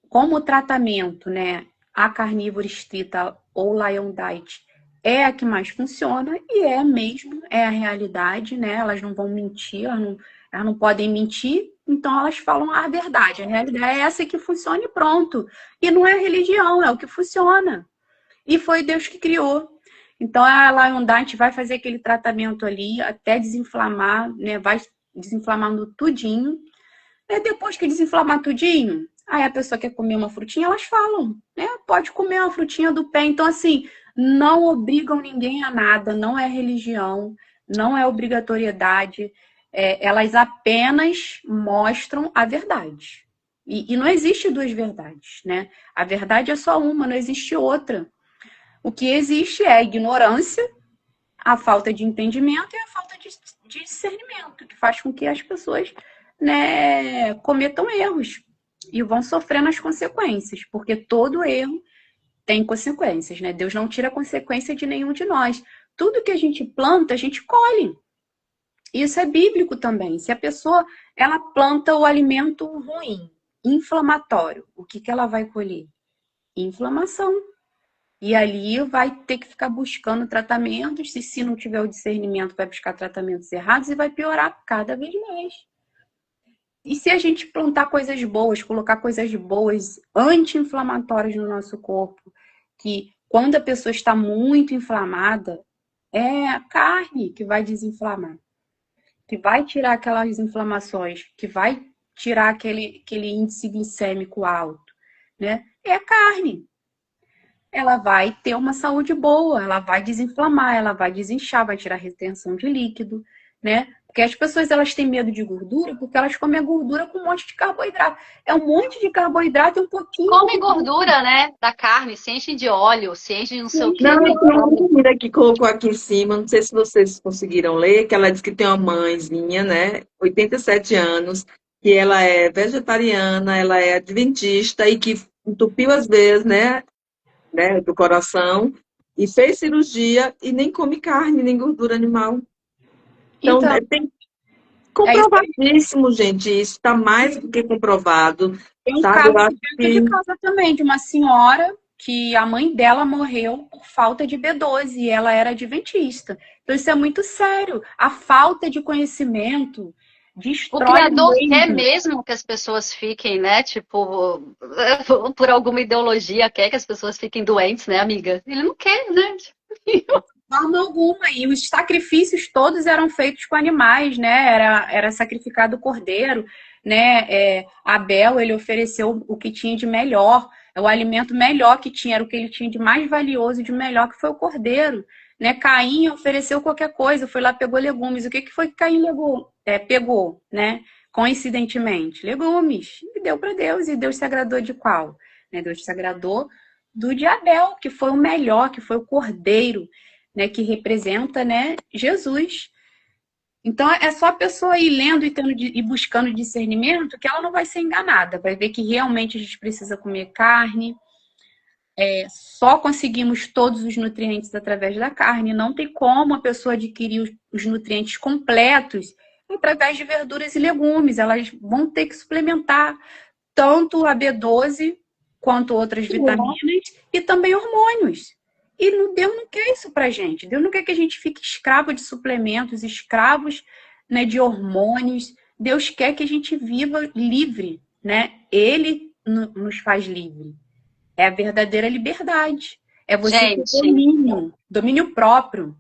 como tratamento, né, a carnívora estrita ou Lion Diet é a que mais funciona e é mesmo, é a realidade, né? Elas não vão mentir, elas não podem mentir, então elas falam a verdade. A realidade é essa que funciona e pronto. E não é religião, é o que funciona. E foi Deus que criou. Então, a Lyondite vai fazer aquele tratamento ali até desinflamar, né? Vai desinflamando tudinho. E depois que desinflamar tudinho, aí a pessoa quer comer uma frutinha, elas falam, né? Pode comer uma frutinha do pé. Então, assim, não obrigam ninguém a nada, não é religião, não é obrigatoriedade. Elas apenas mostram a verdade. E não existe duas verdades, né? A verdade é só uma, não existe outra. O que existe é a ignorância, a falta de entendimento e a falta de discernimento, que faz com que as pessoas, né, cometam erros e vão sofrendo as consequências, porque todo erro tem consequências, né? Deus não tira consequência de nenhum de nós. Tudo que a gente planta, a gente colhe. Isso é bíblico também. Se a pessoa ela planta o alimento ruim, inflamatório, o que ela vai colher? Inflamação. E ali vai ter que ficar buscando tratamentos. Se não tiver o discernimento, vai buscar tratamentos errados e vai piorar cada vez mais. E se a gente plantar coisas boas, colocar coisas boas, anti-inflamatórias no nosso corpo, que quando a pessoa está muito inflamada, é a carne que vai desinflamar, que vai tirar aquelas inflamações, que vai tirar aquele índice glicêmico alto, né? É a carne. Ela vai ter uma saúde boa, ela vai desinflamar, ela vai desinchar, vai tirar retenção de líquido, né? Porque as pessoas elas têm medo de gordura porque elas comem a gordura com um monte de carboidrato. É um monte de carboidrato e um pouquinho. Come gordura, né? Da carne, se enche de óleo, se enche de não sei o quê. Não, tem uma menina que colocou aqui em cima, não sei se vocês conseguiram ler, que ela disse que tem uma mãezinha, né, 87 anos, que ela é vegetariana, ela é adventista e que entupiu as veias, né, do coração e fez cirurgia e nem come carne, nem gordura animal. Então, tem comprovadíssimo, gente, isso está mais do que comprovado. Tem um sabe? caso de casa também, de uma senhora que a mãe dela morreu por falta de B12 e ela era adventista. Então isso é muito sério. A falta de conhecimento destrói o Criador mesmo. quer mesmo que as pessoas fiquem, né? Tipo, por alguma ideologia, quer que as pessoas fiquem doentes, né, amiga? Ele não quer, né? De forma alguma. E os sacrifícios todos eram feitos com animais, né? Era sacrificado o cordeiro, né? Abel, ele ofereceu o que tinha de melhor. O alimento melhor que tinha era o que ele tinha de mais valioso e de melhor, que foi o cordeiro. Né? Caim ofereceu qualquer coisa, foi lá, pegou legumes. O que foi que Caim pegou, né? Coincidentemente? Legumes. E deu para Deus. E Deus se agradou de qual? Né? Deus se agradou do de Abel, que foi o melhor, que foi o cordeiro, né? Que representa, né, Jesus. Então, é só a pessoa ir lendo e buscando discernimento que ela não vai ser enganada. Vai ver que realmente a gente precisa comer carne. Só conseguimos todos os nutrientes através da carne. Não tem como a pessoa adquirir os nutrientes completos através de verduras e legumes. Elas vão ter que suplementar tanto a B12 quanto outras vitaminas e também hormônios. E Deus não quer isso pra gente. Deus não quer que a gente fique escravo de suplementos, escravos, né, de hormônios. Deus quer que a gente viva livre, né? Ele nos faz livre. É a verdadeira liberdade. É você ter domínio próprio.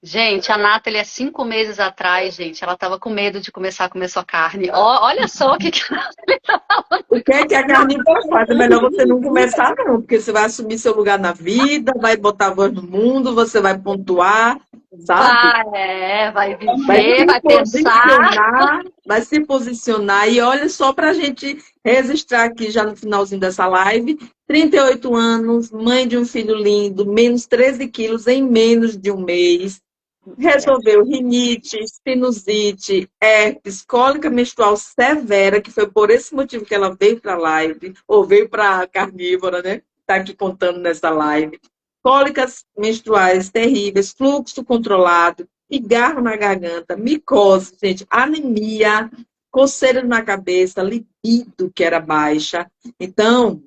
Gente, a Nathalie, há 5 meses atrás, gente, ela estava com medo de começar a comer só carne. Olha só o que a Nathalie tá falando. O que é que a carnívora faz? É melhor você não começar, não, porque você vai assumir seu lugar na vida, vai botar a voz no mundo, você vai pontuar, sabe? Vai viver, vai pensar. Vai se posicionar. E olha só para a gente registrar aqui já no finalzinho dessa live, 38 anos, mãe de um filho lindo, menos 13 quilos em menos de um mês. Resolveu rinite, sinusite, herpes, cólica menstrual severa, que foi por esse motivo que ela veio para a live, ou veio para a carnívora, né? Está aqui contando nessa live. Cólicas menstruais terríveis, fluxo controlado, pigarro na garganta, micose, gente, anemia, coceira na cabeça, libido que era baixa. Então,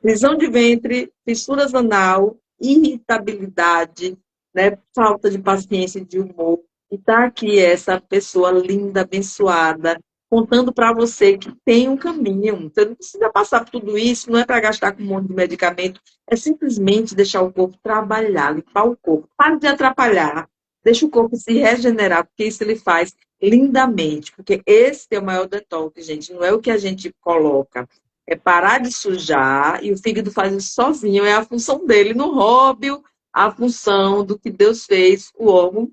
prisão de ventre, fissuras anal, irritabilidade, né, falta de paciência e de humor. E tá aqui essa pessoa linda, abençoada, contando para você que tem um caminho. Você não precisa passar por tudo isso, não é para gastar com um monte de medicamento, é simplesmente deixar o corpo trabalhar, limpar o corpo. Para de atrapalhar, deixa o corpo se regenerar, porque isso ele faz lindamente, porque esse é o maior detox, gente, não é o que a gente coloca. É parar de sujar, e o fígado faz isso sozinho, é a função dele, no hobby, a função do que Deus fez, o órgão.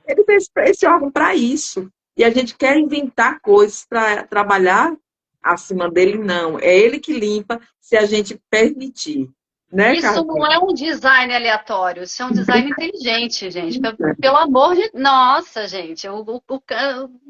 Ele fez esse órgão para isso. E a gente quer inventar coisas para trabalhar acima dele, não. É ele que limpa se a gente permitir. Né, Isso não é um design aleatório, isso é um design inteligente, gente. Pelo amor de... Nossa, gente, o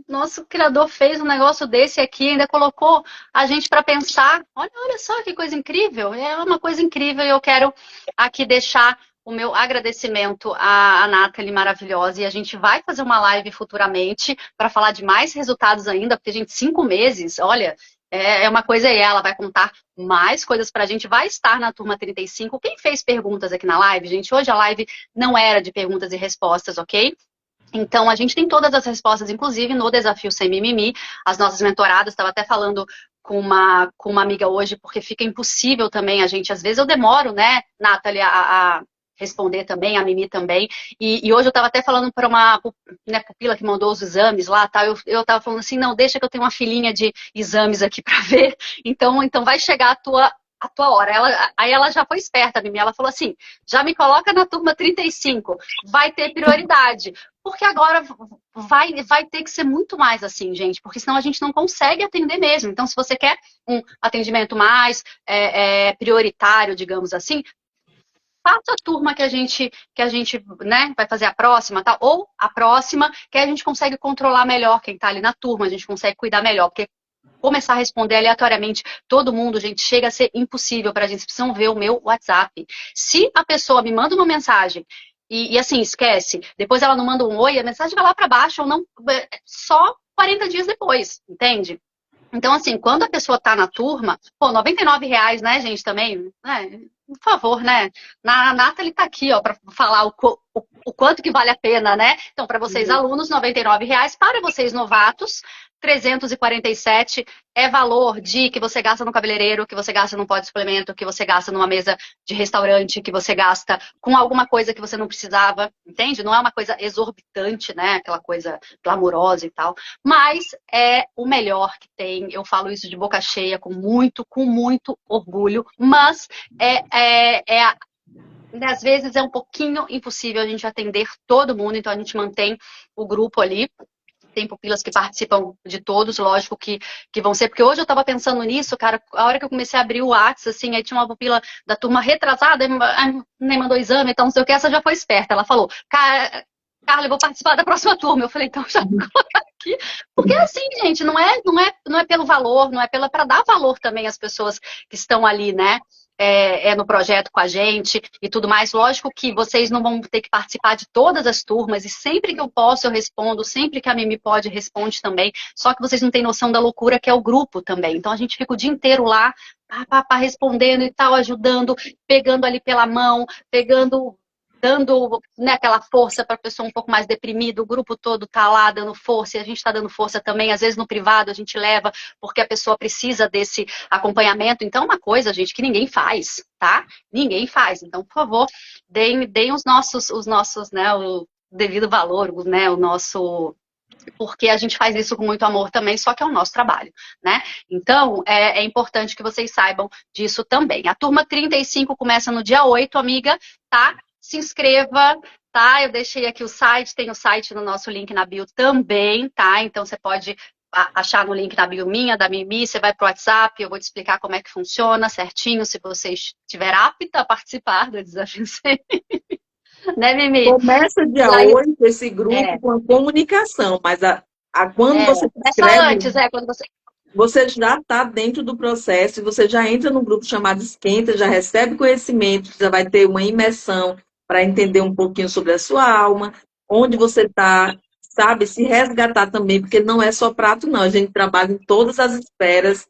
nosso criador fez um negócio desse aqui, ainda colocou a gente para pensar. Olha só que coisa incrível, é uma coisa incrível e eu quero aqui deixar o meu agradecimento à Nathalie maravilhosa, e a gente vai fazer uma live futuramente para falar de mais resultados ainda, porque, gente, 5 meses, olha, é uma coisa aí, ela vai contar mais coisas pra gente, vai estar na turma 35. Quem fez perguntas aqui na live, gente, hoje a live não era de perguntas e respostas, ok? Então, a gente tem todas as respostas, inclusive no Desafio Sem Mimimi, as nossas mentoradas, estava até falando com uma amiga hoje, porque fica impossível também a gente, às vezes eu demoro, né, Nathalie, a responder também, a Mimi também. E hoje eu estava até falando para uma, né, pupila que mandou os exames lá, tá? Eu estava falando assim, não, deixa que eu tenho uma filinha de exames aqui para ver. Então vai chegar a tua hora. Aí ela já foi esperta, Mimi. Ela falou assim, já me coloca na turma 35, vai ter prioridade. Porque agora vai ter que ser muito mais assim, gente, porque senão a gente não consegue atender mesmo. Então, se você quer um atendimento mais prioritário, digamos assim, faça a turma que a gente né, vai fazer a próxima, tá? Ou a próxima, que a gente consegue controlar melhor quem tá ali na turma, a gente consegue cuidar melhor, porque começar a responder aleatoriamente todo mundo, gente, chega a ser impossível pra gente. Vocês precisam ver o meu WhatsApp. Se a pessoa me manda uma mensagem e assim, esquece, depois ela não manda um oi, a mensagem vai lá pra baixo, ou não, só 40 dias depois, entende? Então, assim, quando a pessoa tá na turma, pô, R$ 99, né, gente, também, né? Por favor, né? A Nathalie tá aqui, ó, para falar o quanto que vale a pena, né? Então, para vocês alunos, R$ 99. Para vocês novatos, 347 é valor de que você gasta no cabeleireiro, que você gasta num pó de suplemento, que você gasta numa mesa de restaurante, que você gasta com alguma coisa que você não precisava, entende? Não é uma coisa exorbitante, né? Aquela coisa glamurosa e tal. Mas é o melhor que tem. Eu falo isso de boca cheia, com muito orgulho. Mas às vezes é um pouquinho impossível a gente atender todo mundo, então a gente mantém o grupo ali. Tem pupilas que participam de todos, lógico que vão ser, porque hoje eu tava pensando nisso, cara, a hora que eu comecei a abrir o WhatsApp, assim, aí tinha uma pupila da turma retrasada, nem mandou exame, então não sei o que, essa já foi esperta, ela falou, Carla, eu vou participar da próxima turma, eu falei, então já vou colocar aqui, porque assim, gente, não é pelo valor, não é para dar valor também às pessoas que estão ali, né, no projeto com a gente e tudo mais. Lógico que vocês não vão ter que participar de todas as turmas, e sempre que eu posso eu respondo, sempre que a Mimi pode responde também, só que vocês não têm noção da loucura que é o grupo também. Então a gente fica o dia inteiro lá, respondendo e tal, ajudando, pegando ali pela mão, dando, né, aquela força para a pessoa um pouco mais deprimida, o grupo todo tá lá dando força, e a gente está dando força também, às vezes no privado a gente leva, porque a pessoa precisa desse acompanhamento. Então, uma coisa, gente, que ninguém faz, tá? Ninguém faz. Então, por favor, deem os nossos, né, o devido valor, né, o nosso... Porque a gente faz isso com muito amor também, só que é o nosso trabalho, né? Então, é importante que vocês saibam disso também. A turma 35 começa no dia 8, amiga, tá? Se inscreva, tá? Eu deixei aqui o site, tem o site no nosso link na bio também, tá? Então você pode achar no link na bio minha, da Mimi, você vai pro WhatsApp, eu vou te explicar como é que funciona certinho, se você estiver apta a participar do desafio. Né, Mimi? Começa dia 8 esse grupo com a comunicação, mas quando você se inscreve, antes, quando você já está dentro do processo, você já entra no grupo chamado Esquenta, já recebe conhecimento, já vai ter uma imersão para entender um pouquinho sobre a sua alma, onde você está, sabe, se resgatar também, porque não é só prato, não. A gente trabalha em todas as esferas,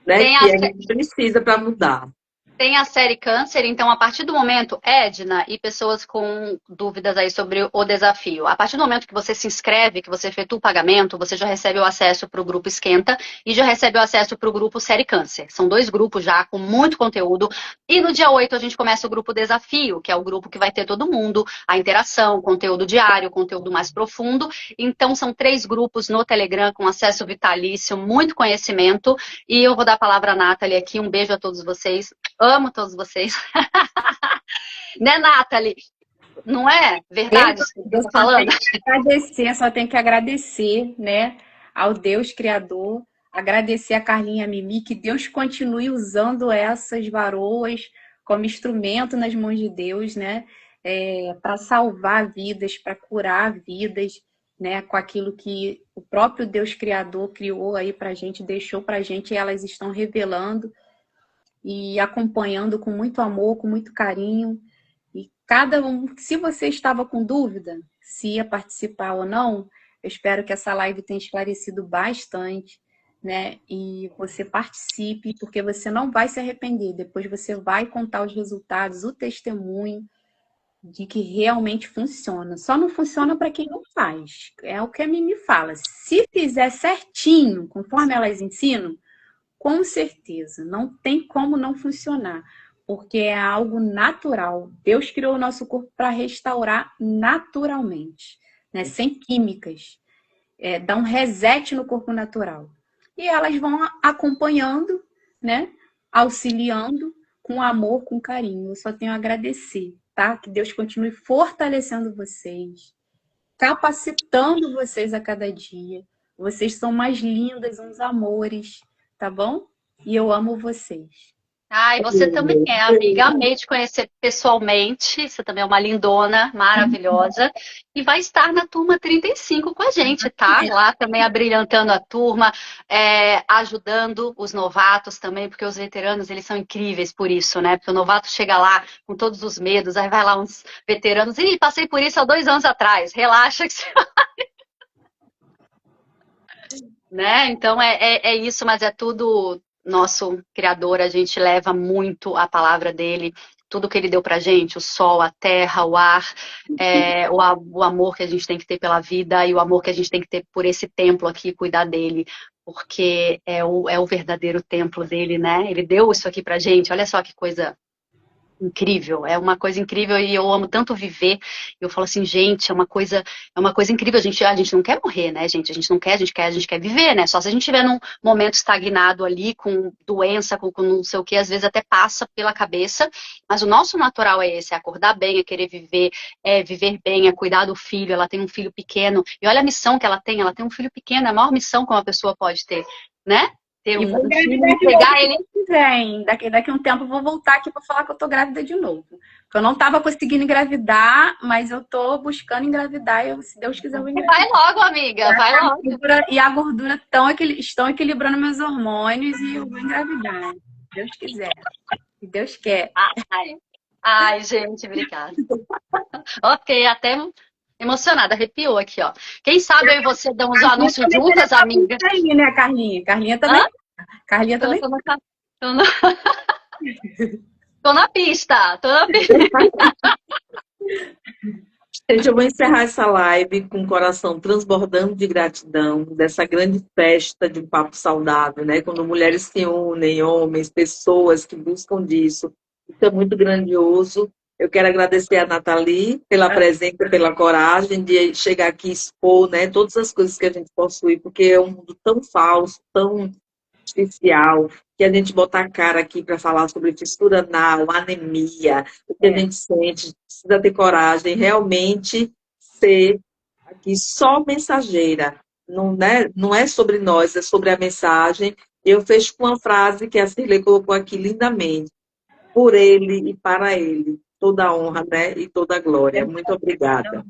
né, que a gente precisa para mudar. Tem a série Câncer, então a partir do momento, Edna, e pessoas com dúvidas aí sobre o desafio, a partir do momento que você se inscreve, que você efetua o pagamento, você já recebe o acesso para o grupo Esquenta e já recebe o acesso para o grupo Série Câncer. São 2 grupos já com muito conteúdo. E no dia 8 a gente começa o grupo Desafio, que é o grupo que vai ter todo mundo, a interação, conteúdo diário, conteúdo mais profundo. Então são 3 grupos no Telegram com acesso vitalício, muito conhecimento. E eu vou dar a palavra à Nathalie aqui. Um beijo a todos vocês. Amo todos vocês. Né, Nathalie? Não é verdade isso que eu tô falando? Só tenho que agradecer, né, ao Deus Criador, agradecer a Carlinha e a Mimi, que Deus continue usando essas varoas como instrumento nas mãos de Deus, né, para salvar vidas, para curar vidas, né, com aquilo que o próprio Deus Criador criou aí pra gente, deixou pra gente, e elas estão revelando e acompanhando com muito amor, com muito carinho. E cada um, se você estava com dúvida se ia participar ou não, eu espero que essa live tenha esclarecido bastante, né? E você participe, porque você não vai se arrepender. Depois você vai contar os resultados, o testemunho de que realmente funciona. Só não funciona para quem não faz. É o que a Mimi fala. Se fizer certinho, conforme elas ensinam, com certeza, não tem como não funcionar, porque é algo natural. Deus criou o nosso corpo para restaurar naturalmente, né? Sem químicas. Dá um reset no corpo natural. E elas vão acompanhando, né? Auxiliando com amor, com carinho. Eu só tenho a agradecer, tá? Que Deus continue fortalecendo vocês, capacitando vocês a cada dia. Vocês são mais lindas, uns amores, tá bom? E eu amo vocês. Ai, você também é, amiga. Amei te conhecer pessoalmente. Você também é uma lindona, maravilhosa. E vai estar na turma 35 com a gente, tá? Lá também abrilhantando a turma, ajudando os novatos também, porque os veteranos, eles são incríveis por isso, né? Porque o novato chega lá com todos os medos, aí vai lá uns veteranos. Ih, passei por isso há 2 anos atrás. Relaxa que você... Né? Então é isso, mas é tudo nosso Criador, a gente leva muito a palavra dele, tudo que ele deu pra gente, o sol, a terra, o ar, o amor que a gente tem que ter pela vida e o amor que a gente tem que ter por esse templo aqui, cuidar dele, porque é o verdadeiro templo dele, né? Ele deu isso aqui pra gente, olha só que coisa incrível, é uma coisa incrível e eu amo tanto viver. Eu falo assim, gente, é uma coisa incrível. A gente não quer morrer, né, gente? A gente quer viver, né? Só se a gente estiver num momento estagnado ali, com doença, com não sei o que, às vezes até passa pela cabeça, mas o nosso natural é esse, é acordar bem, é querer viver, é viver bem, é cuidar do filho. Ela tem um filho pequeno, e olha a missão que ela tem um filho pequeno, é a maior missão que uma pessoa pode ter, né? Ter um filho e pegar ele. Daqui a um tempo eu vou voltar aqui para falar que eu tô grávida de novo. Porque eu não estava conseguindo engravidar, mas eu tô buscando engravidar e se Deus quiser eu vou engravidar. Vai logo, amiga, vai logo. E a gordura estão equilibrando meus hormônios e eu vou engravidar. Se Deus quiser. Se Deus quer. Ai, gente, obrigada. Ok, até emocionada, arrepiou aqui, ó. Quem sabe eu e você damos um anúncio juntas, amiga? Aí, né, Carlinha? Carlinha também. Carlinha também. Tô na pista, Gente, eu vou encerrar essa live com o coração transbordando de gratidão dessa grande festa de um papo saudável, né? Quando mulheres se unem, homens, pessoas que buscam disso. Isso é muito grandioso. Eu quero agradecer a Nathalie pela presença, pela coragem de chegar aqui e expor, né, todas as coisas que a gente possui, porque é um mundo tão falso, tão artificial, que a gente botar a cara aqui para falar sobre fissura anal, anemia, o que a gente sente, precisa ter coragem, realmente ser aqui só mensageira. Não é sobre nós, é sobre a mensagem. Eu fecho com uma frase que a Cirlei colocou aqui lindamente. Por ele e para ele. Toda a honra, né? E toda a glória. Muito obrigada.